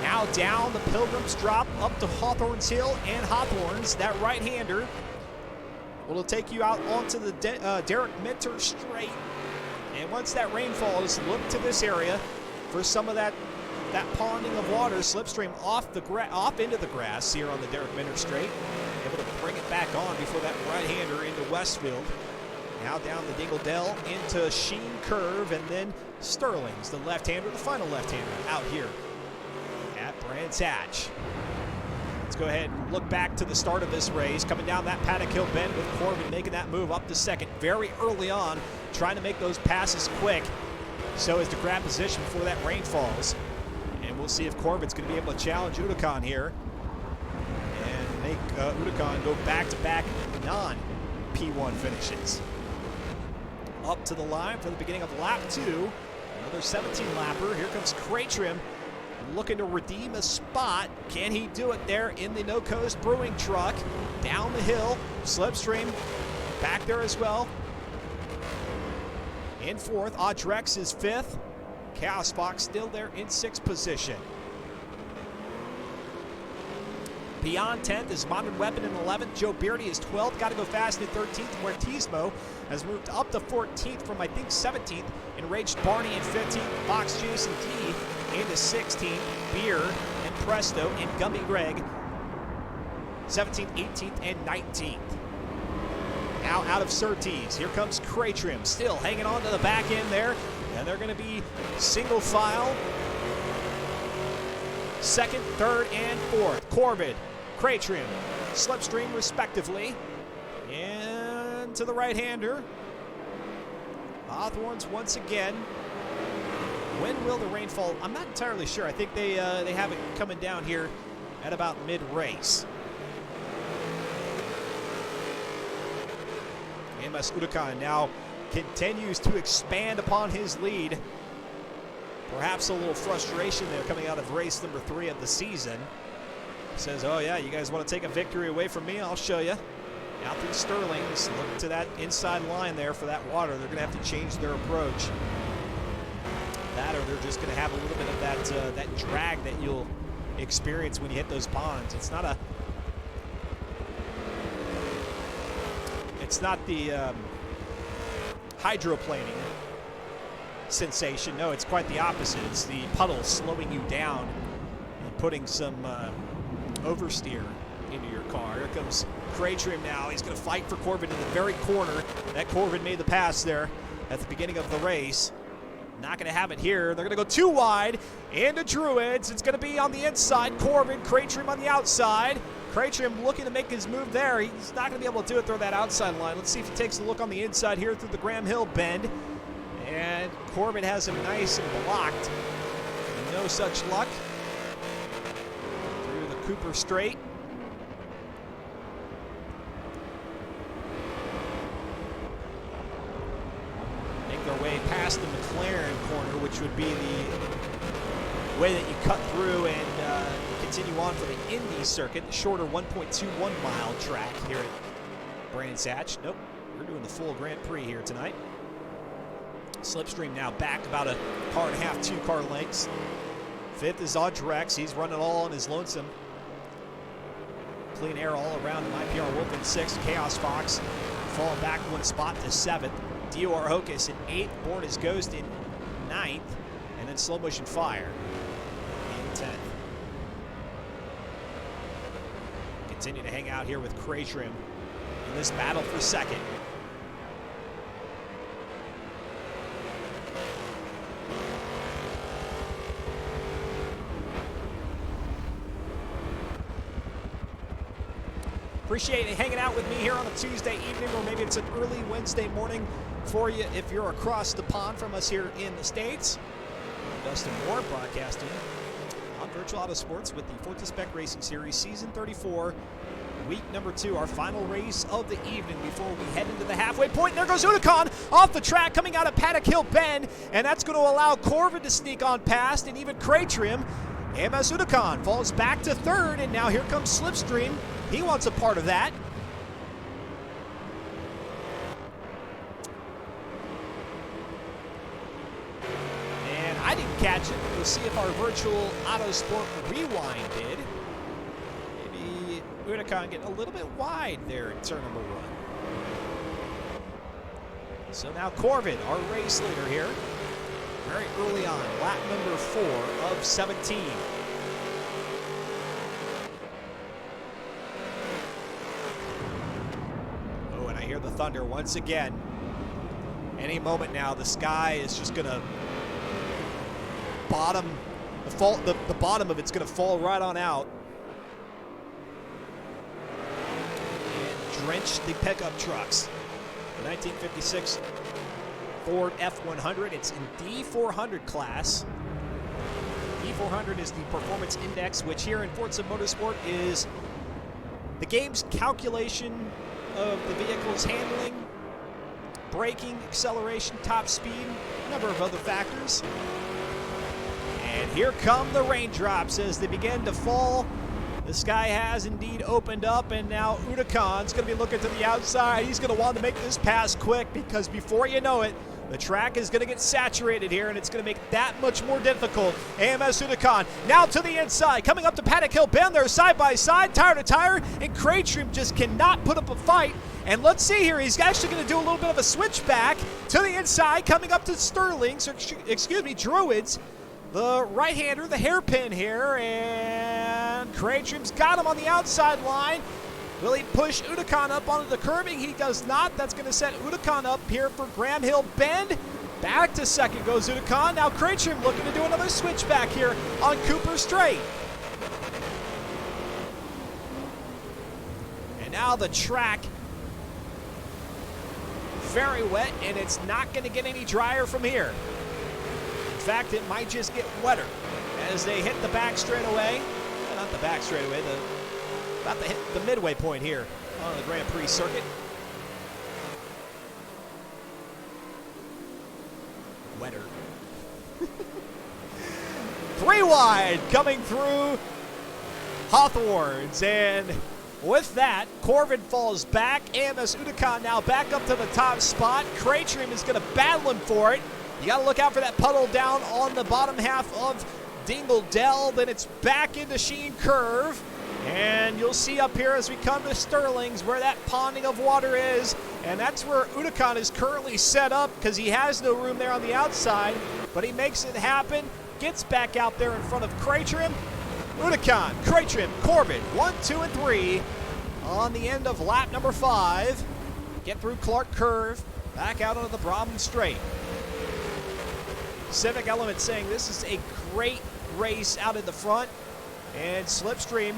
Now down the Pilgrims drop up to Hawthorne's Hill and Hawthorne's, that right-hander will take you out onto the Derek Minter straight. And once that rain falls, look to this area for some of that ponding of water. Slipstream off into the grass here on the Derek Minter straight, able to bring it back on before that right-hander into Westfield. Now down the Dingle Dell into Sheen Curve, and then Sterling's the left-hander, the final left-hander out here at Brands Hatch. Let's go ahead and look back to the start of this race. Coming down that Paddock Hill bend with Corbin making that move up to second very early on, trying to make those passes quick so as to grab position before that rain falls. And we'll see if Corbin's going to be able to challenge Udakan here and make Udakan go back-to-back non-P1 finishes. Up to the line for the beginning of lap 2. Another 17-lapper. Here comes Craytrim looking to redeem a spot. Can he do it there in the No Coast Brewing truck? Down the hill. Slipstream back there as well. In fourth. Audrex is fifth. Chaos Fox still there in sixth position. Beyond 10th is Modern Weapon in 11th. Joe Beardy is 12th. Got to go fast in 13th. Where Tismo has moved up to 14th from, I think, 17th. Enraged Barney in 15th. Fox Jason D into 16th. Beer and Presto and Gummy Greg 17th, 18th, and 19th. Now out of Surtees. Here comes Craytrim, still hanging on to the back end there. And they're going to be single file. Second, third, and fourth. Corbin, Craytrim, Slipstream respectively. And to the right-hander. Hawthorns once again. When will the rain fall? I'm not entirely sure. I think they have it coming down here at about mid-race. Amos Udakan now continues to expand upon his lead. Perhaps a little frustration there coming out of race number 3 of the season. Says, oh yeah, you guys want to take a victory away from me? I'll show you. Out through Sterling's, look to that inside line there for that water. They're going to have to change their approach. That or they're just going to have a little bit of that drag that you'll experience when you hit those ponds. It's not the hydroplaning sensation. No, it's quite the opposite. It's the puddles slowing you down and putting some oversteer into your car. Here comes Craytrim now. He's going to fight for Corbin in the very corner. That Corbin made the pass there at the beginning of the race. Not going to have it here. They're going to go too wide into Druids. It's going to be on the inside. Corbin, Craytrim on the outside. Craytrim looking to make his move there. He's not going to be able to do it through that outside line. Let's see if he takes a look on the inside here through the Graham Hill bend. And Corbin has him nice and blocked. No such luck. Through the Cooper Straight. Make their way past the McLaren corner, which would be the way that you cut through and continue on for the Indy circuit, the shorter 1.21 mile track here at Brands Hatch. Nope, we're doing the full Grand Prix here tonight. Slipstream now back about a car and a half, 2 car lengths. Fifth is Audrex. He's running all on his lonesome. Clean air all around. IPR Wolf in 6th. Chaos Fox falling back 1 spot to 7th. DOR Hocus in 8th. Born as Ghost in 9th. And then Slow Motion Fire in 10th. Continue to hang out here with Craytrim in this battle for second. Appreciate it hanging out with me here on a Tuesday evening, or maybe it's an early Wednesday morning for you if you're across the pond from us here in the States. Dustin Moore broadcasting on Virtual Auto Sports with the Forza Spec Racing Series Season 34, week number 2, our final race of the evening before we head into the halfway point. There goes Udakan off the track coming out of Paddock Hill Bend, and that's going to allow Corbin to sneak on past, and even Craytrim. MS Udakan falls back to 3rd, and now here comes Slipstream. He wants a part of that. And I didn't catch it. We'll see if our Virtual Auto Sport Rewind did. Maybe Udakan getting a little bit wide there in turn number 1. So now Corbin, our race leader here, very early on, lap number 4 of 17. Oh, and I hear the thunder once again. Any moment now, the sky is just going to bottom. The bottom of it's going to fall right on out and drench the pickup trucks. The 1956 Ford F100. It's in D400 class. D400 is the performance index, which here in Forza Motorsport is the game's calculation of the vehicle's handling, braking, acceleration, top speed, a number of other factors. And here come the raindrops as they begin to fall. The sky has indeed opened up, and now Udacon's going to be looking to the outside. He's going to want to make this pass quick because before you know it, the track is going to get saturated here, and it's going to make that much more difficult. AMS Udacon now to the inside, coming up to Paddock Hill Bend. They're side by side, tire to tire, and Craytrim just cannot put up a fight. And let's see here, he's actually going to do a little bit of a switchback to the inside, coming up to Sterling's, Druids. The right-hander, the hairpin here, and Craytrim's got him on the outside line. Will he push Udacon up onto the curbing? He does not. That's going to set Udacon up here for Graham Hill Bend. Back to second goes Udacon. Now Craytrim looking to do another switchback here on Cooper Straight. And now the track very wet, and it's not going to get any drier from here. In fact, it might just get wetter as they hit the back straightaway. Not the back straightaway, about to hit the midway point here on the Grand Prix circuit. Wetter. 3 wide coming through Hawthorns, and with that, Corvin falls back. AMS Udacon now back up to the top spot. Craytrim is going to battle him for it. You got to look out for that puddle down on the bottom half of Dingle Dell. Then it's back into Sheen Curve. And you'll see up here as we come to Sterling's where that ponding of water is. And that's where Udacon is currently set up because he has no room there on the outside. But he makes it happen. Gets back out there in front of Craytrim. Udacon, Craytrim, Corbin, 1, 2, and 3 on the end of lap number 5. Get through Clark Curve. Back out onto the Brabham Straight. Civic Element saying this is a great race out in the front. And Slipstream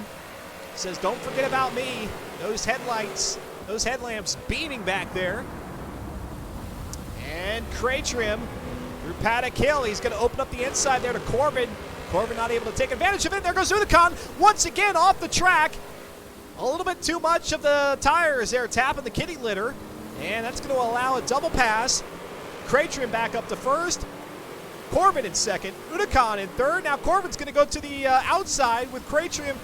says, don't forget about me. Those headlights, those headlamps beaming back there. And Craytrim through Paddock Hill. He's going to open up the inside there to Corbin. Corbin not able to take advantage of it. There goes Udacon once again off the track. A little bit too much of the tires there tapping the kitty litter. And that's going to allow a double pass. Craytrim back up to first. Corbin in second, Udacon in third. Now Corbin's going to go to the outside with Craytrim.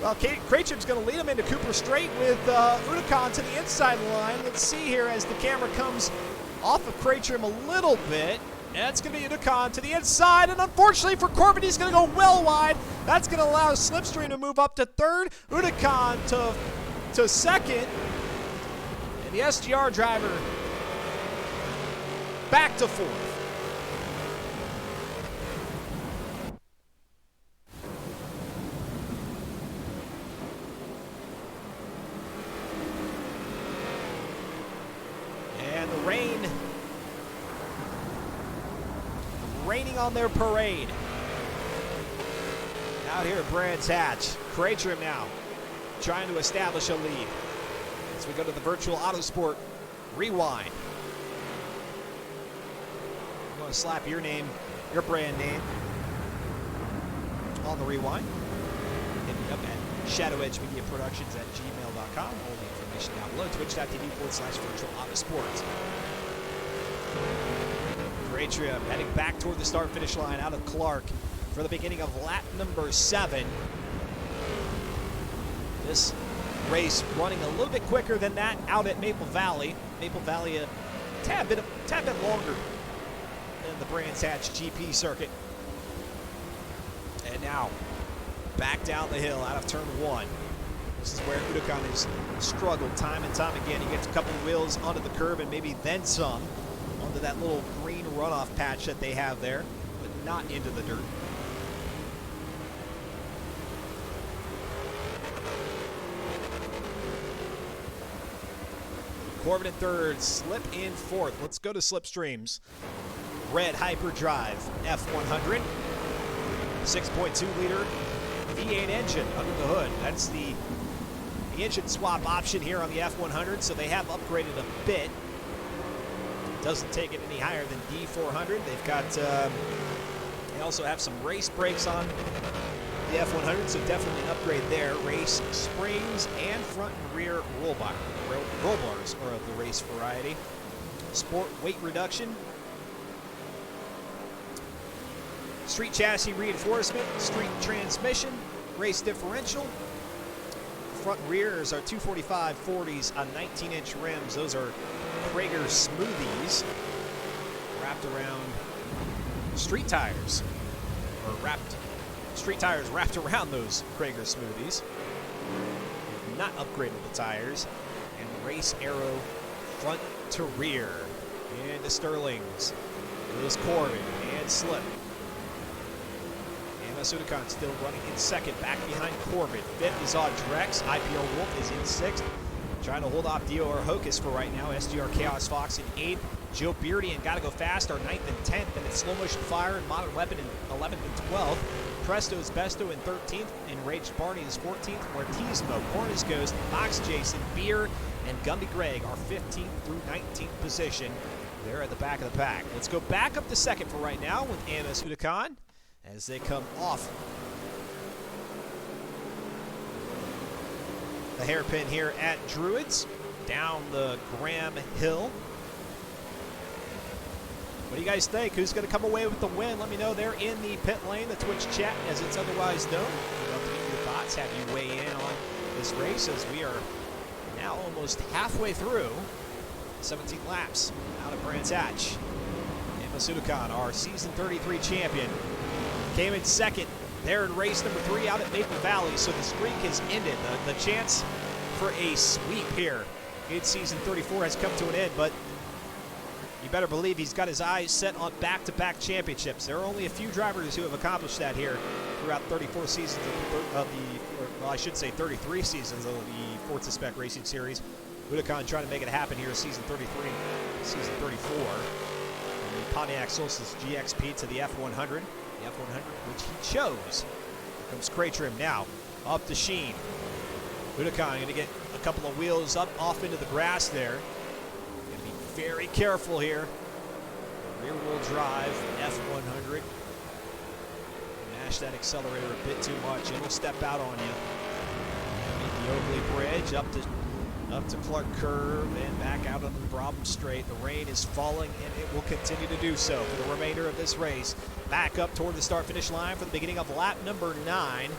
Well, Craytrim's going to lead him into Cooper Straight with Udacon to the inside line. Let's see here as the camera comes off of Craytrim a little bit. That's going to be Udacon to the inside, and unfortunately for Corbin, he's going to go well wide. That's going to allow Slipstream to move up to third, Udacon to second, and the SGR driver back to fourth. And the rain raining on their parade. Out here at Brands Hatch. Craytrim now trying to establish a lead. As we go to the virtual Autosport rewind. I'm going to slap your name, your brand name on the rewind. Hit me up at shadowedgemediaproductions@gmail.com. All the information down below. Twitch.tv/virtual Autosport. Craytrim heading back toward the start-finish line out of Clark for the beginning of lap number 7. This race running a little bit quicker than that out at Maple Valley. Maple Valley a tad bit longer than the Brands Hatch GP circuit. And now back down the hill out of turn 1. This is where Udacon has struggled time and time again. He gets a couple of wheels onto the curb and maybe then some onto that little green runoff patch that they have there, but not into the dirt. Corbin in third, Slip in fourth. Let's go to slipstreams. Red Hyperdrive F100, 6.2 liter V8 engine under the hood. That's the engine swap option here on the F100, so they have upgraded a bit. Doesn't take it any higher than D400. They've got, they also have some race brakes on the F100, so definitely an upgrade there. Race springs and front and rear roll bars are of the race variety. Sport weight reduction. Street chassis reinforcement, street transmission, race differential. Front and rears are 245 40s on 19-inch rims. Those are Prager Smoothies wrapped around street tires, or street tires wrapped around those Prager Smoothies. They've not upgraded the tires. And Race Arrow front to rear. And the Sterlings. Goes Corbin and Slip. Sudakan still running in second, back behind Corbin. Fifth is Audrex. IPR Wolf is in sixth. Trying to hold off DOR Hocus for right now. SGR Chaos Fox in eighth. Joe Beardy and Gotta Go Fast are 9th and 10th. And it's Slow Motion Fire and Modern Weapon in 11th and 12th. Presto's Besto in 13th. Enraged Barney is 14th. Mortismo, Corners Ghost, Fox Jason, Beer, and Gumby Greg are 15th through 19th position. They're at the back of the pack. Let's go back up to second for right now with Anna Sudakan as they come off the hairpin here at Druids, down the Graham Hill. What do you guys think? Who's going to come away with the win? Let me know there in the pit lane, the Twitch chat, as it's otherwise known. We'd love to get your thoughts, have you weigh in on this race, as we are now almost halfway through 17 laps out of Brands Hatch. Emma Sudakan, our season 33 champion, came in second there in race number 3 out at Maple Valley, so the streak has ended. The chance for a sweep here in season 34 has come to an end, but you better believe he's got his eyes set on back-to-back championships. There are only a few drivers who have accomplished that here throughout 34 seasons of the, well, I should say 33 seasons of the Forza Spec Racing Series. Budokan trying to make it happen here in season 33, season 34. From the Pontiac Solstice GXP to the F100. The F100, which he chose. Here comes Craytrim now, up to Sheen. Budokan going to get a couple of wheels up off into the grass there. Going to be very careful here. Rear wheel drive, F100. Mash that accelerator a bit too much, and it'll step out on you. Hit the Oakley Bridge, up to Clark Curve, and back out onto the Brabham Straight. The rain is falling, and it will continue to do so for the remainder of this race. Back up toward the start-finish line for the beginning of lap number 9.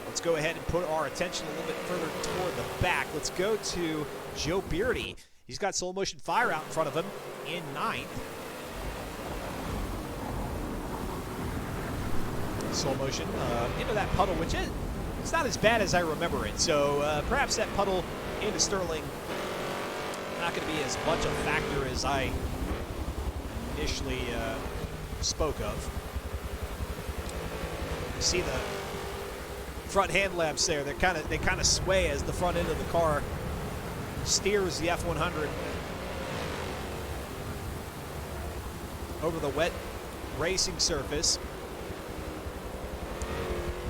Let's go ahead and put our attention a little bit further toward the back. Let's go to Joe Beardy. He's got Slow Motion Fire out in front of him in 9th. Slow Motion into that puddle, which is it's not as bad as I remember it. So perhaps that puddle into Sterling not going to be as much a factor as I initially spoke of. You see the front hand lamps there. They kind of sway as the front end of the car steers the F100 over the wet racing surface,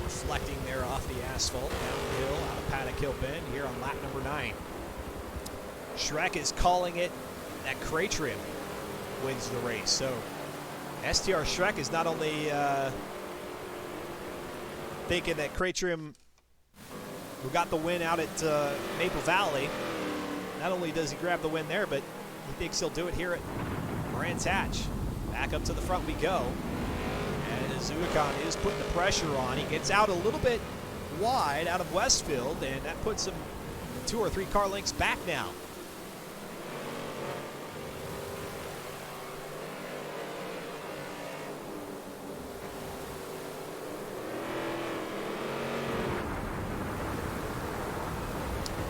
reflecting there off the asphalt downhill out of Paddock Hill Bend here on lap number 9. Shrek is calling it that Craytrim wins the race. So STR Shrek is not only thinking that Craytrim, who got the win out at Maple Valley, not only does he grab the win there, but he thinks he'll do it here at Brands Hatch. Back up to the front we go. And Zudakan is putting the pressure on. He gets out a little bit wide out of Westfield, and that puts him 2 or 3 car lengths back now.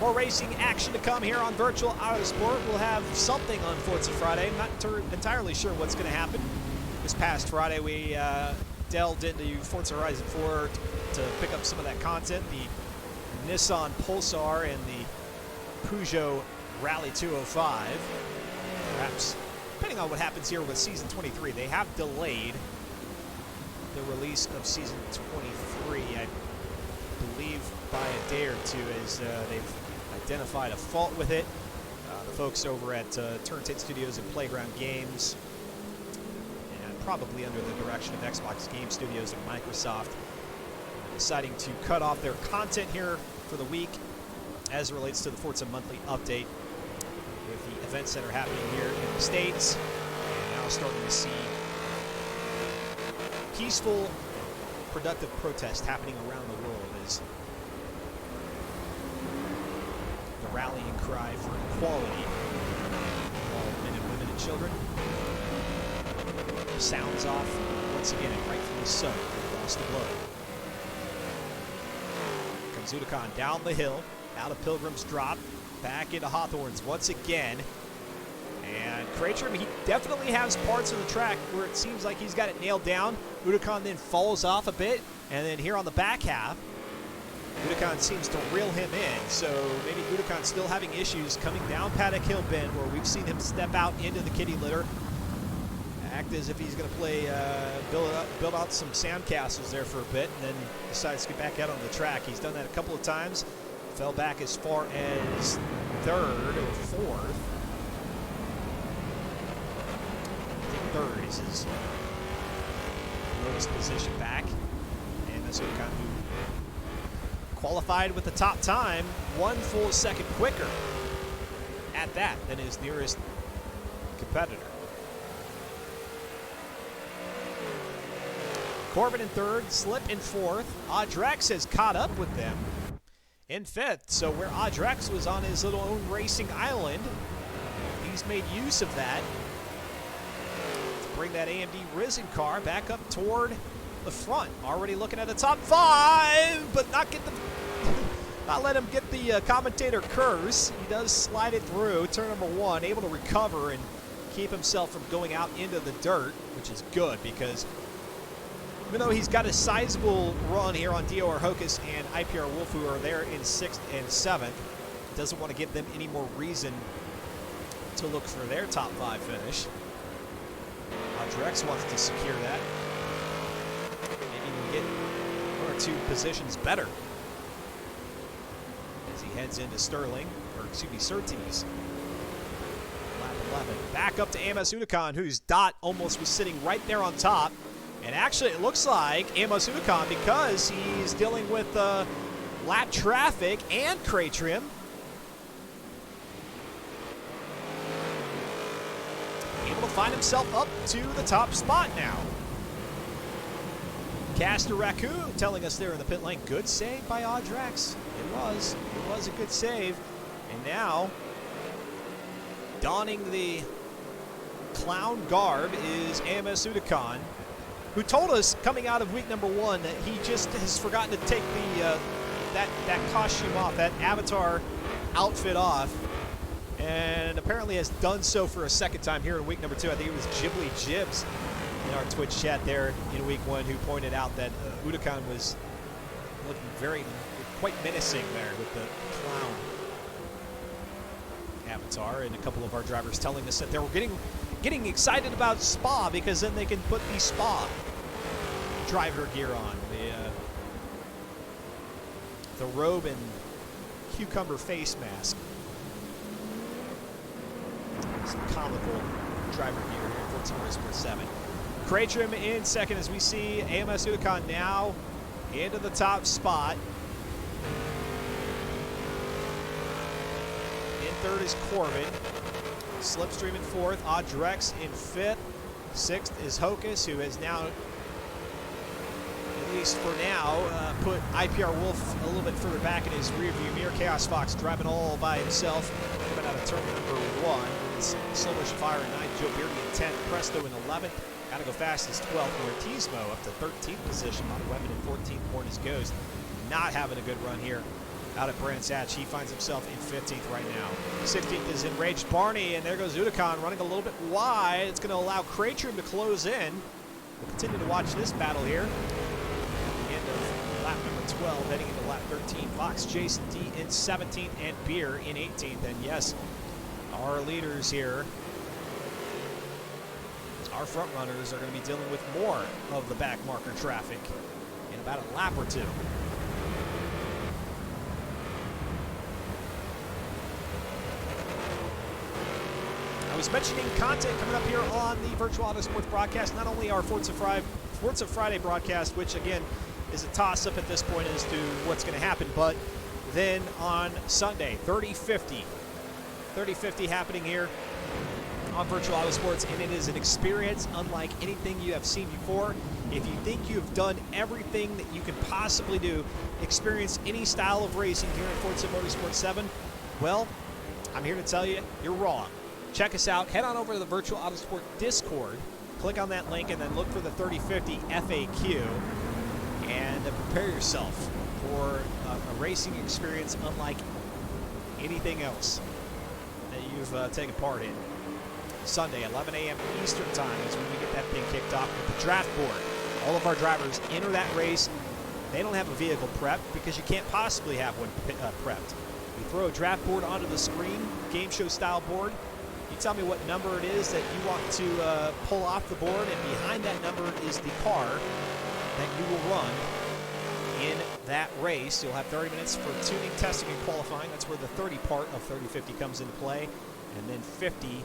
More racing action to come here on Virtual Autosport. We'll have something on Forza Friday. I'm not entirely sure what's going to happen. This past Friday, we delved into Forza Horizon 4 to pick up some of that content. The Nissan Pulsar and the Peugeot Rally 205. Perhaps, depending on what happens here with Season 23, they have delayed the release of Season 23, I believe, by a day or two, as they've identified a fault with it. The folks over at Turntid Studios and Playground Games, and probably under the direction of Xbox Game Studios and Microsoft, deciding to cut off their content here for the week as it relates to the Forza Monthly Update, with the events that are happening here in the States, and now starting to see peaceful, productive protest happening around the world as the rallying cry for equality for all men and women and children sounds off once again, and rightfully so, across the globe. Comes Udakan down the hill, out of Pilgrim's Drop, back into Hawthorne's once again. And Krejcir, he definitely has parts of the track where it seems like he's got it nailed down. Udakan then falls off a bit, and then here on the back half, Udakan seems to reel him in. So maybe Udakan still having issues coming down Paddock Hill Bend, where we've seen him step out into the kitty litter, act as if he's going to play, build out some sandcastles there for a bit, and then decides to get back out on the track. He's done that a couple of times. Fell back as far as third or fourth. I think third is his lowest position back. And that's Udakan, who qualified with the top time, 1 full second quicker at that than his nearest competitor. Corbin in third, Slip in fourth. Audrex has caught up with them in fifth. So where Audrex was on his little own racing island, he's made use of that to bring that AMD Risen car back up toward the front. Already looking at the top 5, but not let him get the commentator curse. He does slide it through turn number 1, able to recover and keep himself from going out into the dirt, which is good, because even though he's got a sizable run here on DOR Hocus and IPR Wolf, who are there in 6th and 7th, doesn't want to give them any more reason to look for their top 5 finish. Drex wants to secure that. Maybe we'll get 1 or 2 positions better as he heads into Sterling, or excuse me, Surtees. Lap 11. Back up to Amos Udakan, whose dot almost was sitting right there on top. And actually, it looks like Amos Udakan, because he's dealing with lap traffic and crate trim, able to find himself up to the top spot now. Caster Raccoon telling us there in the pit lane, good save by Audrex. It was a good save. And now, donning the clown garb is Amos Udakan, who told us coming out of week number 1 that he just has forgotten to take the that costume off, that avatar outfit off, and apparently has done so for a second time here in week number 2. I think it was Ghibli Jibs in our Twitch chat there in week 1 who pointed out that Udakan was looking quite menacing there with the clown avatar, and a couple of our drivers telling us that they were getting excited about Spa, because then they can put the Spa driver gear on, the robe and cucumber face mask. Some comical driver gear here in Forza Motorsport 7. Krejcir in second as we see Amos Udakan now into the top spot. In third is Corbin. Slipstream in fourth, Audrex in fifth. Sixth is Hocus, who has now, at least for now, put IPR Wolf a little bit further back in his rearview mirror. Chaos Fox driving all by himself, coming out of turn number 1. It's So Much Fire in 9th, Joe Beardy in 10th, Presto in 11th. Gotta go fast as 12th. Mortismo up to 13th position. Model Weapon in 14th. Born as Ghost not having a good run here out at Brands Hatch. He finds himself in 15th right now. 16th is Enraged Barney, and there goes Udakan running a little bit wide. It's going to allow Krejcir to close in. We'll continue to watch this battle here. End of lap number 12, heading into lap 13. Fox, Jason D in 17th, and Beer in 18th. And yes, our leaders here, our front runners, are going to be dealing with more of the back marker traffic in about a lap or two. I was mentioning content coming up here on the Virtual Auto Sports broadcast, not only our Forza Friday broadcast, which again is a toss-up at this point as to what's going to happen, but then on Sunday, 3050 happening here on Virtual Auto Sports, and it is an experience unlike anything you have seen before. If you think you've done everything that you can possibly do, experience any style of racing here at Forza Motorsport 7, well, I'm here to tell you, you're wrong. Check us out. Head on over to the Virtual Auto Sport Discord, click on that link, and then look for the 3050 FAQ, and prepare yourself for a racing experience unlike anything else that you've taken part in. Sunday, 11 a.m. Eastern Time is when we get that thing kicked off with the draft board. All of our drivers enter that race. They don't have a vehicle prepped because you can't possibly have one prepped. We throw a draft board onto the screen, game show style board. You tell me what number it is that you want to pull off the board, and behind that number is the car that you will run in that race. You'll have 30 minutes for tuning, testing, and qualifying. That's where the 30 part of 3050 comes into play. And then 50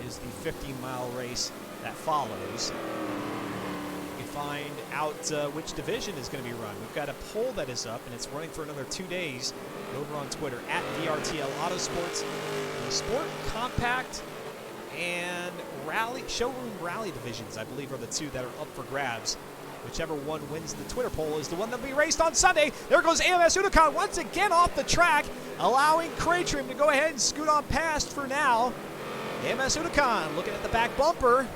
is the 15-mile race that follows. You can find out which division is going to be run. We've got a poll that is up, and it's running for another 2 days over on Twitter at VRTL Autosports. The Sport Compact and Showroom Rally divisions, I believe, are the two that are up for grabs. Whichever one wins the Twitter poll is the one that will be raced on Sunday. There goes AMS Unicon once again off the track, allowing Craytrim to go ahead and scoot on past for now. AMS Unicon looking at the back bumper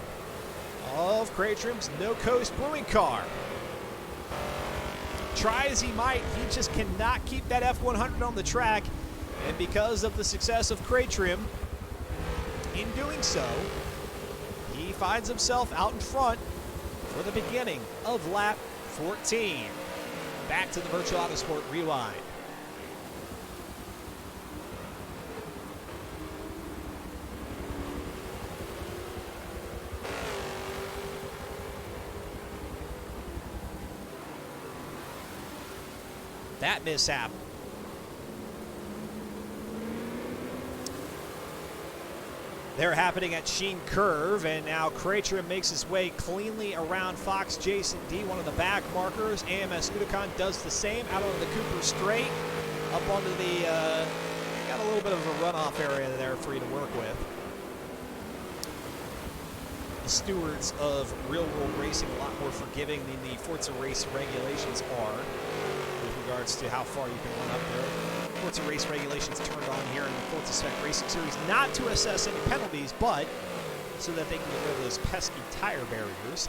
of Craytrim's No Coast Brewing car. Try as he might, he just cannot keep that F100 on the track. And because of the success of Craytrim, in doing so, he finds himself out in front for the beginning of lap 14. Back to the Virtual Autosport Rewind. That mishap. They're happening at Sheen Curve, and now Craytrim makes his way cleanly around Fox Jason D, one of the back markers. AMS Unicon does the same out onto the Cooper Straight, up onto the, got a little bit of a runoff area there for you to work with. The stewards of real-world racing a lot more forgiving than the Forza race regulations are with regards to how far you can run up there. Forza race regulations turned on here in the Forza Spec Racing Series, not to assess any penalties, but so that they can get rid of those pesky tire barriers.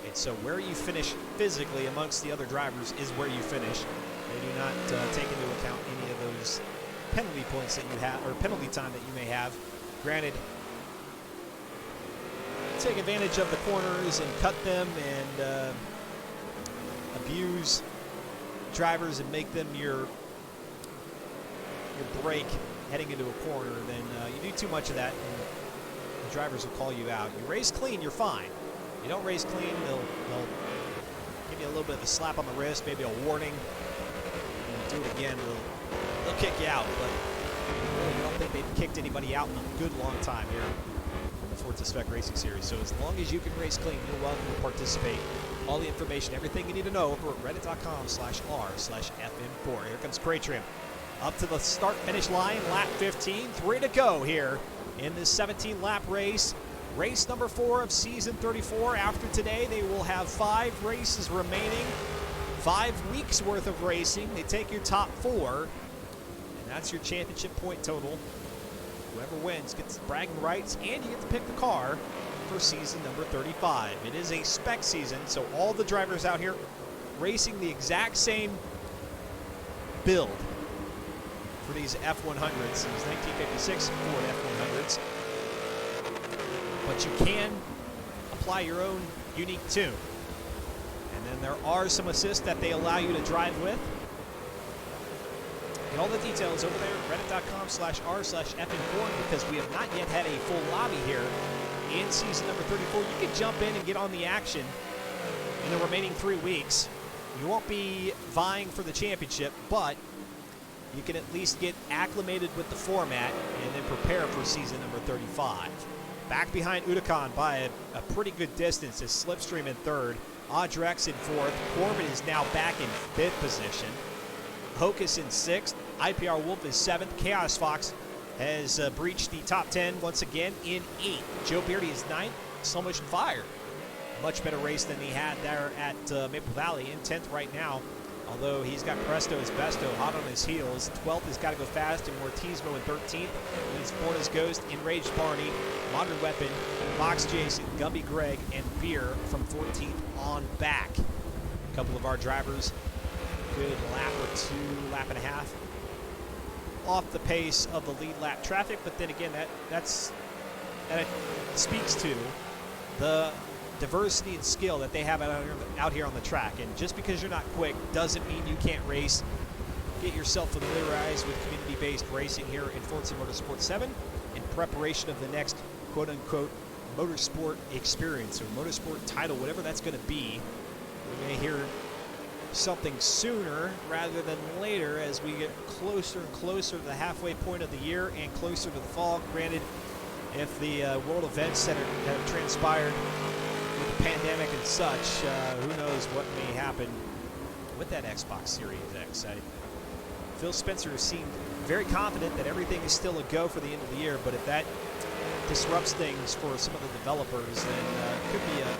And so where you finish physically amongst the other drivers is where you finish. They do not take into account any of those penalty points that you have, or penalty time that you may have. Granted, take advantage of the corners and cut them and abuse drivers and make them your brake heading into a corner, then you do too much of that and the drivers will call you out. You race clean, you're fine. You don't race clean, they'll give you a little bit of a slap on the wrist, maybe a warning. And do it again, they'll kick you out, but I don't think they've kicked anybody out in a good long time here in the Forza Spec Racing Series. So as long as you can race clean, you're welcome to participate. All the information, everything you need to know over at reddit.com/r/FM4. Here comes Craytrim. Up to the start-finish line, lap 15. 3 to go here in this 17-lap race. Race number 4 of season 34. After today, they will have 5 races remaining. 5 weeks worth of racing. They take your top 4, and that's your championship point total. Whoever wins gets bragging rights, and you get to pick the car for season number 35. It is a spec season, so all the drivers out here racing the exact same build for these F100s, these 1956 Ford F100s. But you can apply your own unique tune. And then there are some assists that they allow you to drive with. Get all the details over there at reddit.com/r/finform, because we have not yet had a full lobby here in season number 34. You can jump in and get on the action in the remaining 3 weeks. You won't be vying for the championship, but you can at least get acclimated with the format and then prepare for season number 35. Back behind Udakan by a pretty good distance is Slipstream in third, Audrex in fourth, Corbin is now back in fifth position, Hocus in sixth, IPR Wolf is seventh, Chaos Fox has breached the top 10 once again in eighth. Joe Beardy is ninth, Slow Motion Fire. Much better race than he had there at Maple Valley, in 10th right now. Although he's got Presto as Besto hot on his heels. 12th has got to go fast, and Mortismo in 13th. It's Borna's Ghost, Enraged Barney, Modern Weapon, Fox Jason, Gumby Greg, and Beer from 14th on back. A couple of our drivers, good lap or two, lap and a half off the pace of the lead lap traffic, but then again, that speaks to the diversity and skill that they have out here on the track. And just because you're not quick doesn't mean you can't race. Get yourself familiarized with community-based racing here in Forza Motorsport 7 in preparation of the next quote-unquote motorsport experience or motorsport title, whatever that's going to be. We may hear something sooner rather than later as we get closer and closer to the halfway point of the year and closer to the fall. Granted, if the world events that have transpired with the pandemic and such, who knows what may happen with that Xbox Series X. Phil Spencer seemed very confident that everything is still a go for the end of the year, but if that disrupts things for some of the developers, then it could be a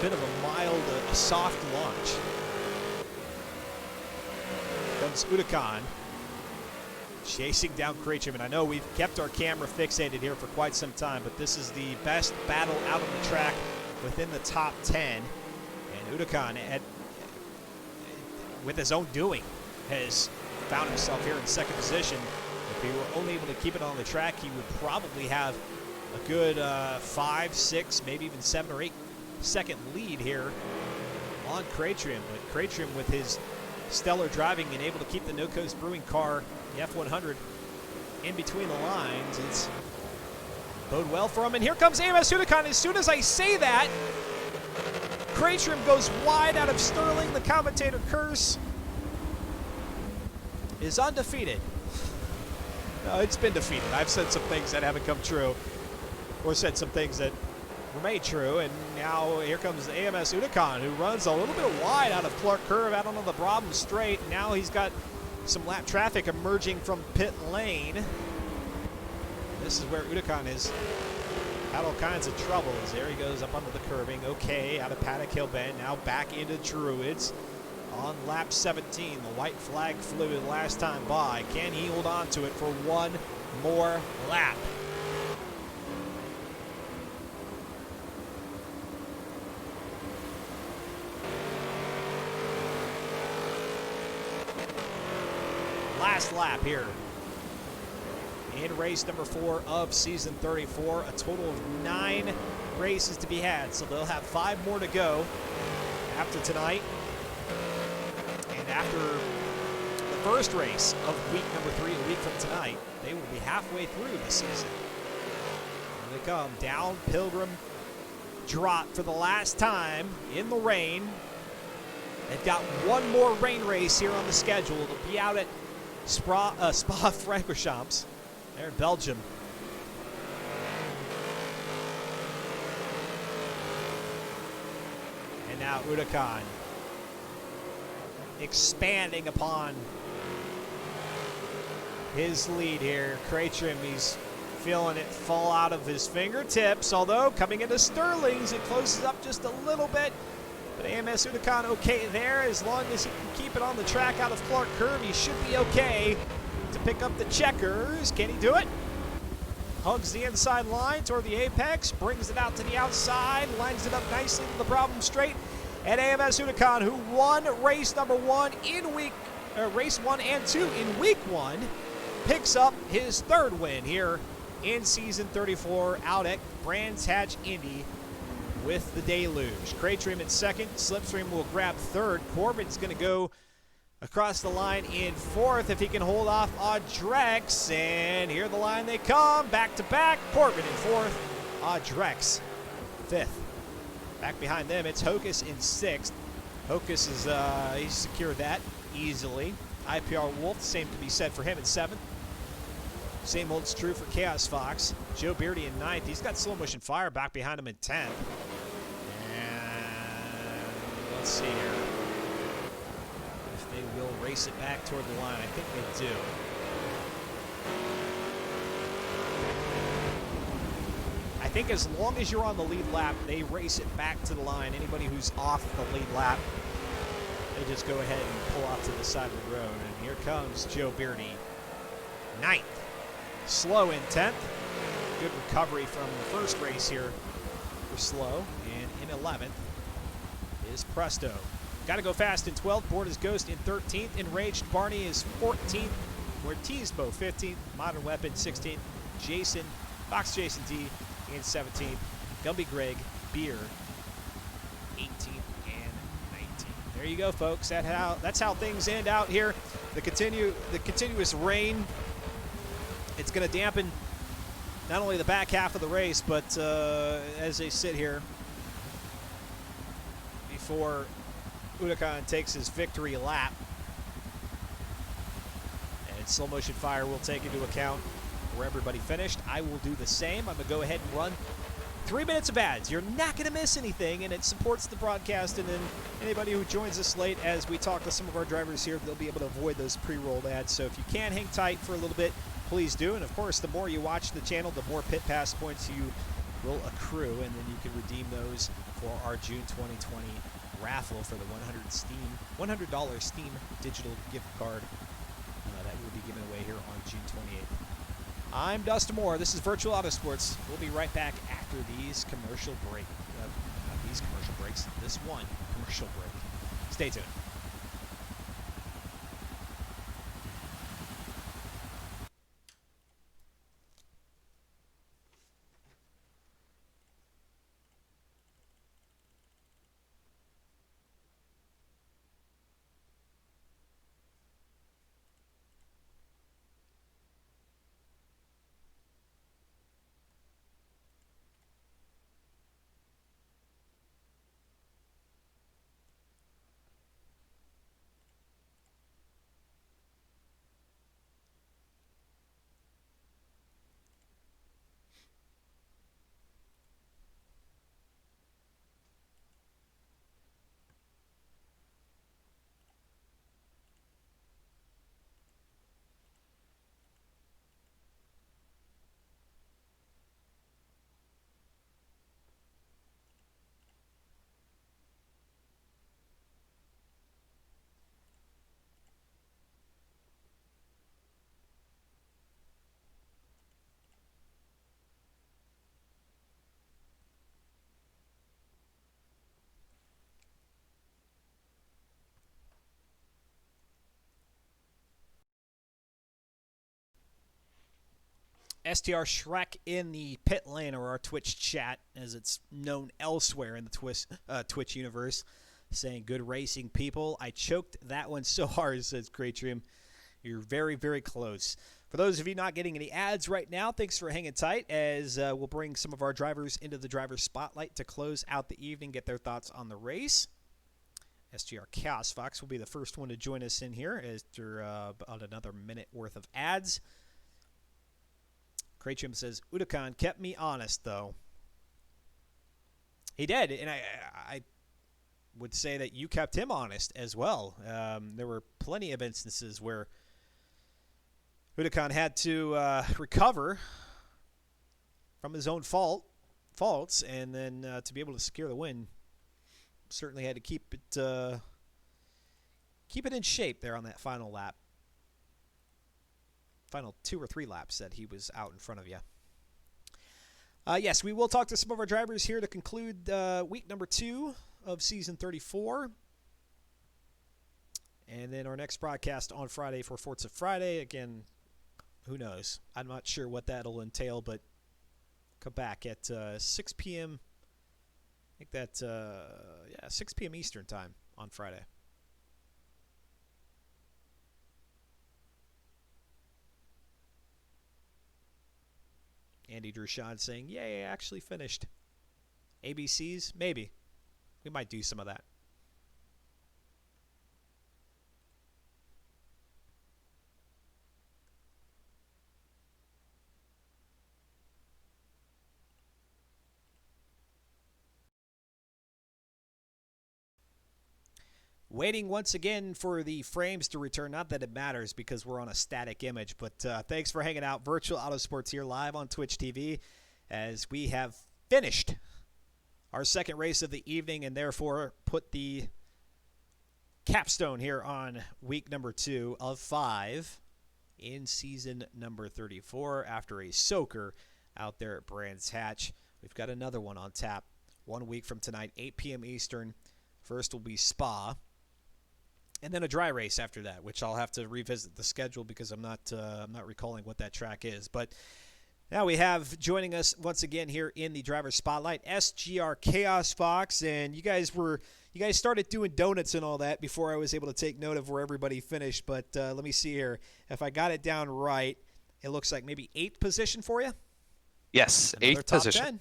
bit of a mild, a soft launch. Comes Udakan chasing down Krejcim, and I know we've kept our camera fixated here for quite some time, but this is the best battle out on the track within the top 10, and Udakan, with his own doing, has found himself here in second position. If he were only able to keep it on the track, he would probably have a good 5, 6, maybe even 7 or 8 second lead here on Krejcim. But Krejcim, with his stellar driving and able to keep the No Coast Brewing car, the F100, in between the lines, it's bode well for him. And here comes AMS Udakan. As soon as I say that, Krejcim goes wide out of Sterling. The commentator curse is undefeated. No, it's been defeated. I've said some things that haven't come true, or said some things that were made true, and now here comes AMS Udakan, who runs a little bit wide out of Clark Curve out onto the Brabham Straight. Now he's got some lap traffic emerging from pit lane. This is where Udakan has had all kinds of troubles. There he goes up under the curbing. Okay, out of Paddock Hill Bend, now back into Druids on lap 17. The white flag flew the last time by. Can he hold on to it for one more lap? Last lap here in race number 4 of season 34. A total of 9 races to be had, so they'll have 5 more to go after tonight. And after the first race of week number 3, a week from tonight, they will be halfway through the season. Here they come, down Pilgrim Drop for the last time in the rain. They've got one more rain race here on the schedule. It'll be out at Spa-Francorchamps. They're in Belgium. And now Udakan expanding upon his lead here. Krejcim, he's feeling it fall out of his fingertips, although coming into Sterling's, it closes up just a little bit. But AMS Udakan okay there, as long as he can keep it on the track out of Clark Curve, he should be okay to pick up the checkers. Can he do it? Hugs the inside line toward the apex, brings it out to the outside, lines it up nicely to the Brabham Straight. And AMS Udakan, who won race number 1 in race 1 and 2 in week 1, picks up his 3rd win here in season 34 out at Brands Hatch Indy with the Deluge. Krejcim in 2nd, Slipstream will grab 3rd. Corbin's going to go across the line in fourth if he can hold off Audrex. And here the line they come, back to back. Corbin in fourth, Audrex fifth. Back behind them, it's Hocus in sixth. Hocus is he's secured that easily. IPR Wolf, same can be said for him in seventh. Same holds true for Chaos Fox. Joe Beardy in ninth. He's got Slow Motion Fire back behind him in 10th. And let's see here. If they will race it back toward the line. I think they do. I think as long as you're on the lead lap, they race it back to the line. Anybody who's off the lead lap, they just go ahead and pull off to the side of the road. And here comes Joe Beardy, ninth. Slow in 10th. Good recovery from the first race here for Slow. And in 11th is Presto. Got to go fast in 12th. Board is Ghost in 13th. Enraged Barney is 14th. Mortizbo 15th. Modern Weapon 16th. Jason, Fox Jason D in 17th. Gumby Greg, Beer 18th and 19th. There you go, folks. That's how things end out here. The continuous rain. It's going to dampen not only the back half of the race, but as they sit here before Udakan takes his victory lap. And Slow Motion Fire will take into account where everybody finished. I will do the same. I'm going to go ahead and run 3 minutes of ads. You're not going to miss anything, and it supports the broadcast. And then anybody who joins us late as we talk to some of our drivers here, they'll be able to avoid those pre-rolled ads. So if you can hang tight for a little bit, please do. And of course, the more you watch the channel, the more pit pass points you will accrue, and then you can redeem those for our June 2020 raffle for the $100 Steam digital gift card that will be given away here on June 28th. I'm Dustin Moore. This is Virtual Autosports. We'll be right back after these commercial break. Not these commercial breaks. This one commercial break. Stay tuned. STR Shrek in the pit lane, or our Twitch chat, as it's known elsewhere in the Twitch universe, saying, "Good racing, people." I choked that one so hard, says Great Dream. You're very, very close. For those of you not getting any ads right now, thanks for hanging tight, as we'll bring some of our drivers into the driver spotlight to close out the evening, get their thoughts on the race. SGR Chaos Fox will be the first one to join us in here after about another minute worth of ads. Krachim says, Udakan kept me honest, though. He did, and I would say that you kept him honest as well. There were plenty of instances where Udakan had to recover from his own faults, and then to be able to secure the win, certainly had to keep it in shape there on that final lap. Final 2 or 3 laps that he was out in front of you. Yes, we will talk to some of our drivers here to conclude week number 2 of season 34. And then our next broadcast on Friday for Forza Friday. Again, who knows? I'm not sure what that'll entail, but come back at 6 p.m. I think that, 6 p.m. Eastern time on Friday. Andy Drushon saying, "Yay, I actually finished." ABCs, maybe. We might do some of that. Waiting once again for the frames to return. Not that it matters because we're on a static image, but thanks for hanging out. Virtual Auto Sports here live on Twitch TV as we have finished our second race of the evening and therefore put the capstone here on week number 2 of 5 in season number 34 after a soaker out there at Brands Hatch. We've got another one on tap 1 week from tonight, 8 p.m. Eastern. First will be Spa. And then a dry race after that, which I'll have to revisit the schedule because I'm not recalling what that track is. But now we have joining us once again here in the driver's spotlight, SGR Chaos Fox, and you guys started doing donuts and all that before I was able to take note of where everybody finished. But let me see here. If I got it down right, it looks like maybe 8th position for you. Yes, Another 8th top position. 10.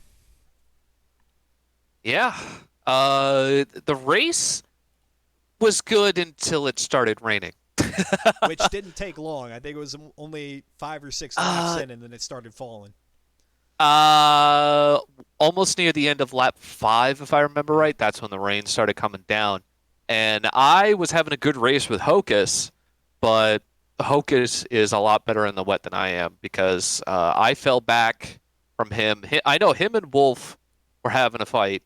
Yeah. The race was good until it started raining. Which didn't take long. I think it was only 5 or 6 laps in, and then it started falling. Almost near the end of lap 5, if I remember right. That's when the rain started coming down. And I was having a good race with Hocus, but Hocus is a lot better in the wet than I am because I fell back from him. I know him and Wolf were having a fight,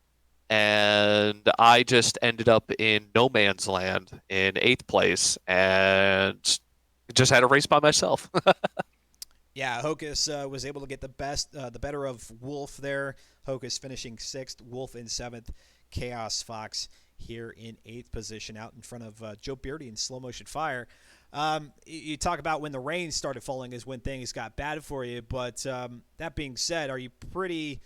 and I just ended up in no man's land in 8th place and just had a race by myself. Yeah, Hocus was able to get the better of Wolf there. Hocus finishing 6th, Wolf in 7th, Chaos Fox here in 8th position out in front of Joe Beardy in Slow Motion Fire. You talk about when the rain started falling is when things got bad for you, but that being said, are you pretty...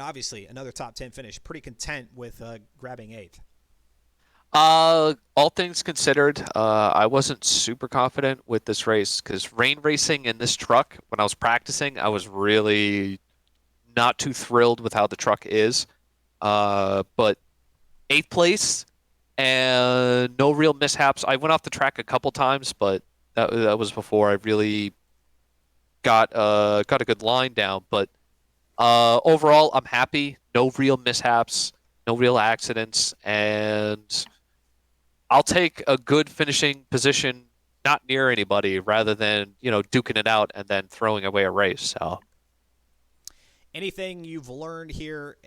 obviously, another top 10 finish. Pretty content with grabbing 8th. All things considered, I wasn't super confident with this race because rain racing in this truck, when I was practicing, I was really not too thrilled with how the truck is. But 8th place and no real mishaps. I went off the track a couple times, but that was before I really got a good line down. But overall, I'm happy. No real mishaps, no real accidents, and I'll take a good finishing position, not near anybody, rather than duking it out and then throwing away a race. So, anything you've learned here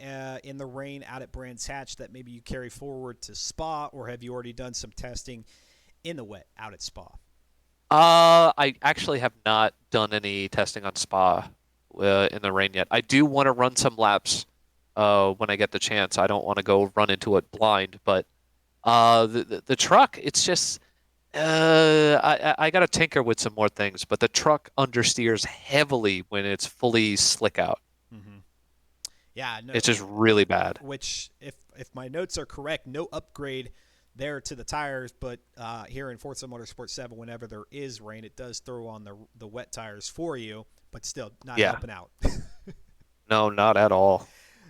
in the rain out at Brands Hatch that maybe you carry forward to Spa, or have you already done some testing in the wet out at Spa? I actually have not done any testing on Spa in the rain yet. I do want to run some laps when I get the chance. I don't want to go run into it blind, but the truck, it's just I got to tinker with some more things, but the truck understeers heavily when it's fully slick out. Mm-hmm. Yeah, no, it's just really bad. Which, if my notes are correct, no upgrade there to the tires, but here in Forza Motorsport 7, whenever there is rain, it does throw on the wet tires for you, but still not helping out. No, not at all.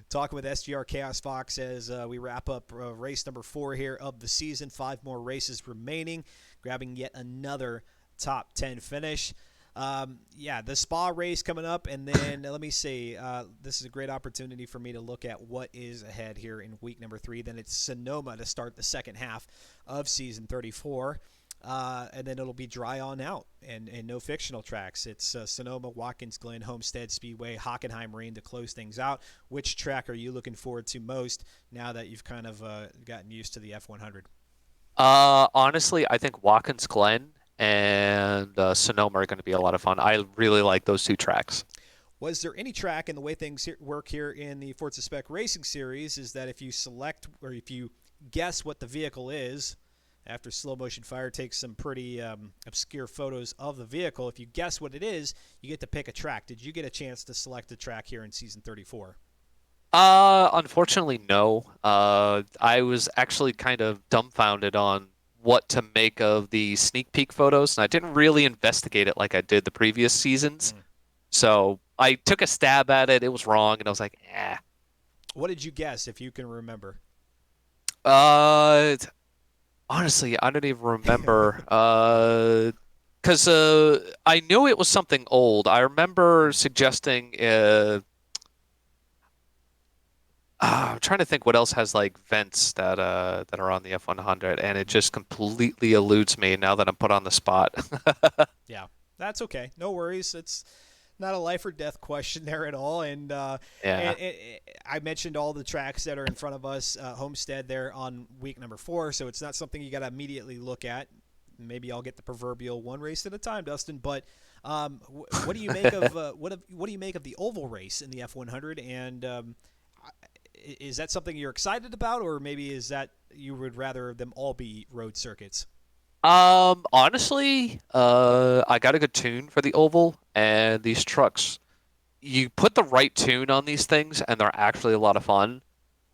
Talking with SGR Chaos Fox as we wrap up race number 4 here of the season. 5 more races remaining, grabbing yet another top 10 finish. The Spa race coming up, and then let me see. This is a great opportunity for me to look at what is ahead here in week number 3. Then it's Sonoma to start the second half of season 34. And then it'll be dry on out and no fictional tracks. It's Sonoma, Watkins Glen, Homestead Speedway, Hockenheim Marine to close things out. Which track are you looking forward to most now that you've kind of gotten used to the F100? Honestly, I think Watkins Glen and Sonoma are going to be a lot of fun. I really like those 2 tracks. Was there any track in the way things work here in the Forza Spec Racing Series is that if you select or if you guess what the vehicle is, after Slow Motion Fire takes some pretty obscure photos of the vehicle, if you guess what it is, you get to pick a track. Did you get a chance to select a track here in Season 34? Unfortunately, no. I was actually kind of dumbfounded on what to make of the sneak peek photos, and I didn't really investigate it like I did the previous seasons. So I took a stab at it. It was wrong, and I was like, eh. What did you guess, if you can remember? Uh, Honestly, I don't even remember. Because I knew it was something old. I remember suggesting. I'm trying to think what else has like vents that are on the F100, and it just completely eludes me now that I'm put on the spot. Yeah, that's okay. No worries. It's not a life or death question there at all. Yeah. I mentioned all the tracks that are in front of us. Homestead there on week number 4, so it's not something you got to immediately look at. Maybe I'll get the proverbial one race at a time, Dustin. But what do you make of what do you make of the oval race in the F100? And is that something you're excited about, or maybe is that you would rather them all be road circuits? Honestly, I got a good tune for the oval, and these trucks, you put the right tune on these things, and they're actually a lot of fun.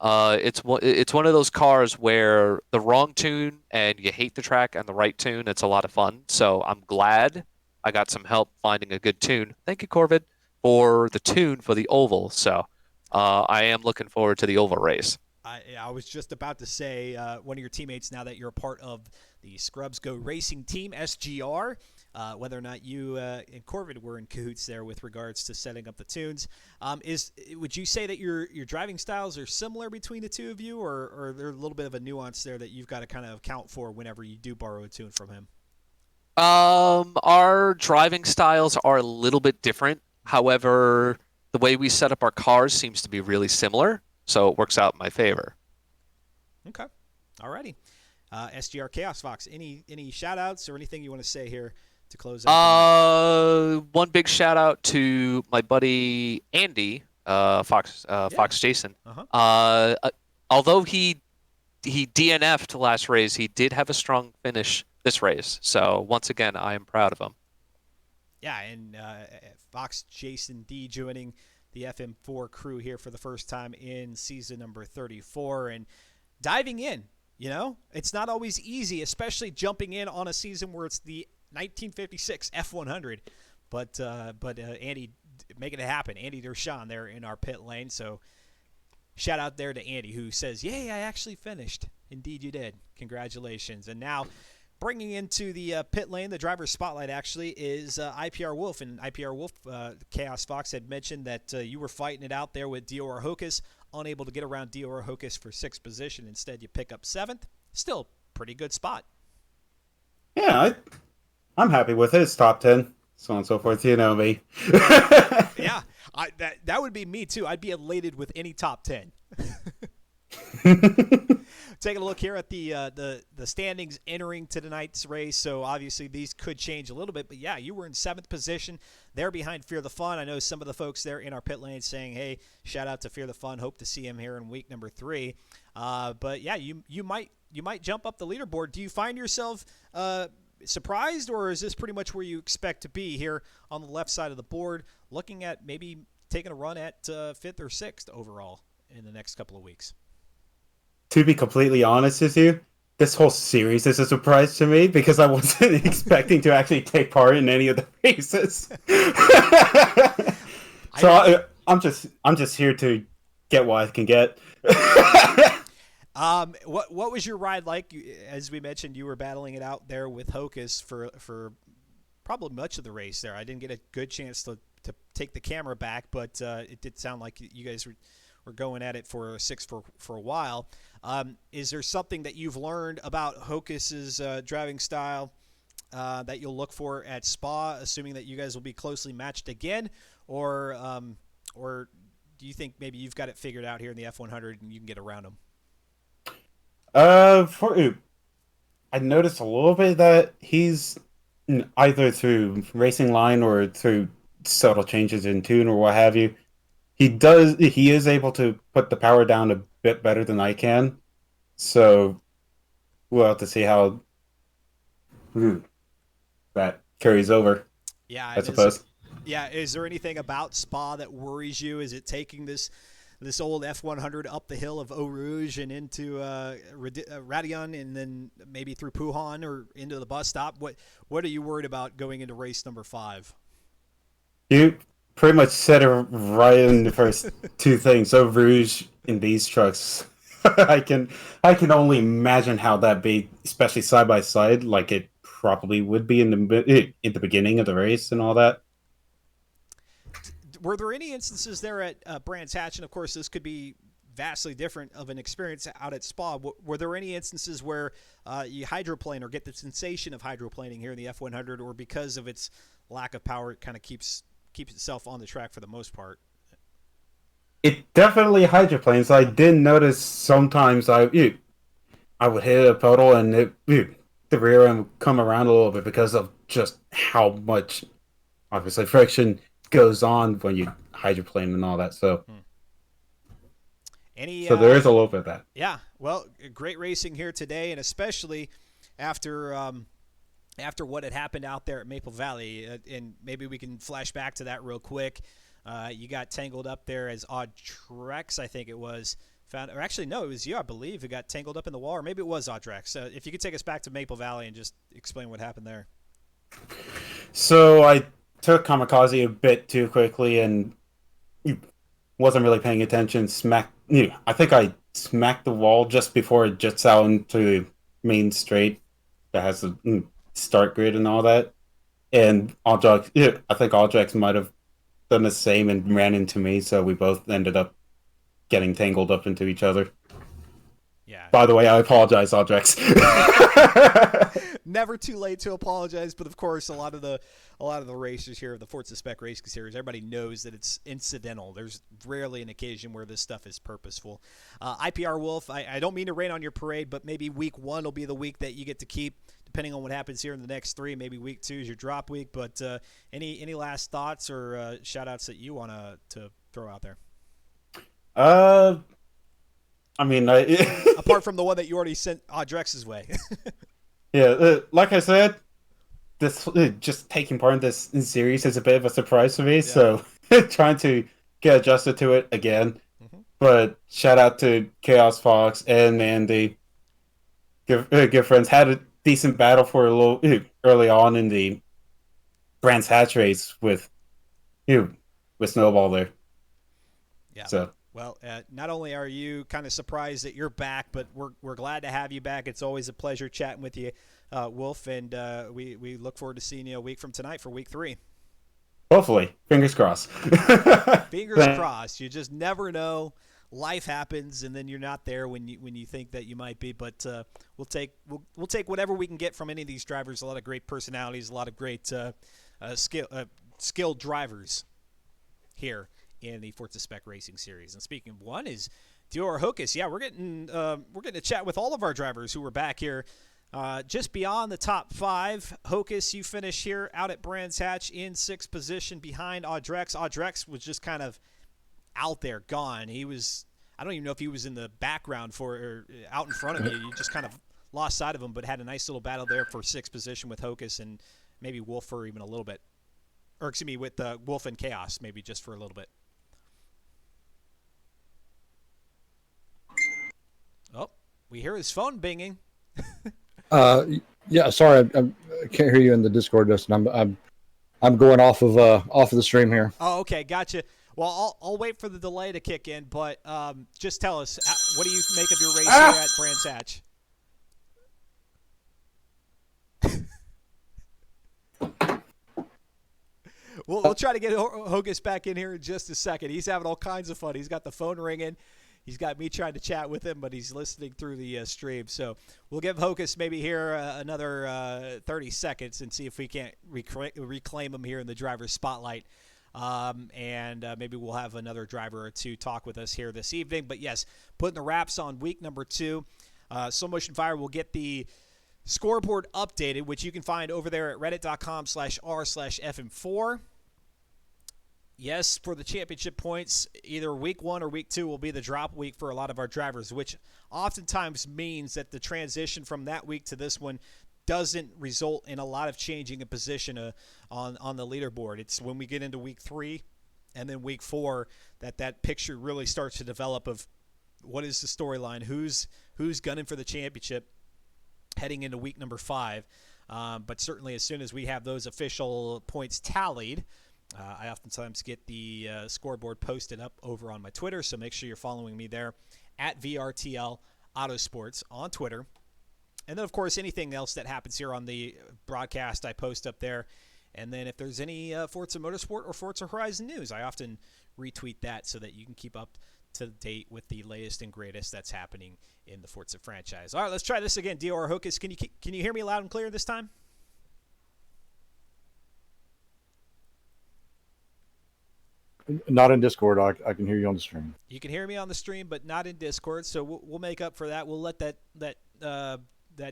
It's one of those cars where the wrong tune and you hate the track, and the right tune, it's a lot of fun. So I'm glad I got some help finding a good tune. Thank you, Corvid, for the tune for the oval. So I am looking forward to the oval race. I was just about to say one of your teammates, now that you're a part of the Scrubs Go Racing Team, SGR, whether or not you and Corvid were in cahoots there with regards to setting up the tunes. Would you say that your driving styles are similar between the two of you, or there's a little bit of a nuance there that you've got to kind of account for whenever you do borrow a tune from him? Our driving styles are a little bit different. However, the way we set up our cars seems to be really similar, so it works out in my favor. Okay. Alrighty. SGR Chaos Fox, any shout outs or anything you want to say here to close out? One big shout out to my buddy Andy, Yeah. Fox Jason. Uh-huh. Although he DNF'd last race, he did have a strong finish this race. So once again, I am proud of him. Yeah, and Fox Jason D joining the FM4 crew here for the first time in season number 34 and diving in. You know, it's not always easy, especially jumping in on a season where it's the 1956 F100. But Andy making it happen. Andy Dershawn there in our pit lane. So shout out there to Andy, who says, "Yay, I actually finished." Indeed, you did. Congratulations. And now, bringing into the pit lane, the driver's spotlight actually is IPR Wolf. And IPR Wolf, Chaos Fox had mentioned that you were fighting it out there with Dior Hokus, unable to get around Dior Hokus for 6th position. Instead, you pick up 7th. Still pretty good spot. Yeah, I'm happy with his top 10, so on and so forth. You know me. Yeah, that would be me too. I'd be elated with any top 10. Taking a look here at the standings entering to tonight's race. So obviously these could change a little bit, but yeah, you were in 7th position there behind Fear the Fun. I know some of the folks there in our pit lane saying, "Hey, shout out to Fear the Fun. Hope to see him here in week number 3." But yeah, you might jump up the leaderboard. Do you find yourself surprised, or is this pretty much where you expect to be here on the left side of the board, looking at maybe taking a run at 5th or 6th overall in the next couple of weeks? To be completely honest with you, this whole series is a surprise to me because I wasn't expecting to actually take part in any of the races. So I'm just here to get what I can get. What was your ride like? As we mentioned, you were battling it out there with Hocus for probably much of the race there. I didn't get a good chance to take the camera back, but it did sound like you guys were going at it for 6 for a while. Is there something that you've learned about Hocus's driving style that you'll look for at Spa, assuming that you guys will be closely matched again, or do you think maybe you've got it figured out here in the F100 and you can get around him? I noticed a little bit that he's either through racing line or through subtle changes in tune or what have you. He is able to put the power down a bit better than I can. So we'll have to see how that carries over. Yeah, I suppose. Is there anything about Spa that worries you? Is it taking this old F100 up the hill of Eau Rouge and into Radion, and then maybe through Puhan or into the bus stop? What are you worried about going into race number 5? pretty much said it right in the first two things. So Rouge in these trucks, I can only imagine how that be, especially side by side, like it probably would be in the beginning of the race and all that. Were there any instances there at Brands Hatch, and of course this could be vastly different of an experience out at Spa? Were there any instances where you hydroplane or get the sensation of hydroplaning here in the F100, or because of its lack of power, it kind of keeps itself on the track for the most part? It definitely hydroplanes. I did notice sometimes I would hit a puddle and the rear end would come around a little bit because of just how much, obviously, friction goes on when you hydroplane and all that. So, so there is a little bit of that. Yeah, well, great racing here today, and especially after what had happened out there at Maple Valley, and maybe we can flash back to that real quick. You got tangled up there as Audrex, I think it was. Or actually, no, it was you, I believe, who got tangled up in the wall, or maybe it was Audrex. If you could take us back to Maple Valley and just explain what happened there. So I took Kamikaze a bit too quickly and wasn't really paying attention. I think I smacked the wall just before it jets out into main straight that has the start grid and all that. And Audrex, I think Audrex might have done the same and ran into me, so we both ended up getting tangled up into each other. Yeah. By the way, I apologize, Audrex. Never too late to apologize, but of course, a lot of the racers here of the Forza Spec Racing Series, everybody knows that it's incidental. There's rarely an occasion where this stuff is purposeful. IPR Wolf, I don't mean to rain on your parade, but maybe week 1 will be the week that you get to keep, depending on what happens here in the next 3. Maybe week 2 is your drop week. But any last thoughts or shout outs that you want to throw out there? I mean, apart from the one that you already sent Audrex's way. Yeah, like I said, this just taking part in this series is a bit of a surprise for me. Yeah. So trying to get adjusted to it again. Mm-hmm. But shout out to Chaos Fox and Mandy, good friends. Had a decent battle for a little early on in the Brands Hatch race with Snowball there. Yeah. So. Well, not only are you kind of surprised that you're back, but we're glad to have you back. It's always a pleasure chatting with you, Wolf, and we look forward to seeing you a week from tonight for week 3. Hopefully. Fingers crossed. Fingers crossed. You just never know. Life happens, and then you're not there when you think that you might be. But we'll take whatever we can get from any of these drivers. A lot of great personalities, a lot of great skilled drivers here in the Forza Spec Racing Series. And speaking of one is Dior Hocus. Yeah, we're getting to chat with all of our drivers who were back here just beyond the top 5. Hocus, you finished here out at Brands Hatch in 6th position behind Audrex. Audrex was just kind of out there, gone. He was, I don't even know if he was in the background or out in front of you. You just kind of lost sight of him, but had a nice little battle there for 6th position with Hocus and maybe Wolf for even a little bit. Or excuse me, with Wolf and Chaos, maybe just for a little bit. Oh, we hear his phone binging. Yeah, sorry, I can't hear you in the Discord, Justin. I'm going off of the stream here. Oh, okay, gotcha. Well, I'll wait for the delay to kick in, but just tell us, what do you make of your race here at Brands Hatch? We'll try to get Hocus back in here in just a second. He's having all kinds of fun. He's got the phone ringing. He's got me trying to chat with him, but he's listening through the stream. So we'll give Hocus maybe here another 30 seconds and see if we can't reclaim him here in the driver's spotlight. And maybe we'll have another driver or two talk with us here this evening. But, yes, putting the wraps on week number 2. Slow Motion Fire will get the scoreboard updated, which you can find over there at reddit.com/r/FM4. Yes, for the championship points, either week 1 or week 2 will be the drop week for a lot of our drivers, which oftentimes means that the transition from that week to this one doesn't result in a lot of changing a position on the leaderboard. It's when we get into week 3 and then week 4 that picture really starts to develop of what is the storyline, who's gunning for the championship heading into week number 5. But certainly as soon as we have those official points tallied, I oftentimes get the scoreboard posted up over on my Twitter, so make sure you're following me there at VRTL Autosports on Twitter. And then, of course, anything else that happens here on the broadcast, I post up there. And then if there's any Forza Motorsport or Forza Horizon news, I often retweet that so that you can keep up to date with the latest and greatest that's happening in the Forza franchise. All right, let's try this again. Dior Hocus, can you hear me loud and clear this time? Not in Discord. I can hear you on the stream. You can hear me on the stream, but not in Discord. So we'll make up for that. We'll let that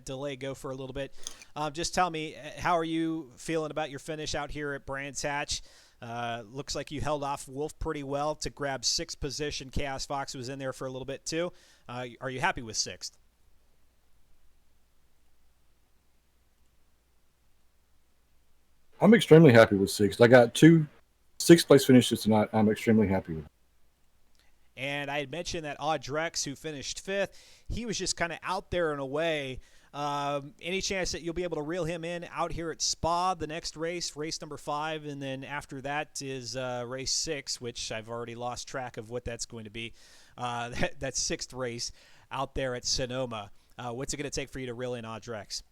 delay go for a little bit. Just tell me, how are you feeling about your finish out here at Brands Hatch? Looks like you held off Wolf pretty well to grab 6th position. Chaos Fox was in there for a little bit too. Are you happy with 6th? I'm extremely happy with 6th. I got 2 6th place finishes tonight. I'm extremely happy with. And I had mentioned that Audrex, who finished 5th, he was just kind of out there and away. Any chance that you'll be able to reel him in out here at Spa, the next race number 5, and then after that is race 6, which I've already lost track of what that's going to be. That 6th race out there at Sonoma. What's it going to take for you to reel in Audrex?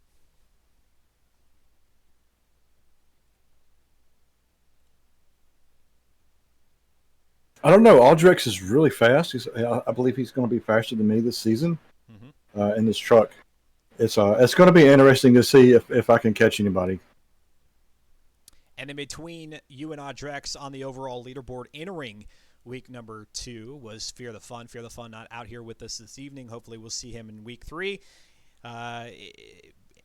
I don't know. Aldrex is really fast. I believe he's going to be faster than me this season in this truck. It's going to be interesting to see if I can catch anybody. And in between you and Audrex on the overall leaderboard entering week number 2 was Fear the Fun. Fear the Fun not out here with us this evening. Hopefully we'll see him in week 3.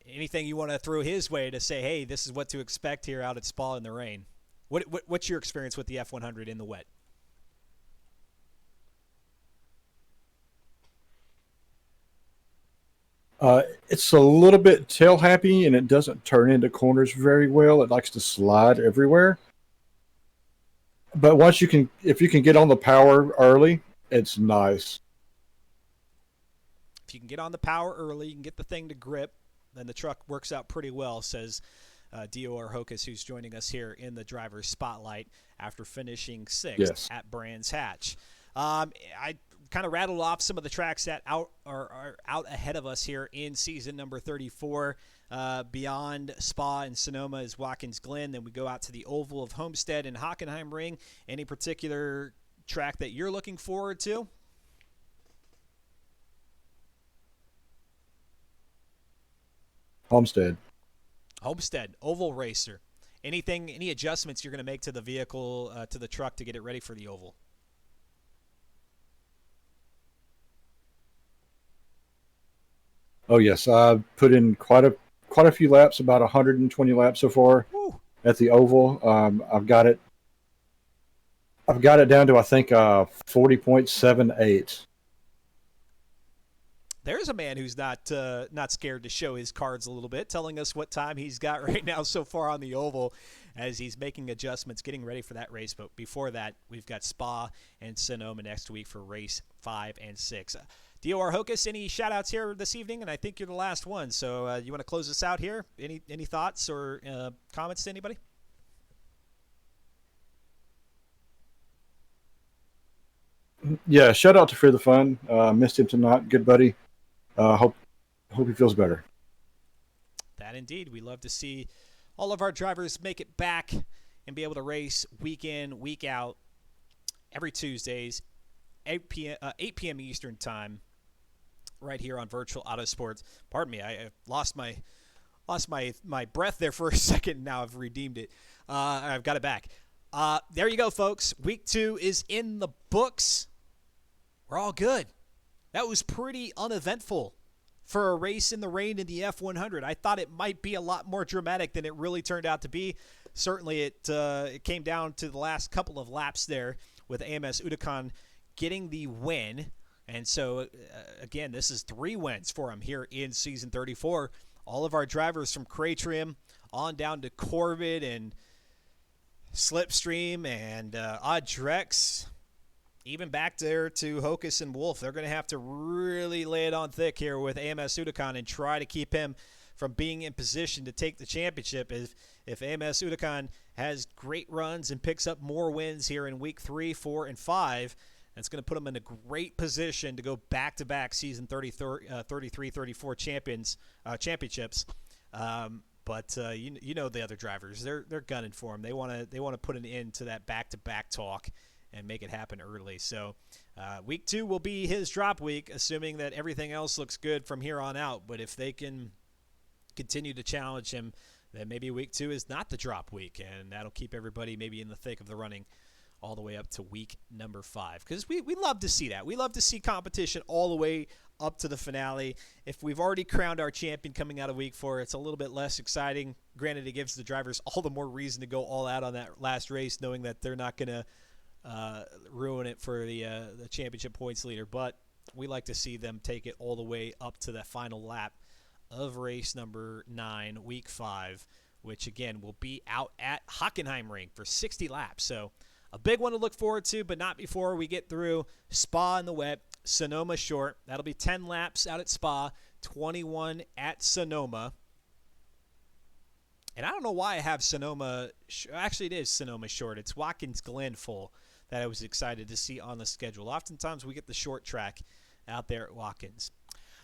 Anything you want to throw his way to say, hey, this is what to expect here out at Spa in the rain? What's your experience with the F100 in the wet? It's a little bit tail happy, and it doesn't turn into corners very well. It likes to slide everywhere. But if you can get on the power early, it's nice. If you can get on the power early, you can get the thing to grip, then the truck works out pretty well, says Dior Hocus, who's joining us here in the driver's spotlight after finishing 6th at Brands Hatch. I kind of rattled off some of the tracks that are out ahead of us here in season number 34. Beyond Spa and Sonoma is Watkins Glen. Then we go out to the Oval of Homestead and Hockenheim Ring. Any particular track that you're looking forward to? Homestead, Oval Racer. Any adjustments you're going to make to the vehicle, to the truck to get it ready for the Oval? Oh yes, I put in quite a few laps, about 120 laps so far. Woo. At the Oval. I've got it down to I think 40.78. There's a man who's not scared to show his cards a little bit, telling us what time he's got right now so far on the Oval as he's making adjustments, getting ready for that race. But before that, we've got Spa and Sonoma next week for race 5 and 6. Dior Hocus, any shout-outs here this evening? And I think you're the last one, so you want to close us out here? Any thoughts or comments to anybody? Yeah, shout out to Fear the Fun. Missed him tonight. Good buddy. Hope he feels better. That indeed. We love to see all of our drivers make it back and be able to race week in, week out, every Tuesdays, 8 p.m. Eastern time, right here on Virtual Autosports. Pardon me, I lost my breath there for a second. Now I've redeemed it. I've got it back. There you go, folks. Week 2 is in the books. We're all good. That was pretty uneventful for a race in the rain in the F100. I thought it might be a lot more dramatic than it really turned out to be. Certainly it came down to the last couple of laps there with AMS Udakan getting the win. And so, again, this is 3 wins for him here in Season 34. All of our drivers from Cratrim on down to Corbett and Slipstream and Audrex, even back there to Hocus and Wolf. They're going to have to really lay it on thick here with AMS Udakan and try to keep him from being in position to take the championship. If AMS Udakan has great runs and picks up more wins here in week 3, 4, and 5. That's going to put them in a great position to go back-to-back season 33, 34 championships. But you know the other drivers, they're gunning for them. They want to put an end to that back-to-back talk and make it happen early. So week 2 will be his drop week, assuming that everything else looks good from here on out. But if they can continue to challenge him, then maybe week 2 is not the drop week, and that'll keep everybody maybe in the thick of the running all the way up to week number 5. Because we love to see that. We love to see competition all the way up to the finale. If we've already crowned our champion coming out of week 4, it's a little bit less exciting. Granted, it gives the drivers all the more reason to go all out on that last race, knowing that they're not going to ruin it for the championship points leader. But we like to see them take it all the way up to that final lap of race number 9, week 5, which again will be out at Hockenheimring for 60 laps. So a big one to look forward to, but not before we get through Spa in the wet, Sonoma short. That'll be 10 laps out at Spa, 21 at Sonoma. And I don't know why I have Sonoma. Actually, it is Sonoma short. It's Watkins Glen full that I was excited to see on the schedule. Oftentimes we get the short track out there at Watkins.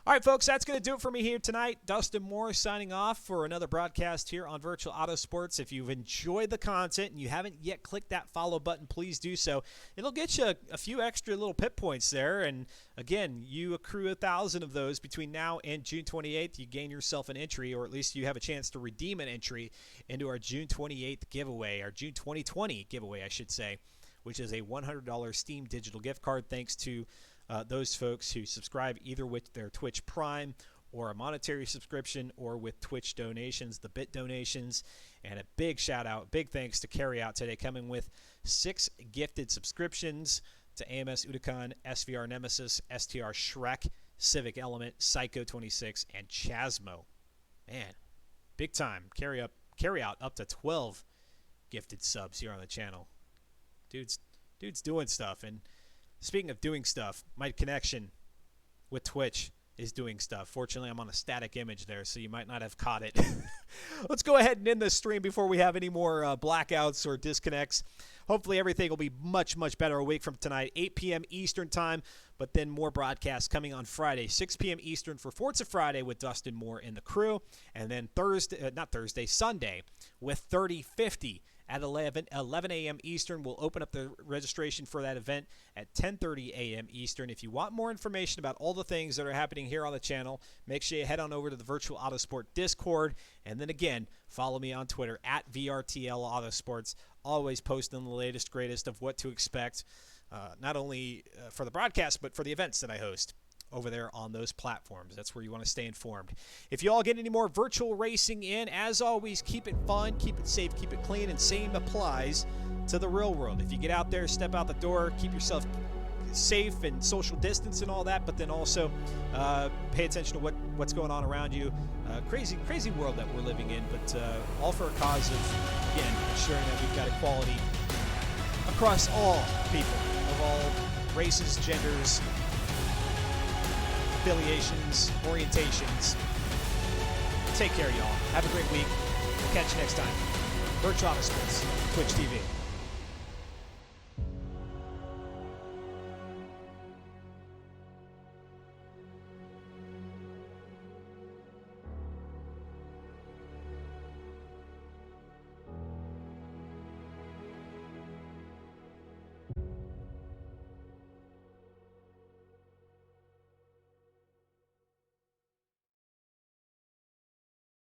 All right, folks, that's going to do it for me here tonight. Dustin Moore signing off for another broadcast here on Virtual Auto Sports. If you've enjoyed the content and you haven't yet clicked that follow button, please do so. It'll get you a few extra little pit points there. And, again, you accrue 1,000 of those between now and June 28th. You gain yourself an entry, or at least you have a chance to redeem an entry into our June 28th giveaway, our June 2020 giveaway, I should say, which is a $100 Steam digital gift card thanks to those folks who subscribe either with their Twitch Prime or a monetary subscription or with Twitch donations, the bit donations. And a big shout out, big thanks to Carry Out today, coming with 6 gifted subscriptions to AMS Uticon, SVR Nemesis, STR Shrek, Civic Element, Psycho 26, and Chasmo. Man, big time. Carry Out up to 12 gifted subs here on the channel. Dude's doing stuff. And speaking of doing stuff, my connection with Twitch is doing stuff. Fortunately, I'm on a static image there, so you might not have caught it. Let's go ahead and end this stream before we have any more blackouts or disconnects. Hopefully everything will be much, much better a week from tonight, 8 p.m. Eastern time, but then more broadcasts coming on Friday, 6 p.m. Eastern for Forza Friday with Dustin Moore and the crew, and then Sunday with 3050 at 11 a.m. Eastern. We'll open up the registration for that event at 10:30 a.m. Eastern. If you want more information about all the things that are happening here on the channel, make sure you head on over to the Virtual Autosport Discord. And then again, follow me on Twitter at VRTL Autosports. Always posting the latest, greatest of what to expect, not only for the broadcast, but for the events that I host over there on those platforms. That's where you want to stay informed. If you all get any more virtual racing in, as always, keep it fun, keep it safe, keep it clean, and same applies to the real world. If you get out there, step out the door, keep yourself safe and social distance and all that, but then also pay attention to what's going on around you. Crazy world that we're living in, but all for a cause of, again, ensuring that we've got equality across all people of all races, genders, affiliations, orientations. Take care, y'all. Have a great week. We'll catch you next time. Virtual Autosports, Twitch TV.